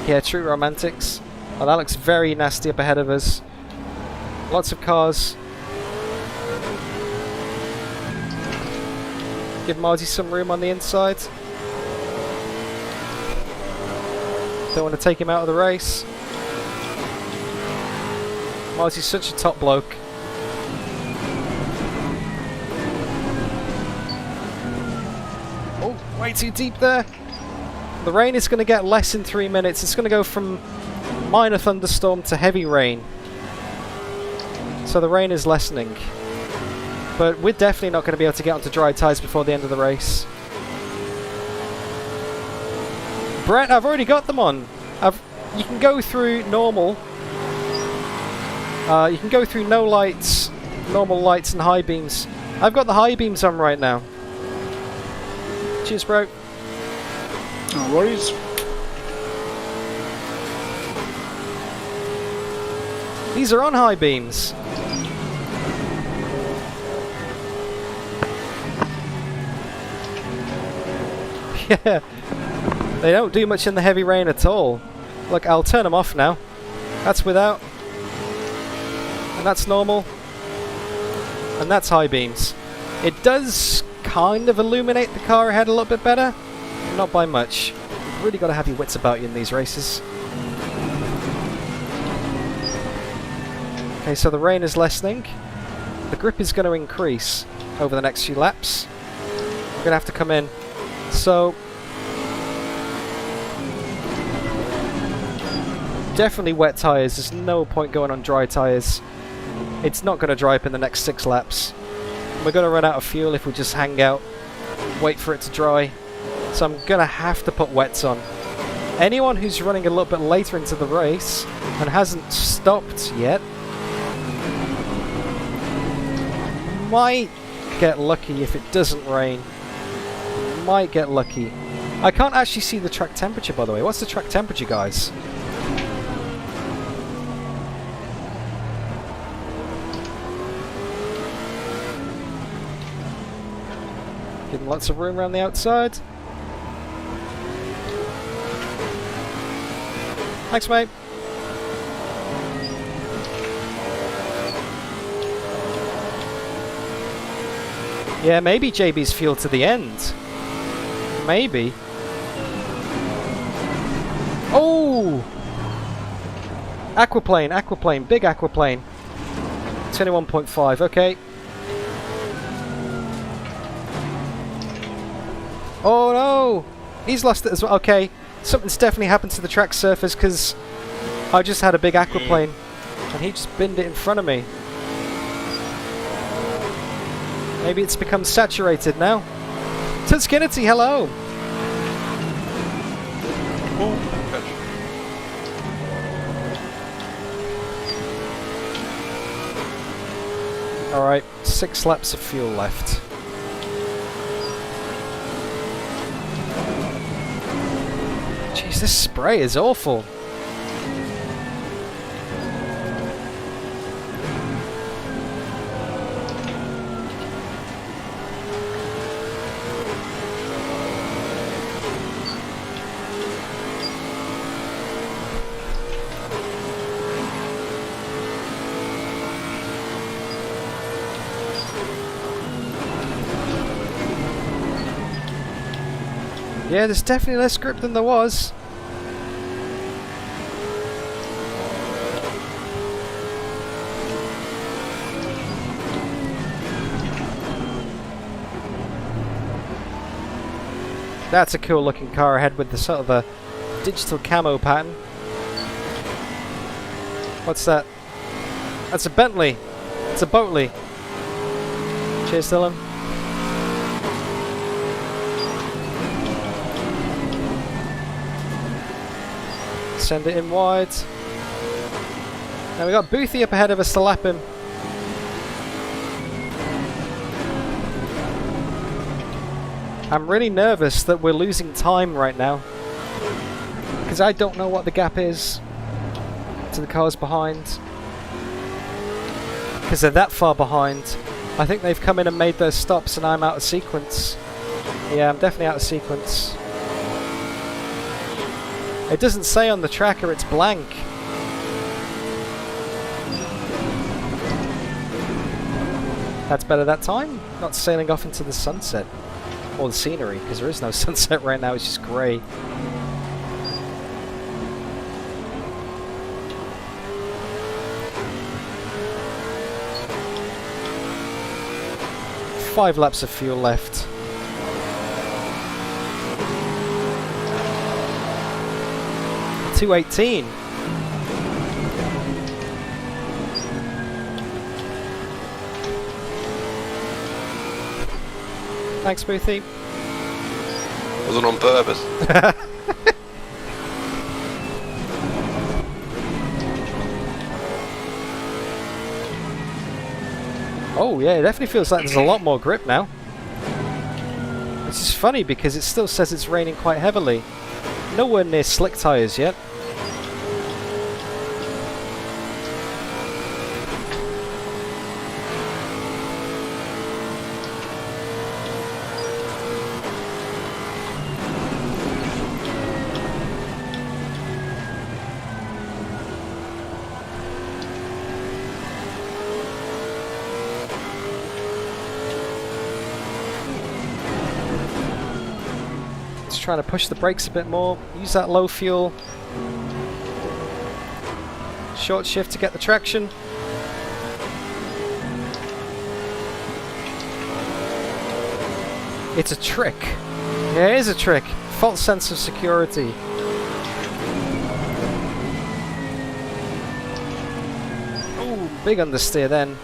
Yeah, true romantics. Oh, that looks very nasty up ahead of us. Lots of cars. Give Marty some room on the inside. Don't want to take him out of the race. Marty's such a top bloke. Oh, way too deep there. The rain is going to get less in 3 minutes. It's going to go from minor thunderstorm to heavy rain. So the rain is lessening. But we're definitely not going to be able to get onto dry tyres before the end of the race. Brett, I've already got them on. You can go through normal. You can go through no lights, normal lights and high beams. I've got the high beams on right now. Cheers, bro. No worries. These are on high beams. Yeah, they don't do much in the heavy rain at all. Look, I'll turn them off now. That's without. And that's normal. And that's high beams. It does kind of illuminate the car ahead a little bit better. Not by much. You've really got to have your wits about you in these races. Okay, so the rain is lessening. The grip is going to increase over the next few laps. We're going to have to come in. So, definitely wet tyres. There's no point going on dry tyres. It's not going to dry up in the next 6 laps. We're going to run out of fuel if we just hang out, wait for it to dry. So I'm going to have to put wets on. anyone who's running a little bit later into the race and hasn't stopped yet might get lucky if it doesn't rain. Might get lucky. I can't actually see the track temperature, by the way. What's the track temperature, guys? Getting lots of room around the outside. Thanks, mate. Yeah, maybe JB's fuel to the end. Maybe. Oh! Aquaplane, aquaplane, big aquaplane. 21.5, okay. Oh no! He's lost it as well. Okay, something's definitely happened to the track surface because I just had a big aquaplane and he just binned it in front of me. Maybe it's become saturated now. Tuskinity, hello! Alright, 6 laps of fuel left. Jeez, this spray is awful. Yeah, there's definitely less grip than there was. That's a cool looking car ahead with the sort of a digital camo pattern. What's that? That's a Bentley. It's a Boatley. Cheers, Dylan. Send it in wide. Now we got Boothie up ahead of us to lap him. I'm really nervous that we're losing time right now because I don't know what the gap is to the cars behind because they're that far behind. I think they've come in and made their stops and I'm out of sequence. Yeah, I'm definitely out of sequence. It doesn't say on the tracker, it's blank. That's better that time. Not sailing off into the sunset. Or the scenery, because there is no sunset right now, it's just grey. Five laps of fuel left. .218. Thanks, Boothie. Wasn't on purpose. Oh yeah, it definitely feels like there's a lot more grip now. Which is funny because it still says it's raining quite heavily. Nowhere near slick tyres yet. Trying to push the brakes a bit more, use that low fuel. Short shift to get the traction. It's a trick. Yeah, it is a trick. False sense of security. Ooh, big understeer then.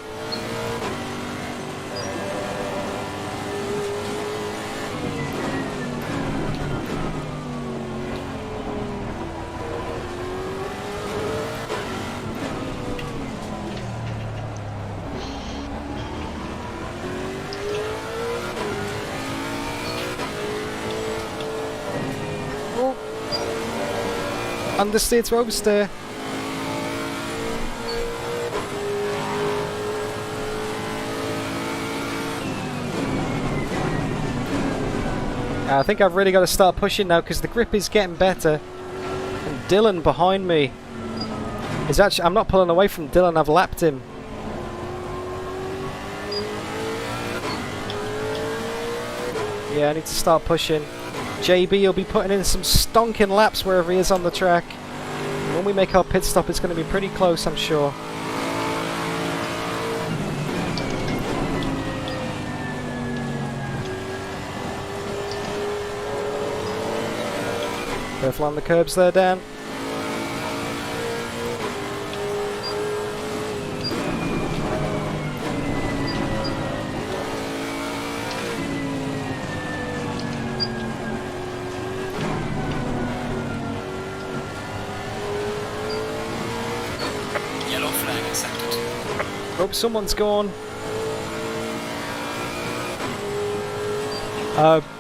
Understeer to oversteer. I think I've really got to start pushing now because the grip is getting better. And Dylan behind me is actually... I'm not pulling away from Dylan, I've lapped him. Yeah, I need to start pushing. JB will be putting in some stonking laps wherever he is on the track. And when we make our pit stop, it's going to be pretty close, I'm sure. Careful on the curbs there, Dan. Yellow flag accepted. Oh, someone's gone.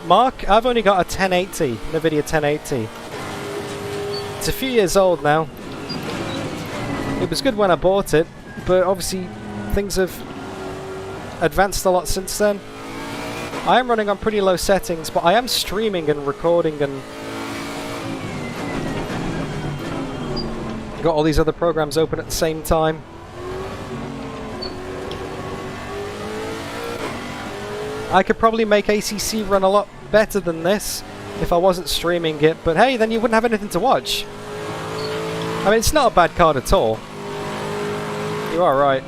Mark, I've only got a 1080, NVIDIA 1080. It's a few years old now. It was good when I bought it, but obviously things have advanced a lot since then. I am running on pretty low settings, but I am streaming and recording and got all these other programs open at the same time. I could probably make ACC run a lot better than this if I wasn't streaming it, but hey, then you wouldn't have anything to watch. I mean, it's not a bad card at all. You are right.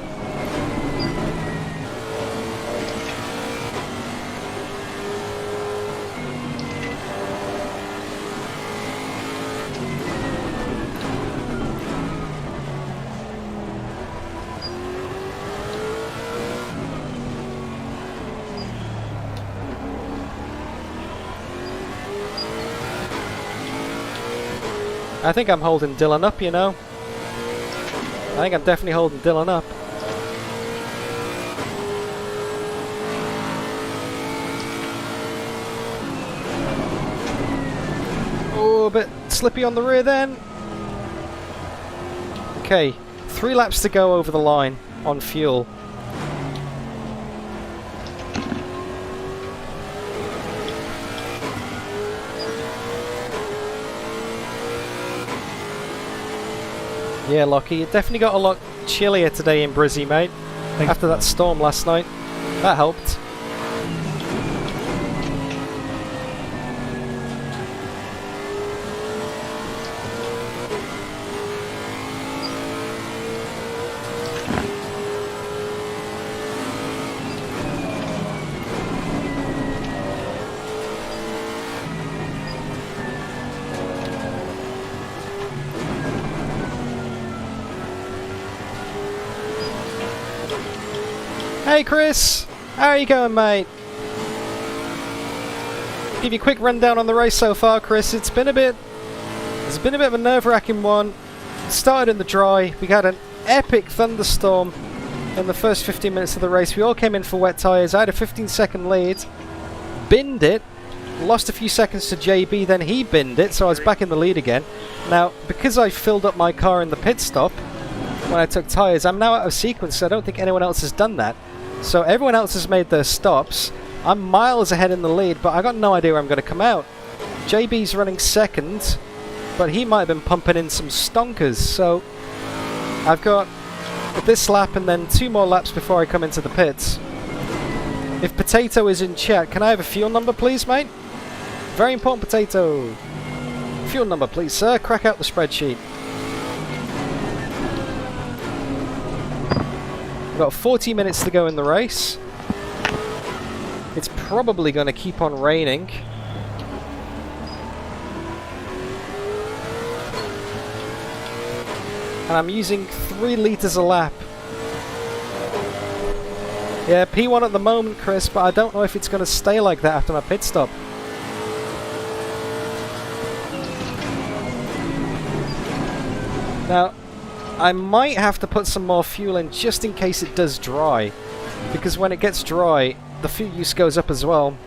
I think I'm holding Dylan up, you know. I think I'm definitely holding Dylan up. Oh, a bit slippy on the rear then. Okay, 3 laps to go over the line on fuel. Yeah, Lockie, it definitely got a lot chillier today in Brizzy, mate. After that storm last night. That helped. Hey Chris, how are you going, mate? Give you a quick rundown on the race so far, Chris. It's been a bit of a nerve-wracking one. It started in the dry. We had an epic thunderstorm in the first 15 minutes of the race. We all came in for wet tyres. I had a 15-second lead, binned it, lost a few seconds to JB, then he binned it, so I was back in the lead again. Now, because I filled up my car in the pit stop when I took tyres, I'm now out of sequence, so I don't think anyone else has done that. So everyone else has made their stops. I'm miles ahead in the lead, but I got no idea where I'm going to come out. JB's running second, but he might have been pumping in some stonkers. So I've got this lap and then 2 more laps before I come into the pits. If Potato is in chat, can I have a fuel number, please, mate? Very important, Potato. Fuel number, please, sir. Crack out the spreadsheet. We've got 40 minutes to go in the race. It's probably going to keep on raining. And I'm using 3 litres a lap. Yeah, P1 at the moment, Chris, but I don't know if it's going to stay like that after my pit stop. Now, I might have to put some more fuel in just in case it does dry, because when it gets dry the fuel use goes up as well,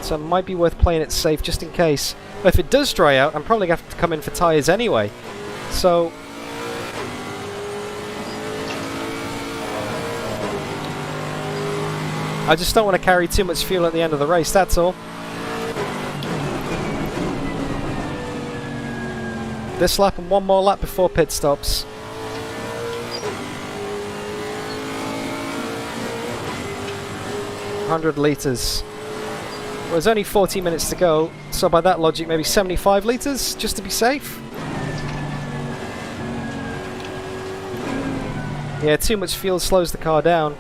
so it might be worth playing it safe just in case. But if it does dry out, I'm probably going to have to come in for tyres anyway, So I just don't want to carry too much fuel at the end of the race, that's all. This lap and one more lap before pit stops. $100 litres. Well, there's only 40 minutes to go, so by that logic maybe 75 litres, just to be safe. Yeah, too much fuel slows the car down.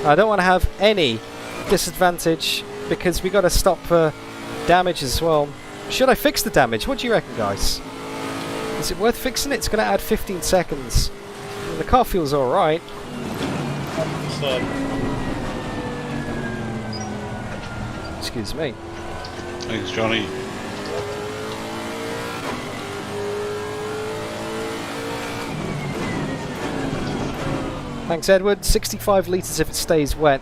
I don't want to have any disadvantage because we got to stop for damage as well. Should I fix the damage? What do you reckon, guys? Is it worth fixing it? It's going to add 15 seconds. And the car feels alright. Excuse me. Thanks, Johnny. Thanks, Edward. 65 litres if it stays wet.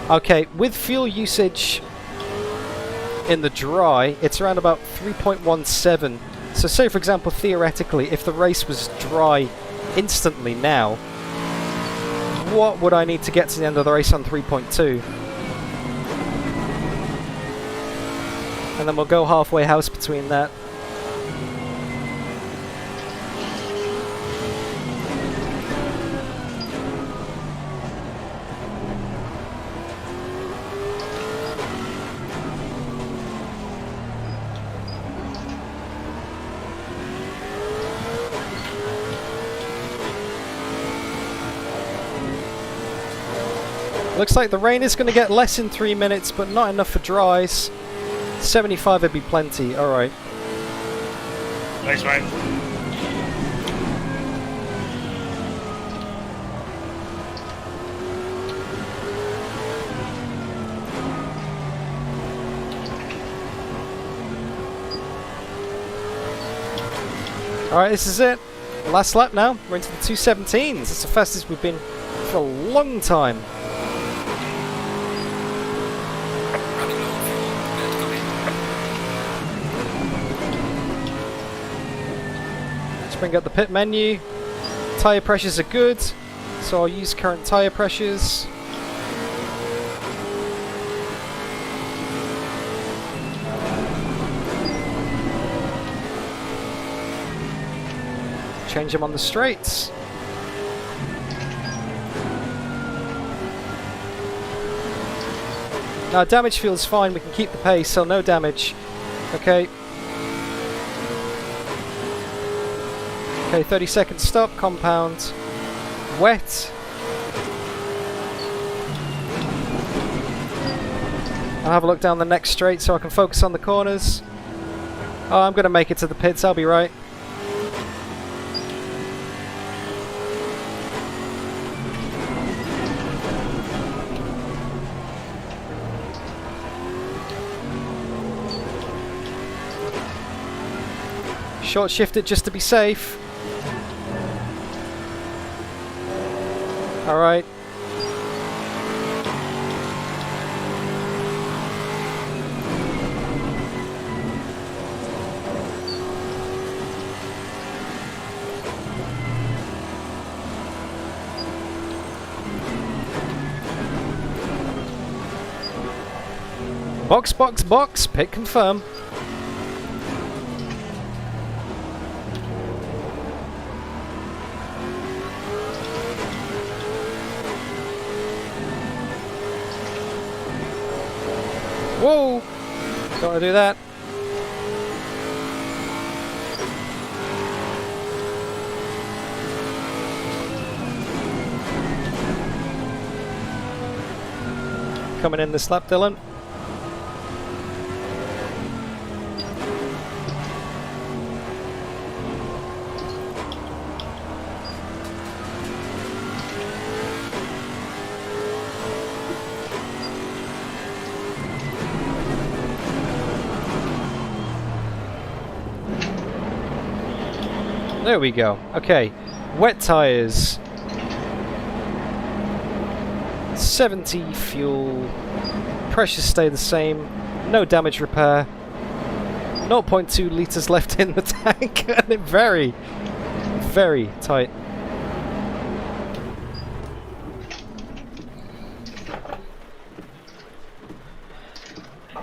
Okay, with fuel usage in the dry, it's around about 3.17. So say, for example, theoretically, if the race was dry instantly now, what would I need to get to the end of the race on 3.2? And then we'll go halfway house between that. Looks like the rain is going to get less in 3 minutes, but not enough for dries. 75 would be plenty, alright. Thanks, mate. Alright, this is it. Last lap now. We're into the 217s. It's the fastest we've been for a long time. Bring up the pit menu. Tyre pressures are good, so I'll use current tyre pressures. Change them on the straights. Now damage feels fine, we can keep the pace, so no damage. Okay. Okay, 30 seconds stop, compound, wet. I'll have a look down the next straight so I can focus on the corners. Oh, I'm going to make it to the pits, I'll be right. Short shift it just to be safe. Alright. Box, box, box. Pit confirm. Whoa! Don't want to do that. Coming in this lap, Dylan. There we go. Okay, wet tyres. 70 fuel. Pressures stay the same. No damage repair. 0.2 litres left in the Got it very, very tight.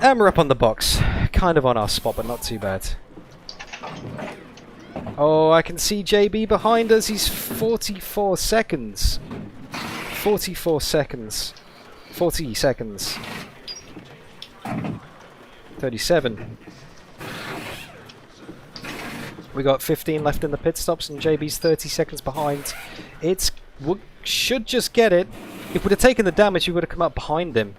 And we're up on the box. Kind of on our spot, but not too bad. Oh, I can see JB behind us. He's 44 seconds. 44 seconds. 40 seconds. 37. We got 15 left in the pit stops and JB's 30 seconds behind. We should just get it. If we'd have taken the damage, we would have come up behind him.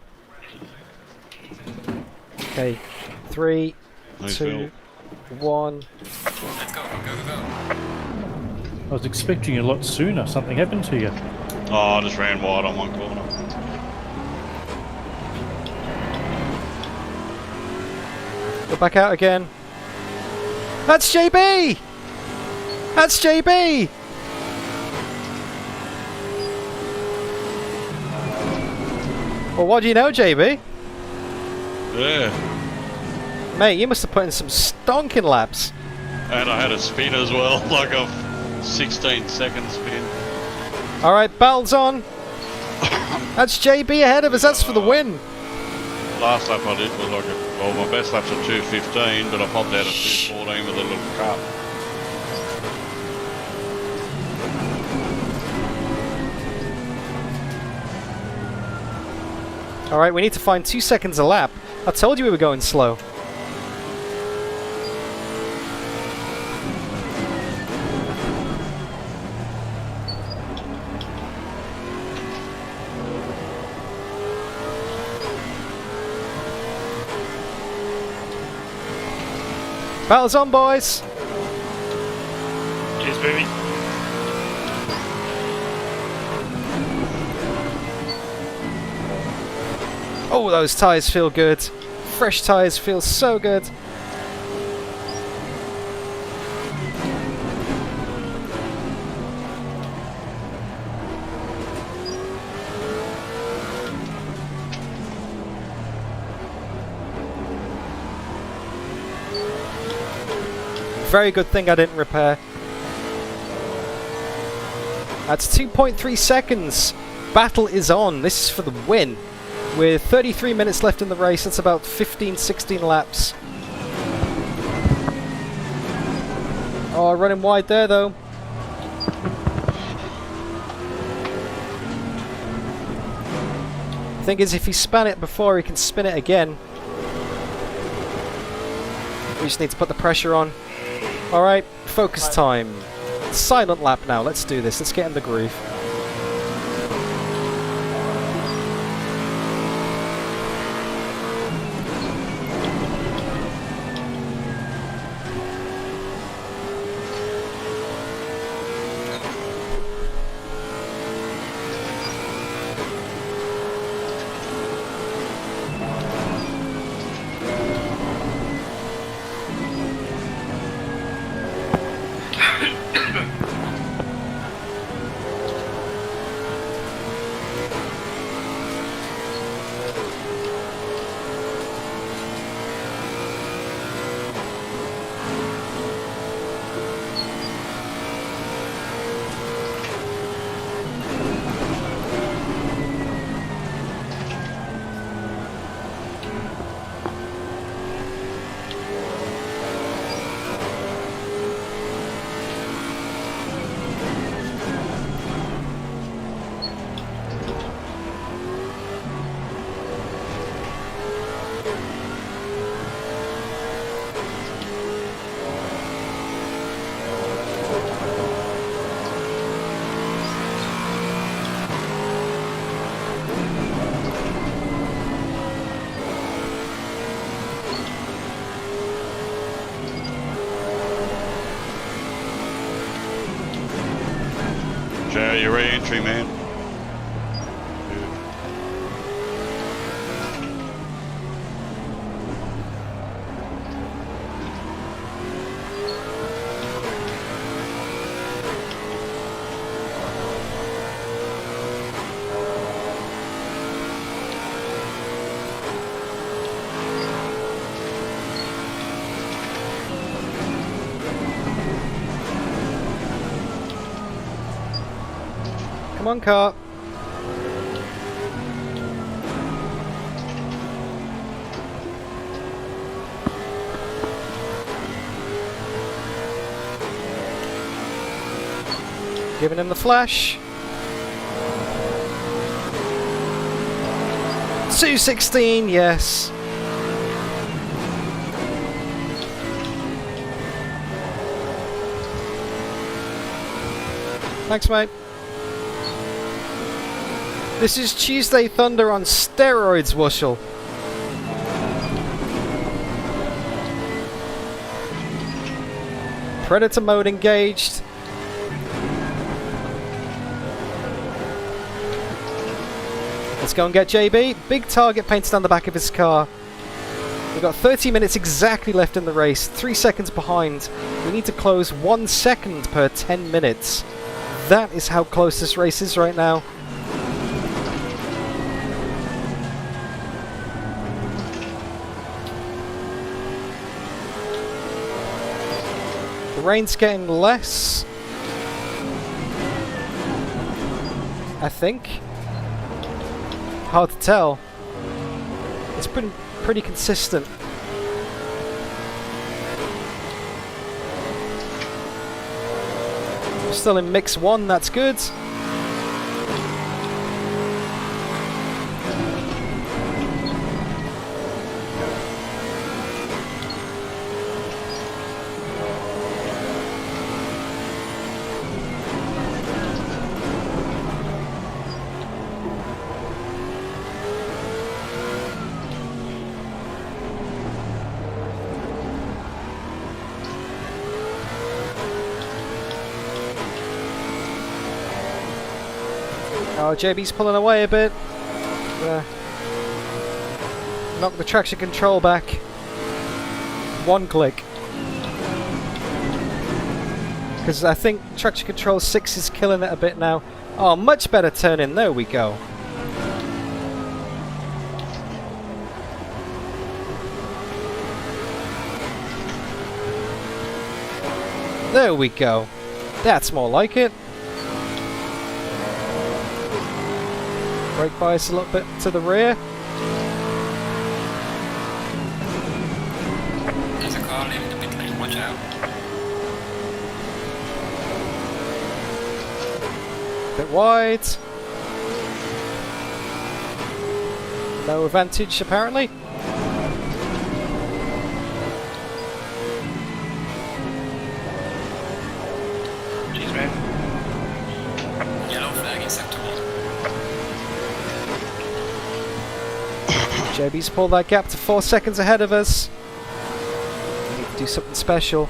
Okay, 3, 2, 1. Let's go, go, go, go. I was expecting you a lot sooner. Something happened to you. Oh, I just ran wide on one corner. Go back out again. That's JB! That's JB! Well, what do you know, JB? Yeah. Mate, you must have put in some stonking laps. And I had a spin as well, like a 16-second spin. Alright, battle's on. That's JB ahead of us, that's for the win. Last lap I did was like well, my best lap's at 2:15, but I popped out at 2:14 with a little cut. Alright, we need to find 2 seconds a lap. I told you we were going slow. Battle's on, boys! Cheers, baby. Oh, those tyres feel good. Fresh tyres feel so good. Very good thing I didn't repair. That's 2.3 seconds. Battle is on. This is for the win. With 33 minutes left in the race, that's about 15-16 laps. Oh, running wide there though. Thing is, if he span it before, he can spin it again. We just need to put the pressure on. Alright, focus time. Silent lap now, let's do this, let's get in the groove. Your re-entry, man. Come on, car. Giving him the flash. 2:16, yes. Thanks, mate. This is Tuesday Thunder on steroids, Wushel. Predator mode engaged. Let's go and get JB. Big target painted on the back of his car. We've got 30 minutes exactly left in the race. 3 seconds behind. We need to close 1 second per 10 minutes. That is how close this race is right now. The rain's getting less, I think. Hard to tell. It's pretty consistent. We're still in mix 1, that's good. Oh, JB's pulling away a bit. Knock the traction control back. 1 click. Because I think traction control 6 is killing it a bit now. Oh, much better turn in. There we go. There we go. That's more like it. Brake bias a little bit to the rear. There's a car leaving the pit lane, watch out. Bit wide. No advantage apparently. Jeez, man. Yellow flag in sector 1. JB's pulled that gap to 4 seconds ahead of us. We need to do something special.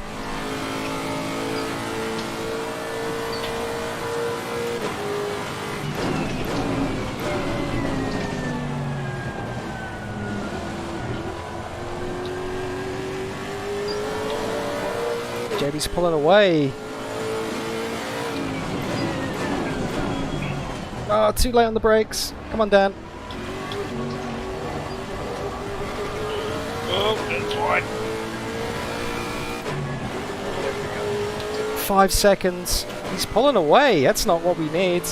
JB's pulling away. Oh, too late on the brakes. Come on, Dan. Oh, that's wide. 5 seconds. He's pulling away. That's not what we need.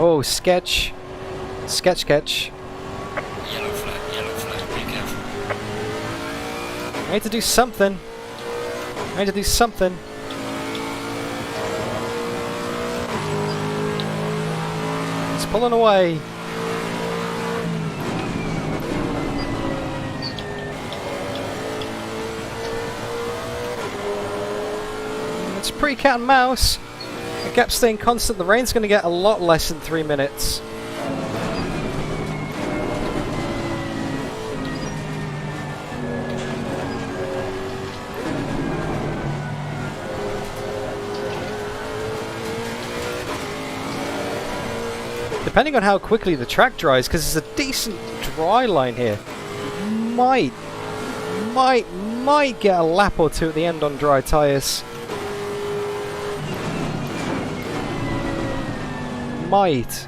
Oh, sketch. Sketch. Yellow flag, be careful. I need to do something. He's pulling away. It's pretty cat and mouse. The gap staying constant. The rain's going to get a lot less than 3 minutes. Depending on how quickly the track dries, because it's a decent dry line here, might get a lap or two at the end on dry tyres. Might.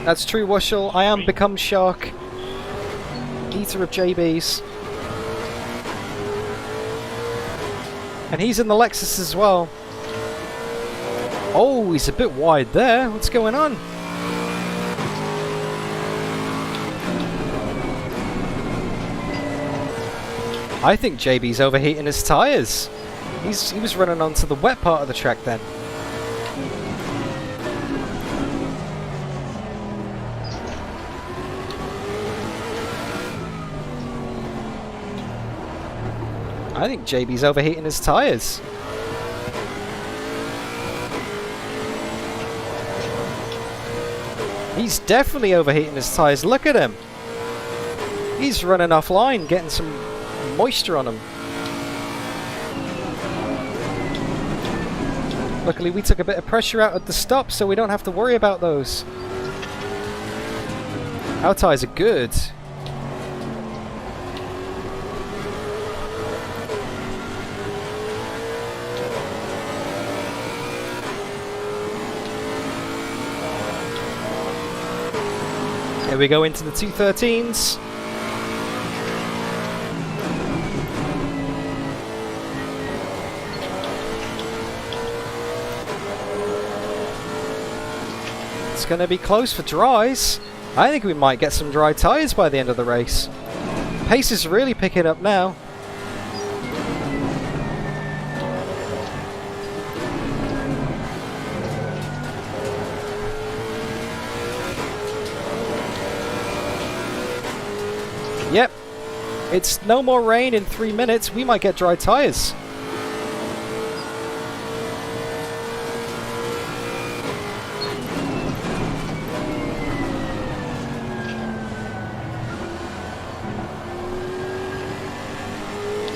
That's true, Wushel. I am become Shark. Eater of JBs. And he's in the Lexus as well. Oh, he's a bit wide there. What's going on? I think JB's overheating his tyres. He was running onto the wet part of the track then. I think JB's overheating his tyres. He's definitely overheating his tyres. Look at him. He's running offline, getting some moisture on him. Luckily we took a bit of pressure out at the stop, so we don't have to worry about those. Our tyres are good. Here we go into the 213s. It's going to be close for dries. I think we might get some dry tyres by the end of the race. Pace is really picking up now. Yep, it's no more rain in 3 minutes. We might get dry tyres.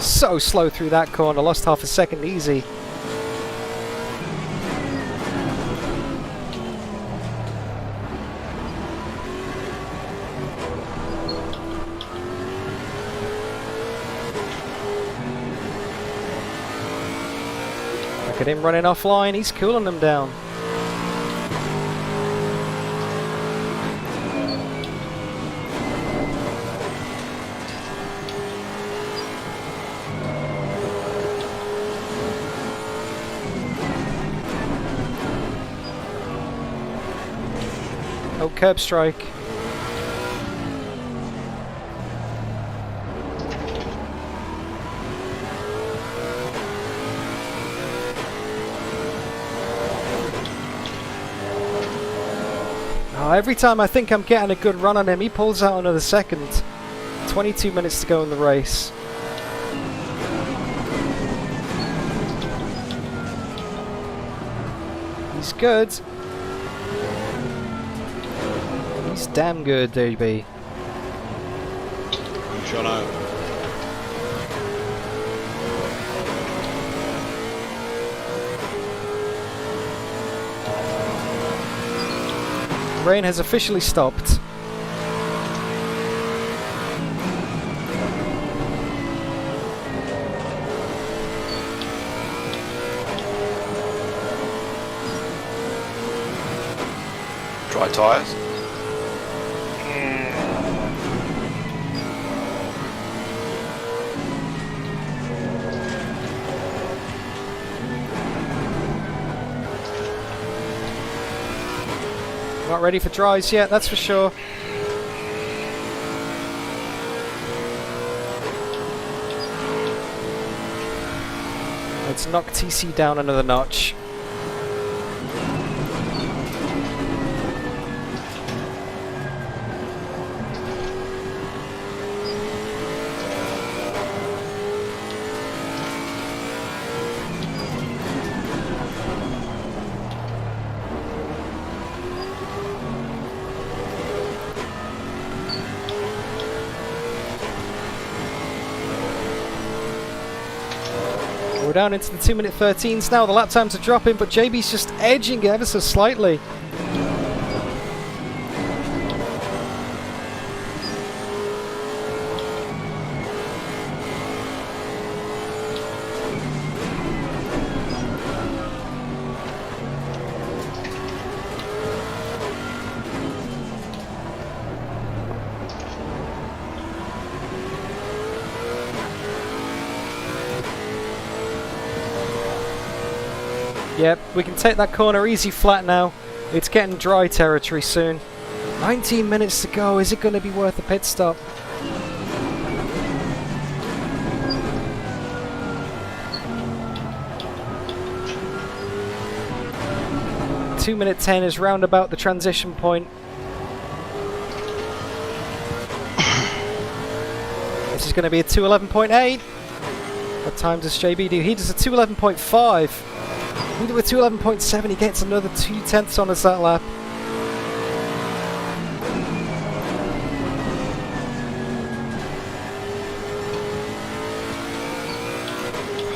So slow through that corner, lost half a second easy. Look at him running offline, he's cooling them down. Oh, curb strike. Oh, every time I think I'm getting a good run on him, he pulls out another second. 22 minutes to go in the race. He's good. He's damn good, DB. Shut out. Rain has officially stopped. Dry tyres. Not ready for dries yet, that's for sure. Let's knock TC down another notch. down into the 2 minute 13s now. The lap times are dropping, but JB's just edging ever so slightly. Yep, we can take that corner easy flat now. It's getting dry territory soon. 19 minutes to go. Is it going to be worth a pit stop? Two minute 10 is round about the transition point. This is going to be a 2:11.8. What time does JB do? He does a 2:11.5. We do a 2:11.7, he gets another 0.2 on us that lap.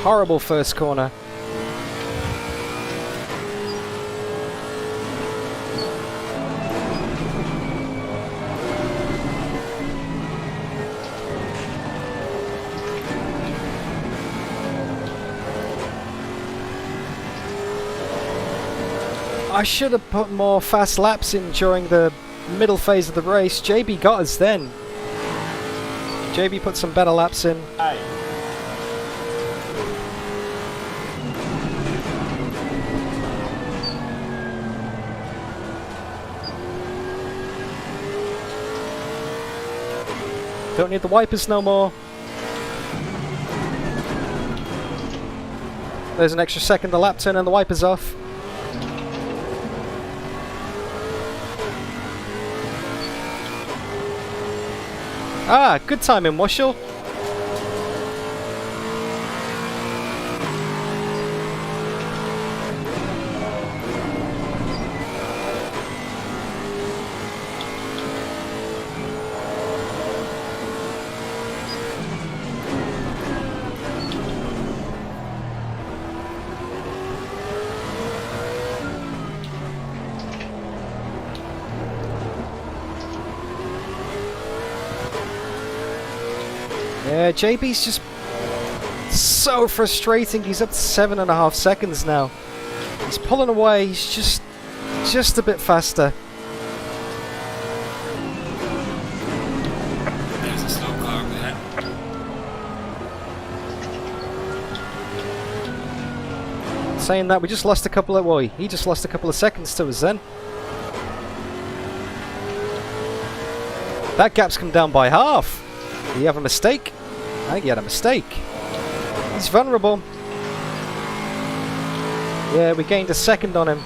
Horrible first corner. I should have put more fast laps in during the middle phase of the race. JB got us then. JB put some better laps in. Hey. Don't need the wipers no more. There's an extra second, the lap turn and the wipers off. Ah, good timing, Washel. Yeah, JB's just so frustrating. He's up to 7.5 seconds now. He's pulling away. He's just a bit faster. There's a slow car up ahead. Saying that, we just lost a couple of... Well, he just lost a couple of seconds to us then. That gap's come down by half. Did he have a mistake? I think he had a mistake. He's vulnerable. Yeah, we gained a second on him.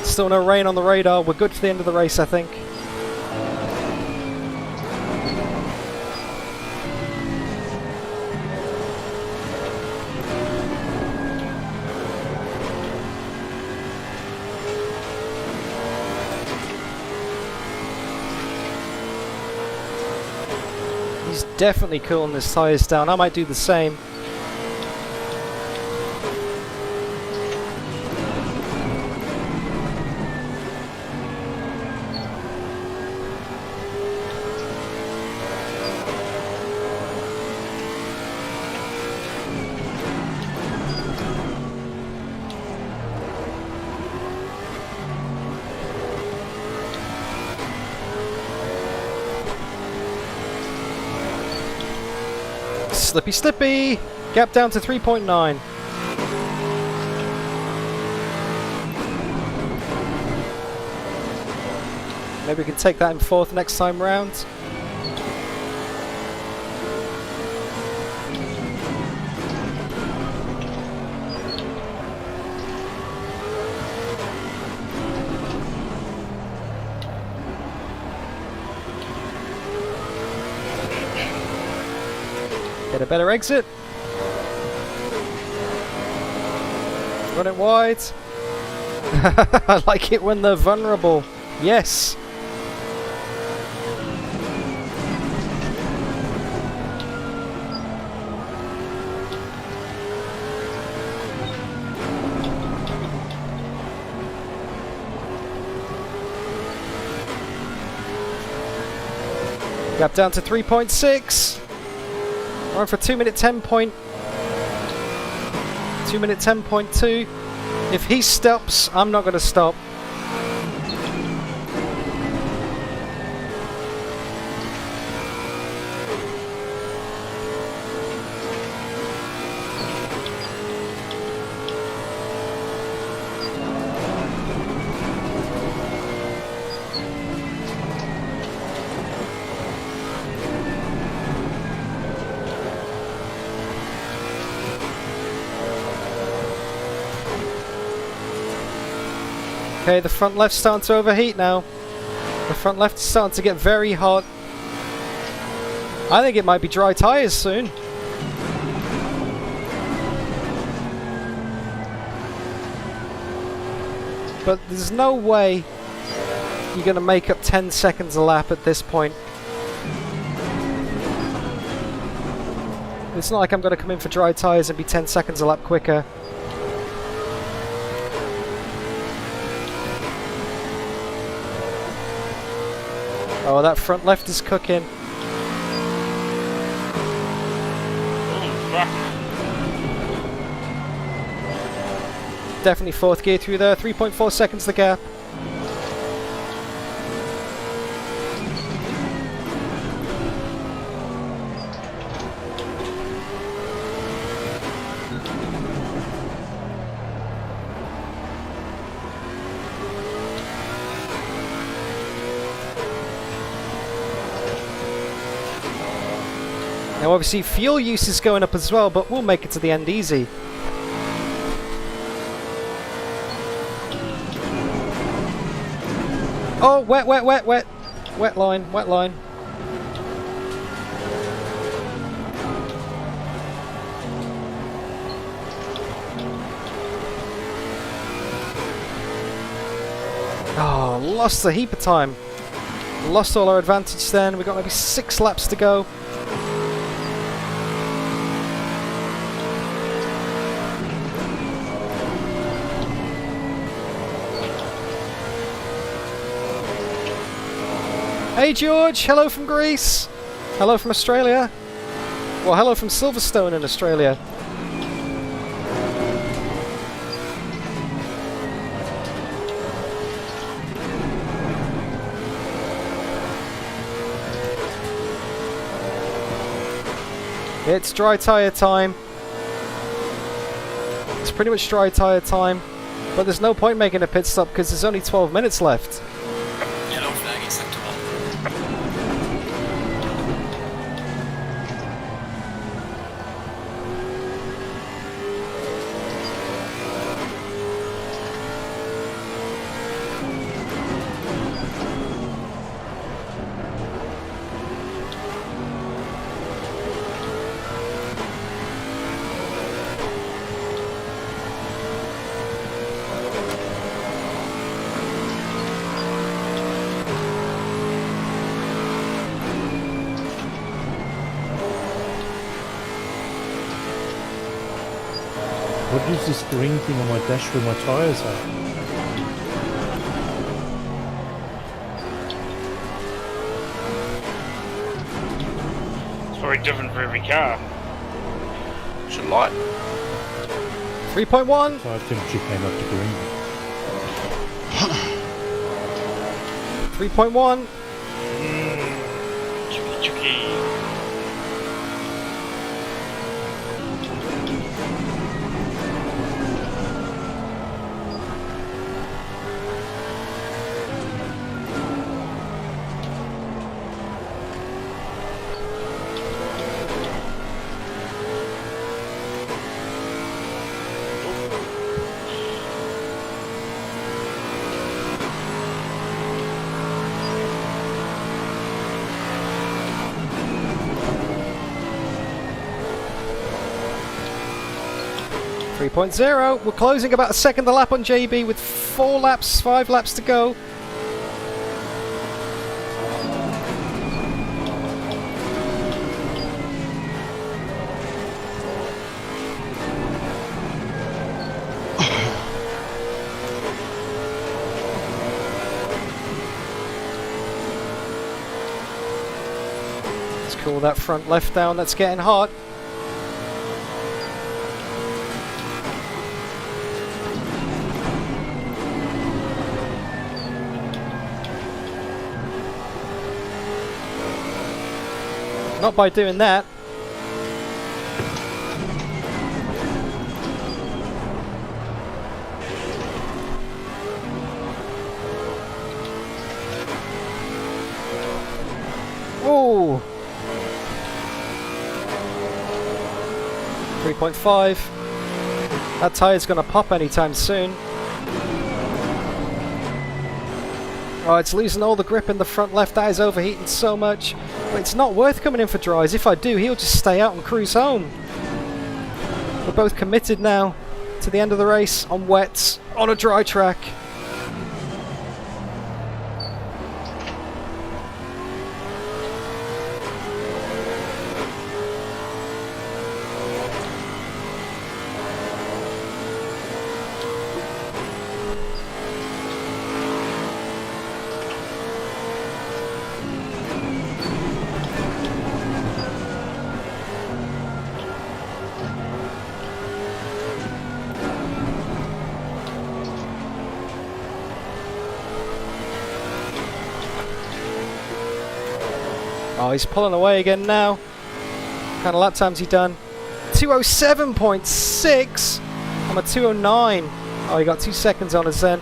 Still no rain on the radar. We're good for the end of the race, I think. He's definitely cooling his tyres down. I might do the same. Slippy, slippy! Gap down to 3.9. Maybe we can take that in fourth next time round. Get a better exit. Run it wide. I like it when they're vulnerable. Yes. Gap down to 3.6. We're on for 2 minute 10.2. If he stops, I'm not going to stop. Okay, the front left's starting to overheat now. The front left is starting to get very hot. I think it might be dry tyres soon. But there's no way you're going to make up 10 seconds a lap at this point. It's not like I'm going to come in for dry tyres and be 10 seconds a lap quicker. Oh, that front left is cooking. Definitely fourth gear through there. 3.4 seconds the gap. Now obviously fuel use is going up as well, but we'll make it to the end easy. Oh, wet. Wet line. Oh, lost a heap of time. Lost all our advantage then. We've got maybe 6 laps to go. Hey George, hello from Greece. Hello from Australia. Well, hello from Silverstone in Australia. It's dry tyre time. It's pretty much dry tyre time. But there's no point making a pit stop because there's only 12 minutes left. What is this green thing on my dash where my tyres are? It's very different for every car. It's a light. 3.1. Tire temperature came up to green. 3.1. Chucky. 3.0. We're closing about a second a lap on JB with 5 laps to go. Let's cool that front left down, that's getting hot. Not by doing that. Oh! 3.5. That tire's gonna pop anytime soon. Oh, it's losing all the grip in the front left. That is overheating so much. But it's not worth coming in for dries. If I do, he'll just stay out and cruise home. We're both committed now to the end of the race on wets, on a dry track. Oh, he's pulling away again now. What kind of lap time's he done? 207.6. I'm at 209. Oh, he got 2 seconds on us then.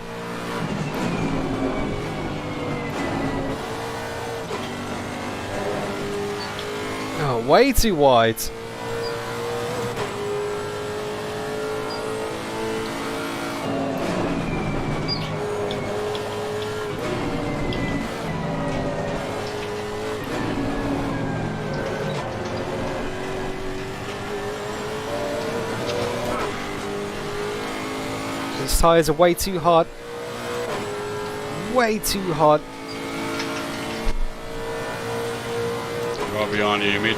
Oh, way too wide. These tyres are way too hot. Way too hot. Right behind you, Mitch.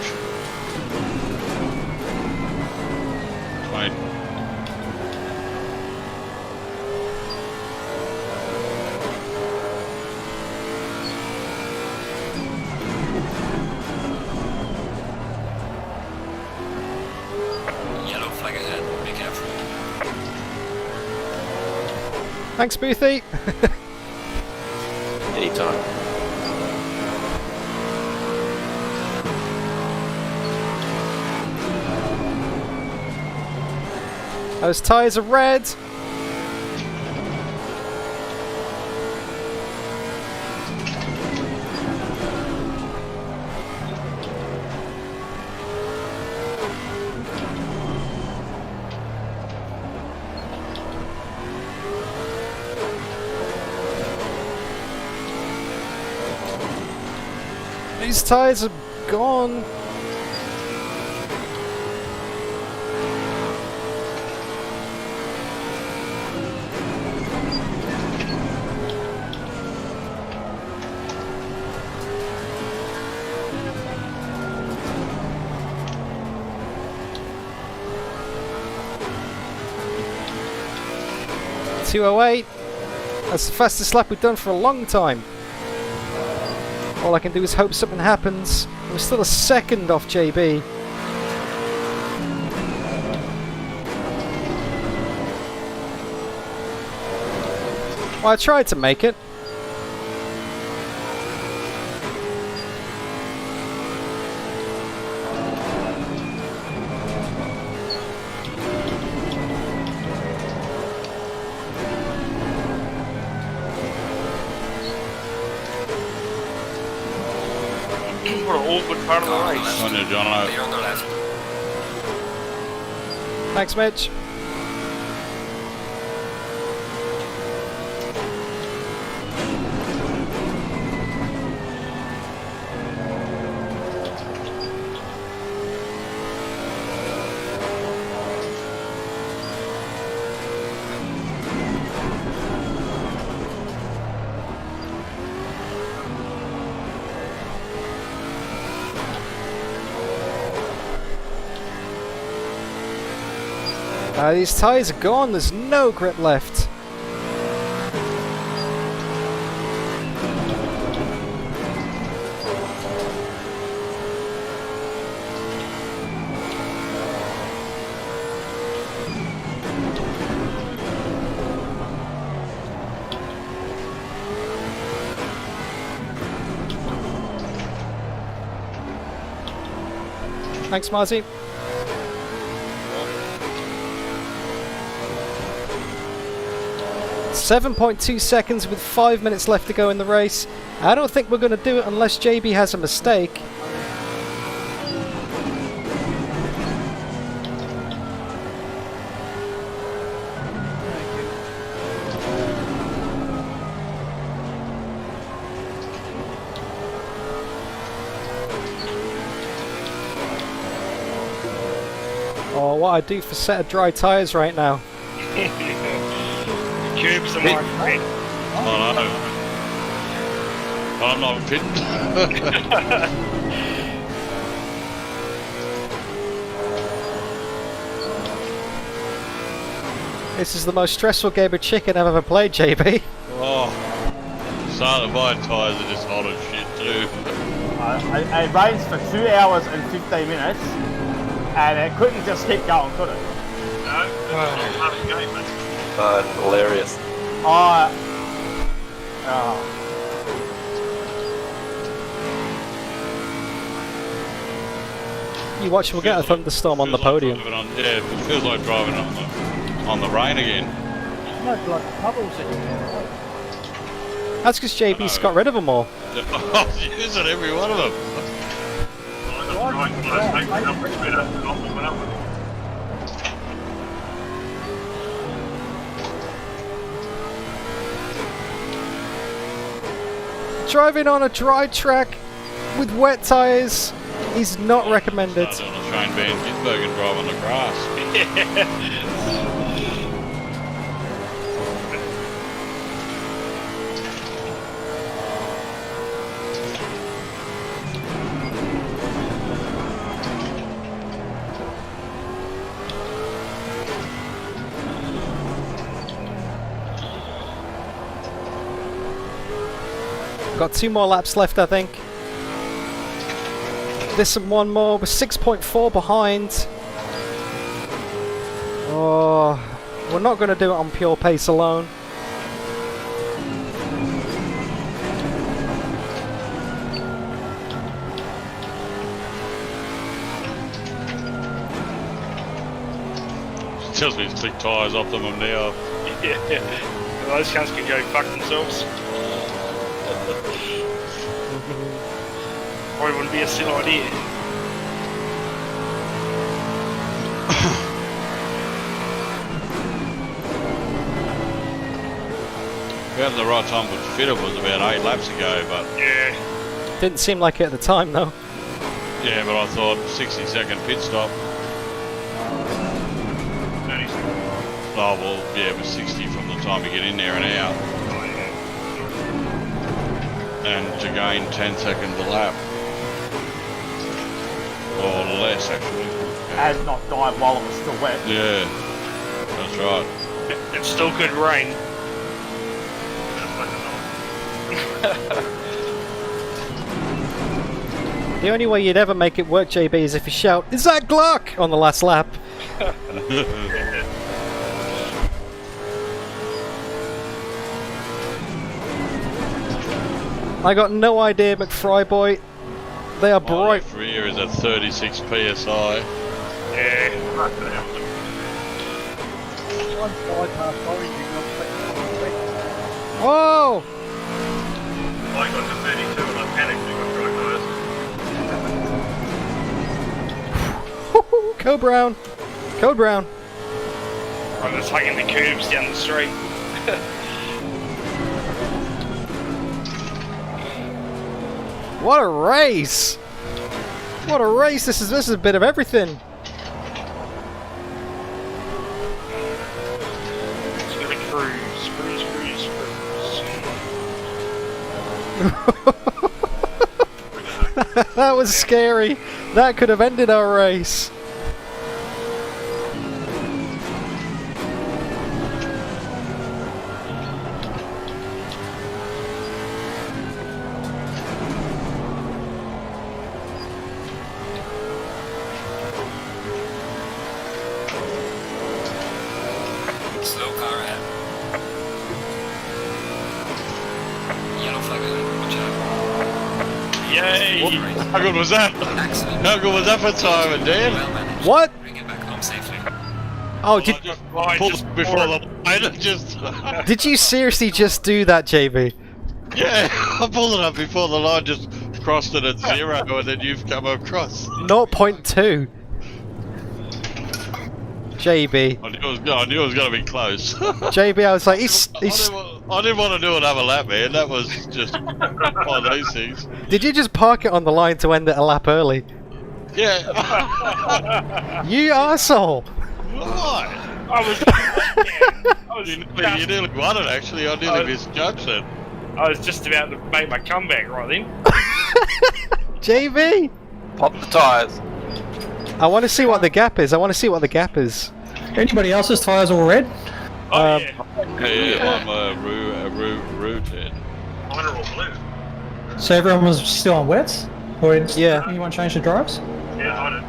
Wait. Yellow flag ahead, be careful. Thanks, Boothie. Anytime. Those tyres are red. These tyres are gone. .208. That's the fastest lap we've done for a long time. All I can do is hope something happens. We're still a second off JB. Well, I tried to make it. What an awkward part of the race. On you, John. Be on the left. Thanks, Mitch. These tyres are gone, there's no grip left. Thanks, Marty. .2 seconds with 5 minutes left to go in the race. I don't think we're going to do it unless JB has a mistake. Oh, what I do for a set of dry tyres right now. Cubes are my friend. Oh no. I'm not fit. This is the most stressful game of chicken I've ever played, JB. Oh. Some of my tyres are just hot as shit too. It rains for 2 hours and 15 minutes, and it couldn't just keep going, could it? No, that's part of the game, mate. Hilarious. You watch, we'll get a thunderstorm on the podium. Yeah, it feels like driving on the rain again. No blood puddles anymore. That's because JB's got rid of them all. I'm using every one of them. Driving on a dry track with wet tyres is not recommended. On a train Van Gisbergen and drive on the grass. Got 2 more laps left, I think. This and 1 more. We're 6.4 behind. Oh, we're not going to do it on pure pace alone. Tells me to click tyres off them now. Yeah, those cunts can go fuck themselves. Probably wouldn't be a silly idea. About the right time was fit, it was about 8 laps ago, but yeah, Didn't seem like it at the time, though. yeah, but I thought 60-second pit stop. 30 seconds. Oh well, yeah, it was 60 from the time you get in there and out, and to gain 10 seconds a lap, or less actually. And not die while it was still wet. Yeah, that's right. It still could rain. The only way you'd ever make it work, JB, is if you shout, "Is that Glock?" on the last lap. I got no idea, McFry boy. They are bright. My rear is at 36 psi. Yeah. One side half orange, you got Whoa! I got to 32 and I panicked and got dry tyres. Code Brown. Code Brown. I'm just hugging the cubes down the street. What a race! What a race! This is a bit of everything. Just gonna cruise. That was scary. That could have ended our race. How good was that? How good was that for timing, Dan? What? Bring it back home safely. Oh, did Pulled it before the line. Just. did you seriously just do that, JB? Yeah, I pulled it up before the line. Just crossed it at 0, and then you've come across. 0.2. JB. I knew it was going to be close. JB, I was like, he's I didn't want to do another lap, man. That was just one of those things. Did you just park it on the line to end it a lap early? Yeah. You arsehole! Why? You nearly won it, actually. I nearly misjudged it. I was just about to make my comeback right then. JB! Pop the tyres. I want to see what the gap is. Anybody else's tyres all red? Oh, yeah. Yeah, I'm a root head. Mine are all blue. So everyone was still on wets? Or Yeah. Anyone change the drives? Yeah, I did.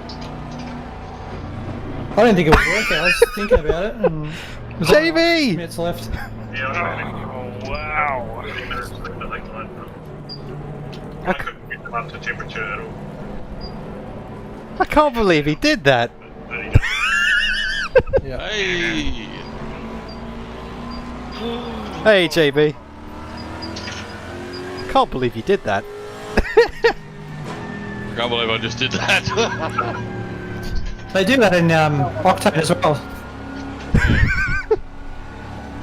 I didn't think it would work out. I was thinking about it. And there's only JB! minutes left. Yeah, I did. Oh, wow. 20 minutes left, I think. I couldn't get them up to temperature at all. I can't believe he did that. There you go. Yeah. Hey! Hey, JB. Can't believe you did that. I can't believe I just did that. They do that in Octane as well.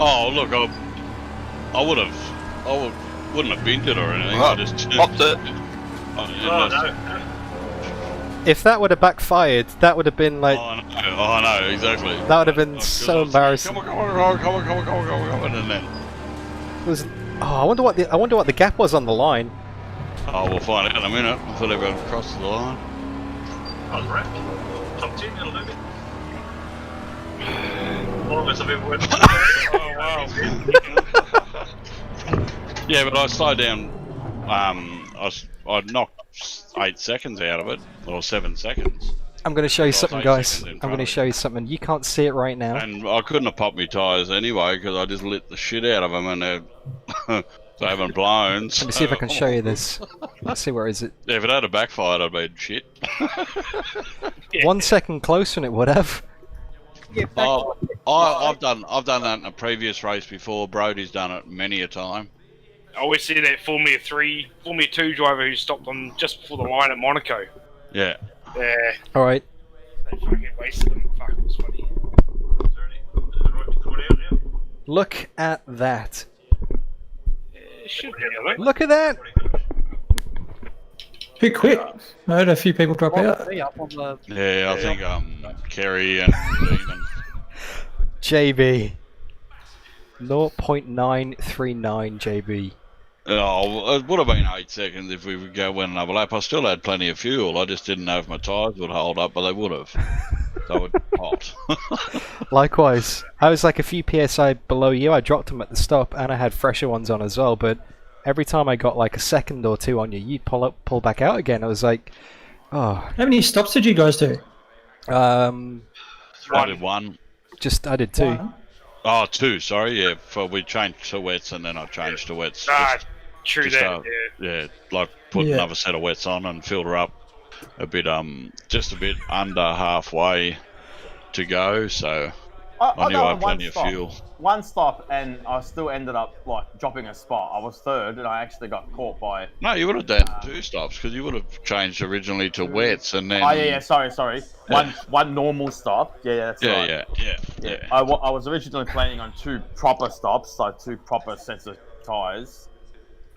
Oh, look, I wouldn't have binned it or anything. I just Popped it. Oh, no. If that would have backfired, that would have been like... Oh, I know, exactly. That would have been so embarrassing. Come on, and then. It was... Oh, I wonder what the gap was on the line. Oh, we'll find out in a minute. I thought everyone crossed the line. I was wrapped. Top 10, it'll do it. Longest I've ever went. Oh, wow. Yeah, but I slowed down. I knocked 8 seconds out of it, or 7 seconds. I'm going to show you something, 8 guys. seconds in I'm front going to of show you something. You can't see it right now. And I couldn't have popped my tyres anyway because I just lit the shit out of them and they haven't blown. Let me see if I can show you this. Let's see, where is it? Yeah, if it had a backfired, I'd been shit. 1 second closer and it would have. Oh, I've done that in a previous race before. Brody's done it many a time. I always see that Formula 2 driver who stopped on just before the line at Monaco. Yeah. Yeah. Alright. They fucking wasted them. Fuck, it was funny. Look at that. It should be, I think. Look at that! Bit quick. I heard a few people drop out. Yeah, up on the... Yeah, I think Kerry and Demon. JB. 0.939 JB. Oh, it would have been 8 seconds if we would go win another lap. I still had plenty of fuel. I just didn't know if my tyres would hold up, but they would have. So it would hot. Likewise. I was like a few PSI below you. I dropped them at the stop and I had fresher ones on as well, but every time I got like a second or two on you, you'd pull back out again. I was like, oh. How many stops did you guys do? I did one. I did 2. One. Oh, 2, sorry, yeah. We changed to wets and then I changed to wets. True just, that, yeah, like put another set of wets on and filled her up a bit, just a bit under halfway to go, so I knew I had plenty of fuel. One stop and I still ended up like dropping a spot. I was third and I actually got caught by... No, you would have done 2 stops because you would have changed originally to wets and then... Oh yeah, sorry. One normal stop. Yeah, that's right. Yeah. I was originally planning on 2 proper stops, so 2 proper sets of tyres.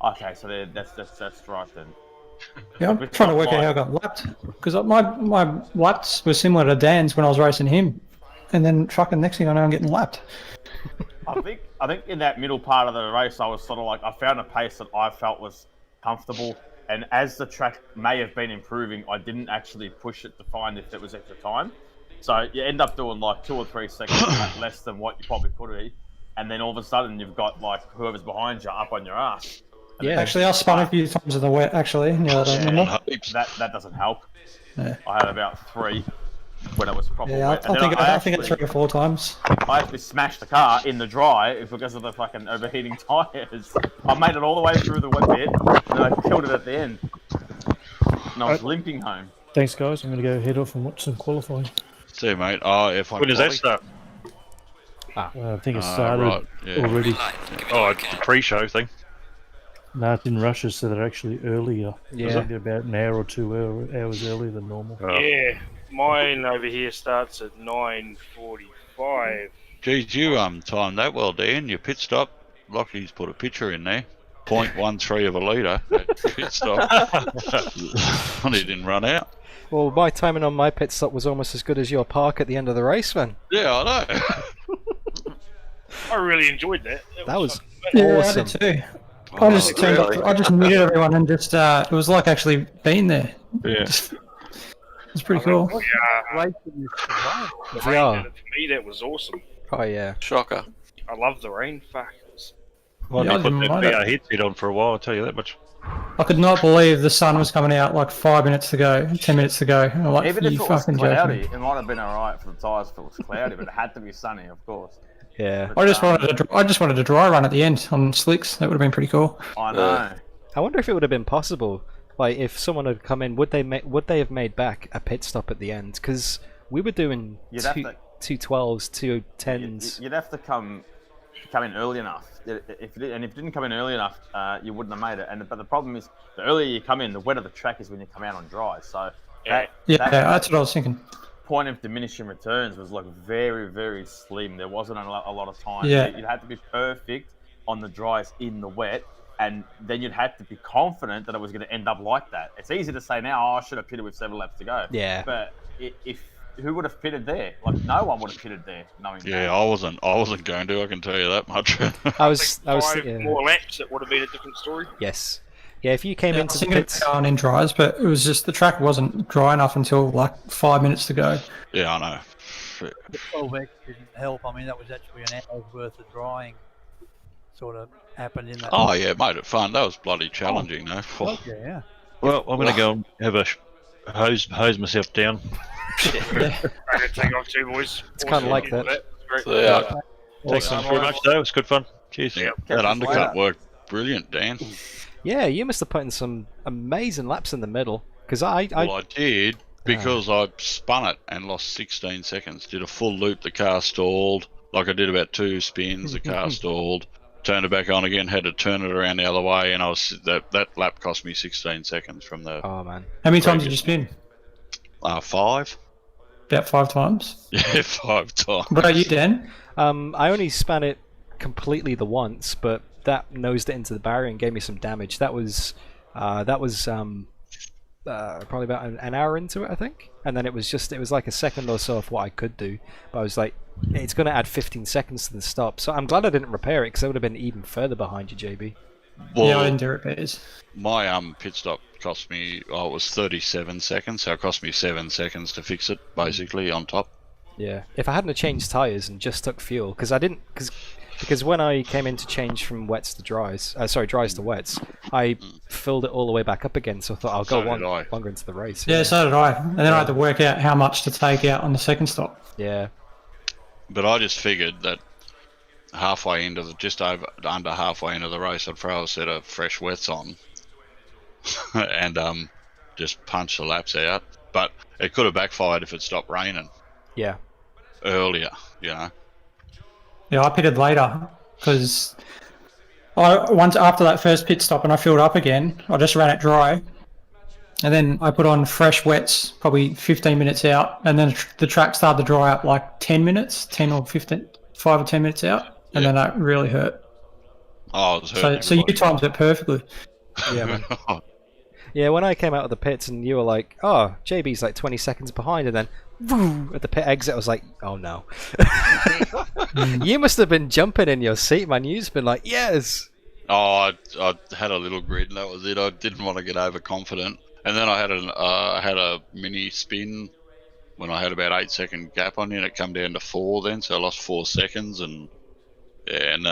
Okay, so that's right then. Yeah, I'm trying to work out how I got lapped. Because my laps were similar to Dan's when I was racing him. And then fucking next thing I know I'm getting lapped. I think in that middle part of the race, I was sort of like, I found a pace that I felt was comfortable. And as the track may have been improving, I didn't actually push it to find if it was extra time. So you end up doing like 2 or 3 seconds less than what you probably could be. And then all of a sudden you've got like whoever's behind you up on your ass. Yeah. Actually, I spun a few times in the wet, actually. That doesn't help. Yeah. I had about 3 when it was properly wet. I think it's 3 or 4 times. I actually smashed the car in the dry because of the fucking overheating tyres. I made it all the way through the wet bit, and I killed it at the end. and I was limping home. Thanks, guys. I'm going to go head off and watch some qualifying. See you, mate. Oh, F1 When does that quali. start? I think it started right, yeah. already. Oh, it's the pre-show thing. No, it's in Russia, so they're actually earlier. Yeah. They're about an hour or 2 hours earlier than normal. Oh. Yeah, mine over here starts at 9:45. Geez, you timed that well, Dan. Your pit stop. Lockie's put a picture in there. 0.13 of a litre. Pit stop. And he didn't run out. Well, my timing on my pit stop was almost as good as your park at the end of the race, man. Yeah, I know. I really enjoyed that. That was Yeah, awesome. I did too. I just turned up, I just muted everyone and just it was like actually being there. Yeah. It's pretty cool. Racing is fun. The rain did it for me, that was awesome. Oh yeah. Shocker. I love the rain. Fuck. Well, Yeah, I they didn't put mind that it. VR headset on for a while, I'll tell you that much. I could not believe the sun was coming out like 5 minutes to go, 10 minutes to go. I'm like, Even if you it was fucking cloudy, joking. it might have been alright for the tyres if it was cloudy, but it had to be sunny, of course. Yeah. I just wanted a dry run at the end on slicks. That would have been pretty cool. I know. I wonder if it would have been possible. Like, if someone had come in, would they have made back a pit stop at the end? Because we were doing You'd have two 12s, two 10s. You'd have to come in early enough. If you didn't come in early enough, you wouldn't have made it. But the problem is, the earlier you come in, the wetter the track is when you come out on dry. So that That's what I was thinking. point of diminishing returns was like very, very slim. There wasn't a lot of time. Yeah. You'd have to be perfect on the dries in the wet, and then you'd have to be confident that it was going to end up like that. It's easy to say now, oh, I should have pitted with 7 laps to go. Yeah. But if who would have pitted there? Like no one would have pitted there, knowing that. Yeah, I wasn't going to. I can tell you that much. I was Five yeah. more laps, it would have been a different story. Yes. Yeah, if you came I into was the thinking pits, of going in dries, but it was just the track wasn't dry enough until like 5 minutes to go. Yeah, I know. The 12X didn't help. I mean, that was actually an hour's worth of drying sort of happened in that. Oh yeah, it made it fun. That was bloody challenging, though. Oh, yeah. Well, I'm going to go and have a hose myself down. I could take off two boys. It's kind of like that. Great. Thanks very much, though. It was good fun. Cheers. Yeah, that undercut worked brilliant, Dan. Yeah, you must have put in some amazing laps in the middle. Because I did, because I spun it and lost 16 seconds. Did a full loop, the car stalled. Like I did about 2 spins, the car stalled. Turned it back on again, had to turn it around the other way, and that lap cost me 16 seconds from the. Oh man! How many times did you spin? 5. About 5 times. Yeah, 5 times. What about you, Dan? I only span it completely the once, but that nosed it into the barrier and gave me some damage. That was probably about an hour into it, I think. And then it was like a second or so of what I could do. But I was like, it's going to add 15 seconds to the stop. So I'm glad I didn't repair it, because I would have been even further behind you, JB. Well, Yeah, I didn't do repairs. My pit stop cost me, it was 37 seconds, so it cost me 7 seconds to fix it, basically, on top. Yeah, if I hadn't have changed tyres and just took fuel, because when I came in to change from wets to dries, dries to wets, I filled it all the way back up again, so I thought I'll go longer into the race. Yeah, so did I. And then I had to work out how much to take out on the second stop. Yeah. But I just figured that halfway into under halfway into the race, I'd throw a set of fresh wets on and just punch the laps out. But it could have backfired if it stopped raining. Yeah. Earlier, you know. Yeah, I pitted later because once after that first pit stop and I filled up again, I just ran it dry. And then I put on fresh wets, probably 15 minutes out, and then the track started to dry up like 10 minutes, 10 or 15, 5 or 10 minutes out, and then that really hurt. Oh, it was hurting. So you timed it perfectly. Yeah, man. Yeah, when I came out of the pits and you were like, oh, JB's like 20 seconds behind, and then woo, at the pit exit I was like, oh no. You must have been jumping in your seat, man. You've been like, yes. Oh, I had a little grid and that was it. I didn't want to get overconfident. And then I had a mini spin when I had about 8-second gap on you, and it come down to 4 then, so I lost 4 seconds. And yeah, and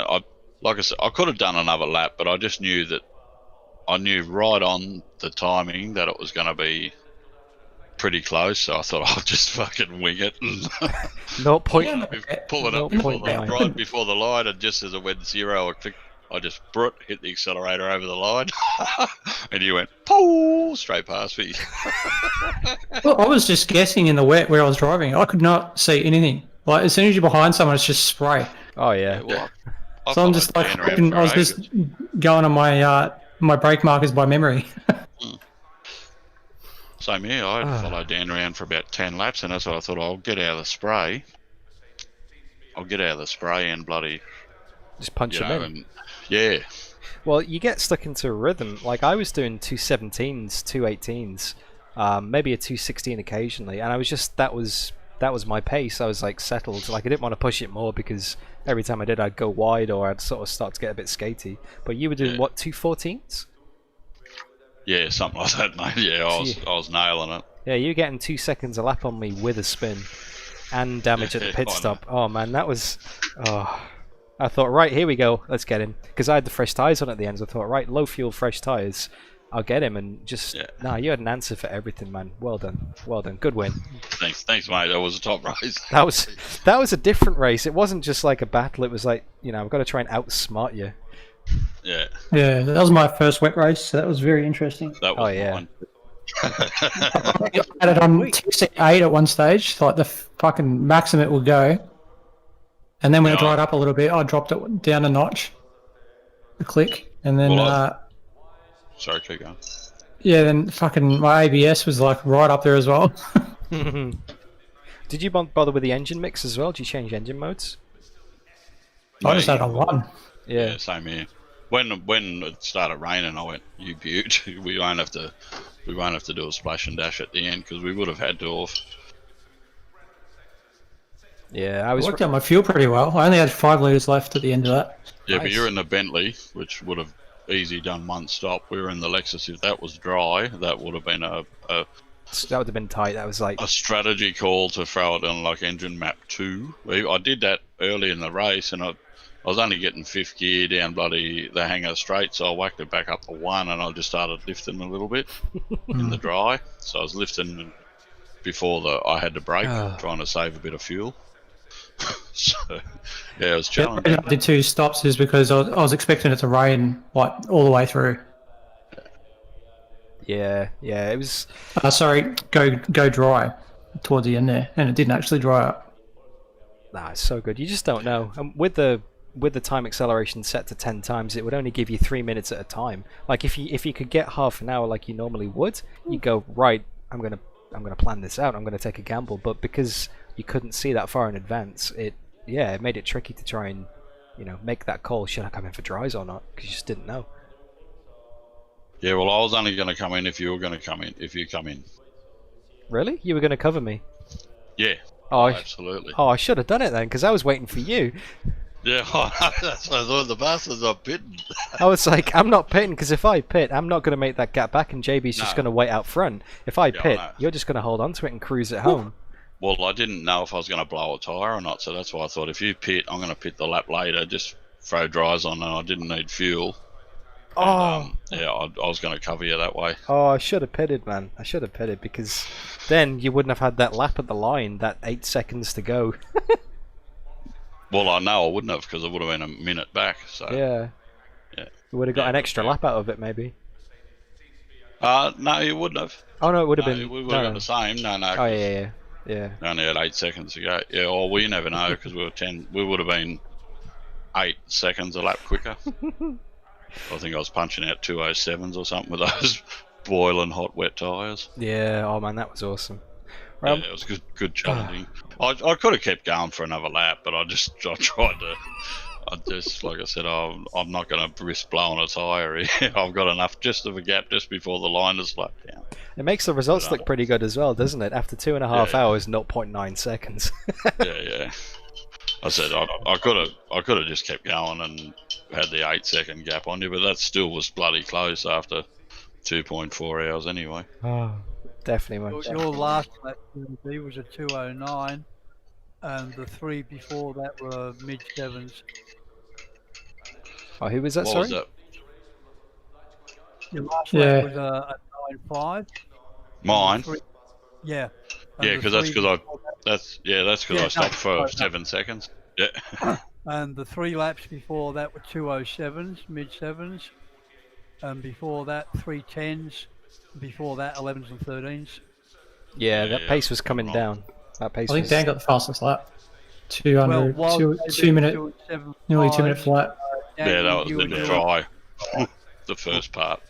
like I said, I could have done another lap, but I just knew that I knew right on the timing that it was going to be pretty close, so I thought I'll just fucking wing it and pull it up right before the light, and just as it went 0, I just hit the accelerator over the line, and you went pooh straight past me. Well, I was just guessing in the wet where I was driving. I could not see anything. Like as soon as you're behind someone, it's just spray. Oh yeah. Well, So I'm just like, I was just going on my my brake markers by memory. Same here. I followed Dan around for about 10 laps, and that's what I thought. I'll get out of the spray. And bloody just punch him in. And, yeah. Well, you get stuck into a rhythm. Like I was doing 217s, 218s, maybe a 216 occasionally, and I was just that was my pace. I was like settled. Like I didn't want to push it more because every time I did, I'd go wide or I'd sort of start to get a bit skatey. But you were doing what, 214s? Yeah, something like that, mate. Yeah, I was nailing it. Yeah, you were getting 2 seconds a lap on me with a spin and damage at the pit stop. Oh man, that was. Oh, I thought, right, here we go. Let's get him because I had the fresh tyres on at the end. So I thought, right, low fuel, fresh tyres. I'll get him and just. Nah, you had an answer for everything, man. Well done, good win. Thanks, mate. That was a top race. That was a different race. It wasn't just like a battle. It was like, I've got to try and outsmart you. Yeah. Yeah, that was my first wet race, so that was very interesting. That was mine. I had it on TC8 at one stage, like the fucking maximum it would go. And then when it dried up a little bit, I dropped it down a notch, a click, and then. Sorry, keep going. Yeah, then fucking my ABS was like right up there as well. Did you bother with the engine mix as well? Did you change engine modes? I just had a 1. Yeah, same here. When it started raining, I went, "You beaut, we won't have to do a splash and dash at the end because we would have had to." Yeah, I worked out my fuel pretty well. I only had 5 litres left at the end of that. Yeah, but you're in the Bentley, which would have easy done one stop. We were in the Lexus. If that was dry, that would have been that would have been tight. That was like a strategy call to throw it on like engine map 2. I did that early in the race, and I was only getting 5th gear down bloody the hangar straight, so I whacked it back up to 1, and I just started lifting a little bit in the dry. So I was lifting before I had to brake, trying to save a bit of fuel. So yeah, it was challenging. I did 2 stops is because I was expecting it to rain like all the way through. Yeah, it was. Sorry, go dry towards the end there, and it didn't actually dry up. Nah, it's so good. You just don't know. And with the time acceleration set to 10 times, it would only give you 3 minutes at a time. Like if you could get half an hour like you normally would, you go right. I'm gonna plan this out. I'm gonna take a gamble. But because you couldn't see that far in advance, it made it tricky to try and make that call. Should I come in for dries or not? Because you just didn't know. Yeah, well, I was only going to come in if you were going to come in. If you come in. Really? You were going to cover me? Yeah. Oh, absolutely. Oh, I should have done it then, because I was waiting for you. Yeah, that's what I thought. The bastards are pitting. I was like, I'm not pitting, because if I pit, I'm not going to make that gap back, and JB's just going to wait out front. If I pit, you're just going to hold on to it and cruise it home. Well, I didn't know if I was going to blow a tyre or not, so that's why I thought if you pit, I'm going to pit the lap later, just throw dries on, and I didn't need fuel. And, yeah, I was going to cover you that way. Oh, I should have pitted, man. I should have pitted, because then you wouldn't have had that lap at the line, that 8 seconds to go. Well, I know I wouldn't have, because it would have been a minute back. So yeah. You would have got an extra lap out of it, maybe. No, you wouldn't have. Oh no, it would have been. We would have got the same. No. Oh yeah. We only had 8 seconds to go. Yeah, well, we never know, because we were 10. We would have been 8 seconds a lap quicker. I think I was punching out 207s or something with those boiling hot wet tyres. Yeah, oh man, that was awesome. Yeah, it was good challenging. I could have kept going for another lap, but I tried to. Like I said, I'm not going to risk blowing a tyre here. I've got enough just of a gap just before the line is slowed down. It makes the results look pretty good as well, doesn't it? After 2.5 hours, 0.9 seconds. Yeah. I said I could have just kept going and had the 8-second gap on you, but that still was bloody close after 2.4 hours anyway. Oh, definitely, man. Your last lap was a 2:09, and the 3 before that were mid-7s. Oh, who was that? What sorry. Was that? Your last lap was a 9.5. Mine. Yeah. Yeah, because that's because I stopped for 7 seconds. Yeah. And the 3 laps before that were 2:07s, mid-7s. And before that, 3:10s. Before that, 11s and 13s. Yeah, that pace was coming down. That pace I think was... Dan got the fastest lap. 200, Well, two minute, nearly 2 minute flat. Yeah, that was in the dry. The first part.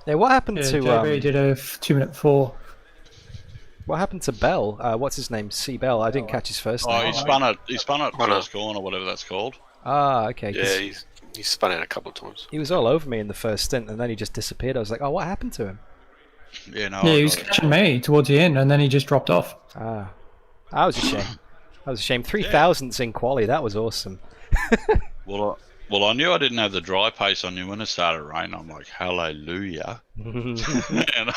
Yeah, what happened Yeah, to... JB did a 2 minute 4. What happened to Bell? What's his name? C. Bell. I didn't catch his first name. Oh, he spun at first corner, whatever that's called. Ah, okay. Yeah, he spun out a couple of times. He was all over me in the first stint, and then he just disappeared. I was like, oh, what happened to him? Yeah, no. Yeah, he was catching me towards the end, and then he just dropped off. Ah, that was a shame. That was a shame. 3,000s in quali. That was awesome. Well, I knew I didn't have the dry pace. I knew when it started raining, I'm like, hallelujah. and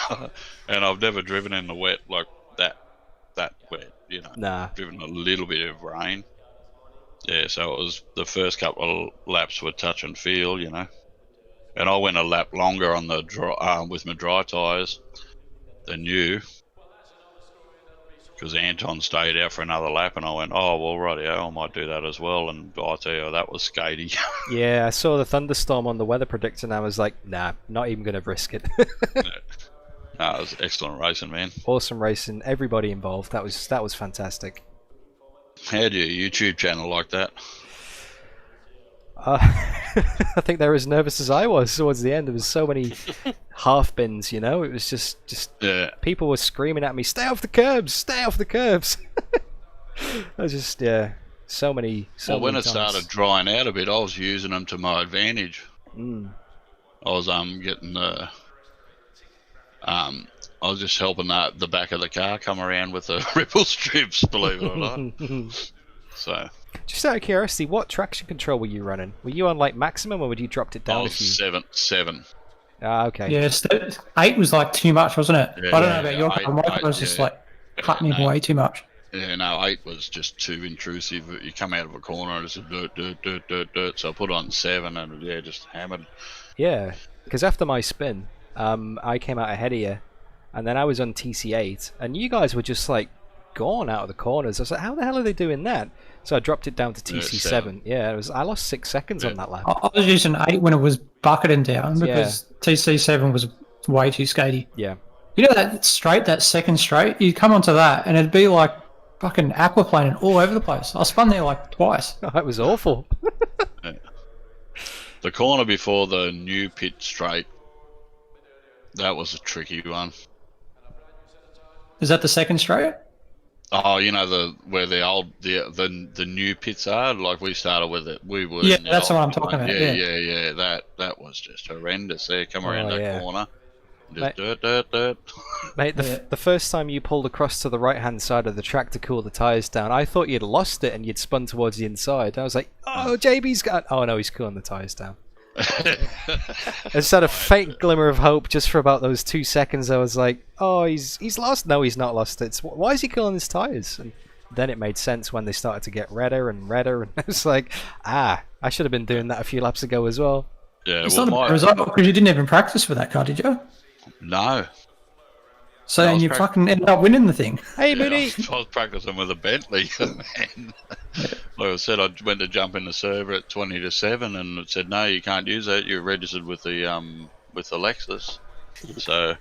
I've never driven in the wet like that wet, you know. Nah. Driven a little bit of rain. Yeah, so it was the first couple of laps were touch and feel, you know. And I went a lap longer on the dry, with my dry tyres than you. Because Anton stayed out for another lap, and I went, oh, well, rightio, I might do that as well. And I tell you, that was skatey. Yeah, I saw the thunderstorm on the weather predictor, and I was like, nah, not even going to risk it. No, it was excellent racing, man. Awesome racing, everybody involved. That was fantastic. How do your YouTube channel like that? I think they're as nervous as I was towards the end. There was so many half bins, you know. It was just yeah. People were screaming at me, "Stay off the curbs! Stay off the curbs!" I was just so many. Well, when many it times. started drying out a bit, I was using them to my advantage. Mm. I was getting the I was just helping the back of the car come around with the ripple strips, believe it or not. So. Just out of curiosity, what traction control were you running? Were you on like maximum, or would you dropped it down? I was seven. Ah, okay. Yeah, 8 was like too much, wasn't it? Yeah, I don't know about your car. My car was just like cutting him way too much. Yeah, no, 8 was just too intrusive. You come out of a corner and it's a dirt. So I put on 7 and yeah, just hammered. Yeah, because after my spin, I came out ahead of you, and then I was on TC8, and you guys were just like gone out of the corners. I was like, how the hell are they doing that? So I dropped it down to TC7. Yeah, I lost 6 seconds on that lap. I was using 8 when it was bucketing down because TC7 was way too skatey. Yeah. You know that straight, that second straight, you come onto that and it'd be like fucking aquaplaning all over the place. I spun there like twice. It was awful. Yeah. The corner before the new pit straight, that was a tricky one. Is that the second straight? Oh, you know where the new pits are. Like we started with it, we were. Yeah, that's what I'm talking about. Yeah. That was just horrendous. There, come around that corner, just dirt. Mate, the first time you pulled across to the right-hand side of the track to cool the tyres down, I thought you'd lost it and you'd spun towards the inside. I was like, oh, JB's got... Oh no, he's cooling the tyres down. I just had a faint glimmer of hope just for about those 2 seconds. I was like, oh, he's lost. No, he's not lost it. Why is he cooling his tyres? And then it made sense when they started to get redder and redder. And I was like, I should have been doing that a few laps ago as well. Yeah, it's not a bad result because you didn't even practice with that car, did you? No. So and you fucking ended up winning the thing. Hey, Mooney! I was practicing with a Bentley, man. Like I said, I went to jump in the server at 20 to 7, and it said, no, you can't use that. You're registered with the Lexus. So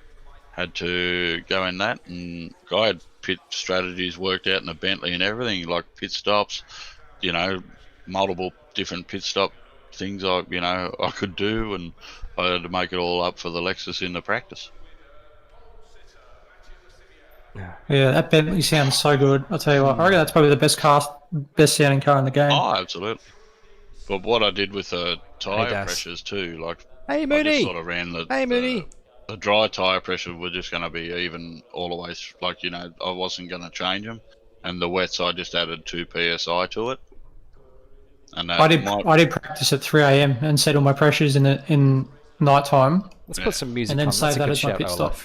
had to go in that, and I had pit strategies worked out in the Bentley and everything, like pit stops, you know, multiple different pit stop things I could do, and I had to make it all up for the Lexus in the practice. Yeah, that Bentley sounds so good. I'll tell you what, I reckon that's probably the best sounding car in the game. Oh, absolutely. But what I did with the tyre pressures too, like hey, Mooney. I just sort of ran the dry tyre pressure were just going to be even all the way, like, you know, I wasn't going to change them. And the wets, I just added 2 PSI to it. And I did practice at 3 AM and set all my pressures in night time. Let's put some music and then on. save that as my pit stop.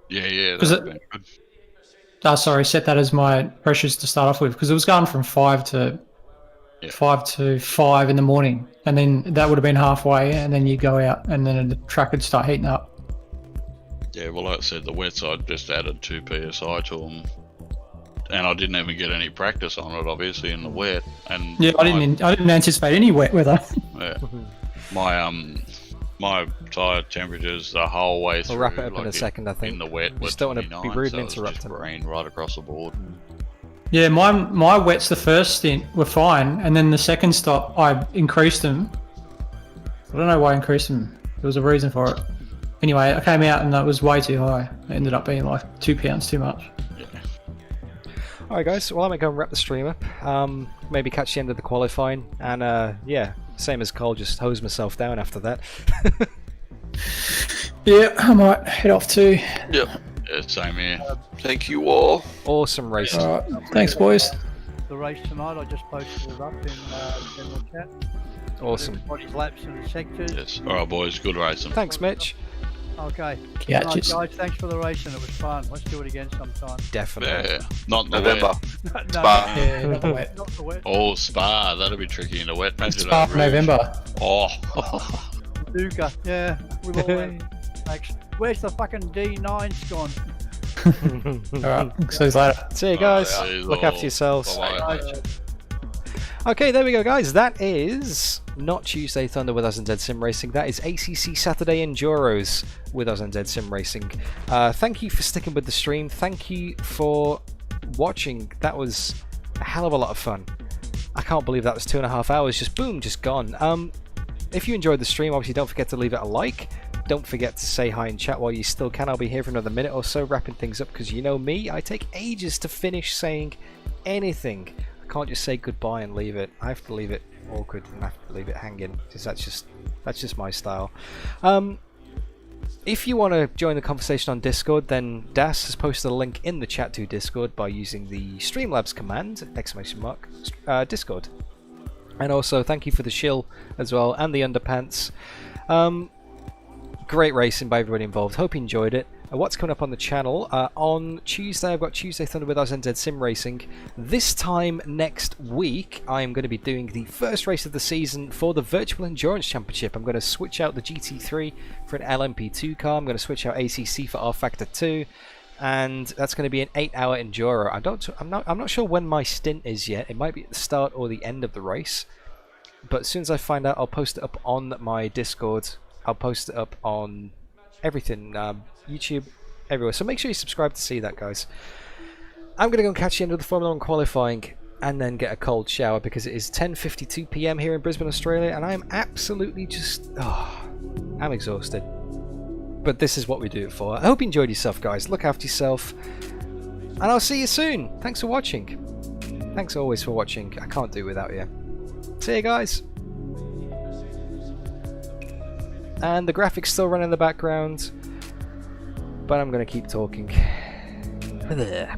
Yeah, that's been good. Set that as my pressures to start off with because it was going from 5 to 5 in the morning, and then that would have been halfway, and then you go out, and then the track would start heating up. Yeah, well, like I said, the wets I just added 2 PSI to them, and I didn't even get any practice on it, obviously, in the wet. And Yeah, I didn't anticipate any wet weather. Yeah, my tyre temperatures the whole way through. We'll wrap it up in a second, I think. In the wet, Just don't want to be rude and interrupt just him. rain right across the board. Yeah, my wets the first stint were fine, and then the second stop I increased them. I don't know why I increased them. There was a reason for it. Anyway, I came out and that was way too high. It ended up being like 2 pounds too much. Alright guys, well I'm going to go and wrap the stream up. Maybe catch the end of the qualifying, and yeah, same as Cole, just hose myself down after that. Yeah, I might head off too. Yep. Yeah, same here. Thank you all. Awesome racing. Alright, thanks boys. The race tonight, I just posted it up in general chat. Awesome. Everybody's laps and sectors. Yes. Alright boys, good racing. Thanks Mitch. Okay. Yeah, Good night, just- guys. Thanks for the racing. It was fun. Let's do it again sometime. Definitely. Yeah, not in the November. wet. No, Spa. Yeah, not the wet. not the wet. Oh, Spa, that'll be tricky in the wet. Imagine Spa that. November. Oh. Luca. Yeah. With all that. Thanks. Where's the fucking D9's gone? Alright, see you later. See you guys. Alright, Look after yourselves. Bye-bye. Okay, there we go, guys. That is not Tuesday Thunder with AUSNZ Sim Racing. That is ACC Saturday Enduros with AUSNZ Sim Racing. Thank you for sticking with the stream. Thank you for watching. That was a hell of a lot of fun. I can't believe that was 2.5 hours. Just boom, just gone. If you enjoyed the stream, obviously don't forget to leave it a like. Don't forget to say hi in chat while you still can. I'll be here for another minute or so wrapping things up, because you know me, I take ages to finish saying anything. I can't just say goodbye and leave it. I have to leave it awkward and I have to leave it hanging, because that's just my style. If you want to join the conversation on Discord, then Das has posted a link in the chat to Discord by using the Streamlabs command, Discord. And also thank you for the shill as well, and the underpants. Great racing by everybody involved. Hope you enjoyed it. What's coming up on the channel? On Tuesday, I've got Tuesday Thunder with AUSNZ Sim Racing. This time next week, I'm going to be doing the first race of the season for the Virtual Endurance Championship. I'm going to switch out the GT3 for an LMP2 car. I'm going to switch out ACC for R Factor 2. And that's going to be an 8-hour enduro. I'm not sure when my stint is yet. It might be at the start or the end of the race. But as soon as I find out, I'll post it up on my Discord. I'll post it up on everything, YouTube, everywhere. So make sure you subscribe to see that, guys. I'm going to go and catch the end of the Formula 1 qualifying and then get a cold shower, because it is 10:52 PM here in Brisbane, Australia, and I am absolutely just... I'm exhausted. But this is what we do it for. I hope you enjoyed yourself, guys. Look after yourself. And I'll see you soon. Thanks for watching. Thanks always for watching. I can't do it without you. See you, guys. And the graphics still run in the background, but I'm going to keep talking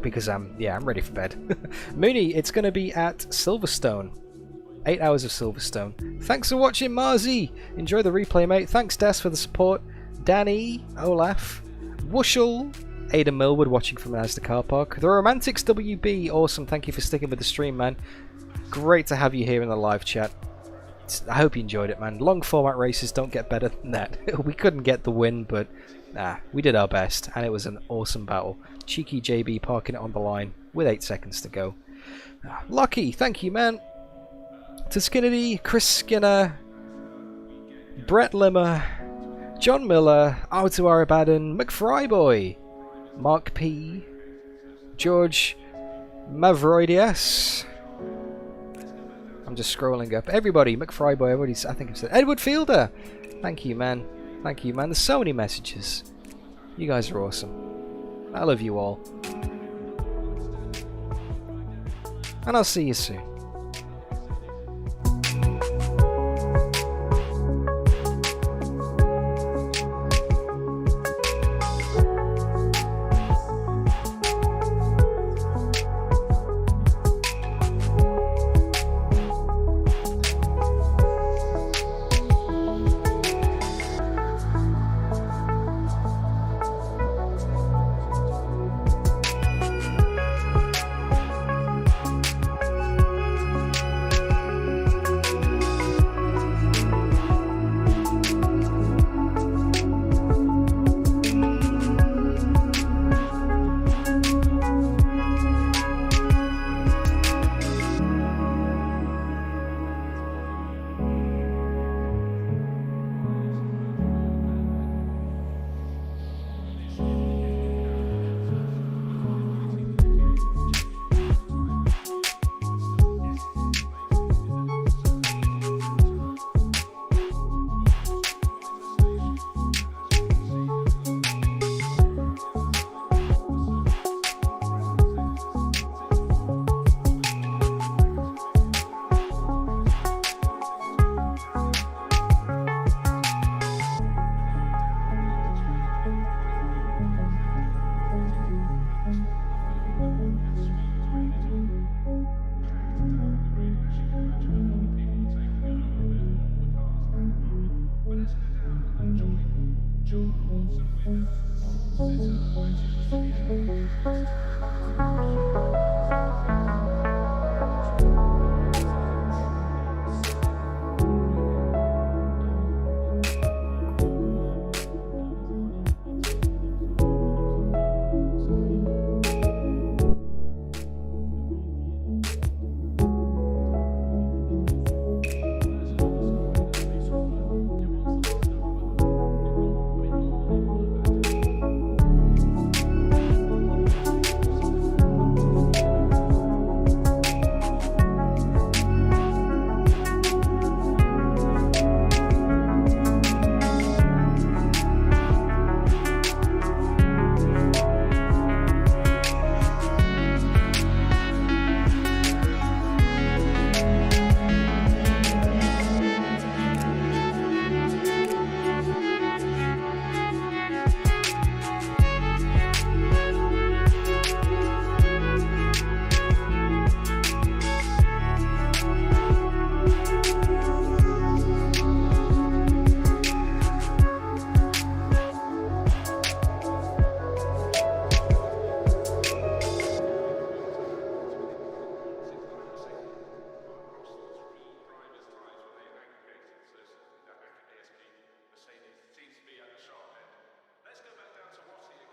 because I'm ready for bed. Mooney, it's going to be at Silverstone. 8 hours of Silverstone. Thanks for watching, Marzi. Enjoy the replay, mate. Thanks, Des, for the support. Danny, Olaf, Wushel, Aidan Millwood watching from Asda Car Park. The Romantics WB, awesome. Thank you for sticking with the stream, man. Great to have you here in the live chat. I hope you enjoyed it, man. Long format races don't get better than that. We couldn't get the win, but we did our best, and it was an awesome battle. Cheeky JB parking it on the line with 8 seconds to go. Lucky, thank you, man. To Skinnedy, Chris Skinner, Brett Limmer, John Miller, Auto Arabadan, McFryboy, Mark P, George Mavroidias. I'm just scrolling up. Everybody, McFryboy, I think I've said. Edward Fielder! Thank you, man. Thank you, man. There's so many messages. You guys are awesome. I love you all. And I'll see you soon.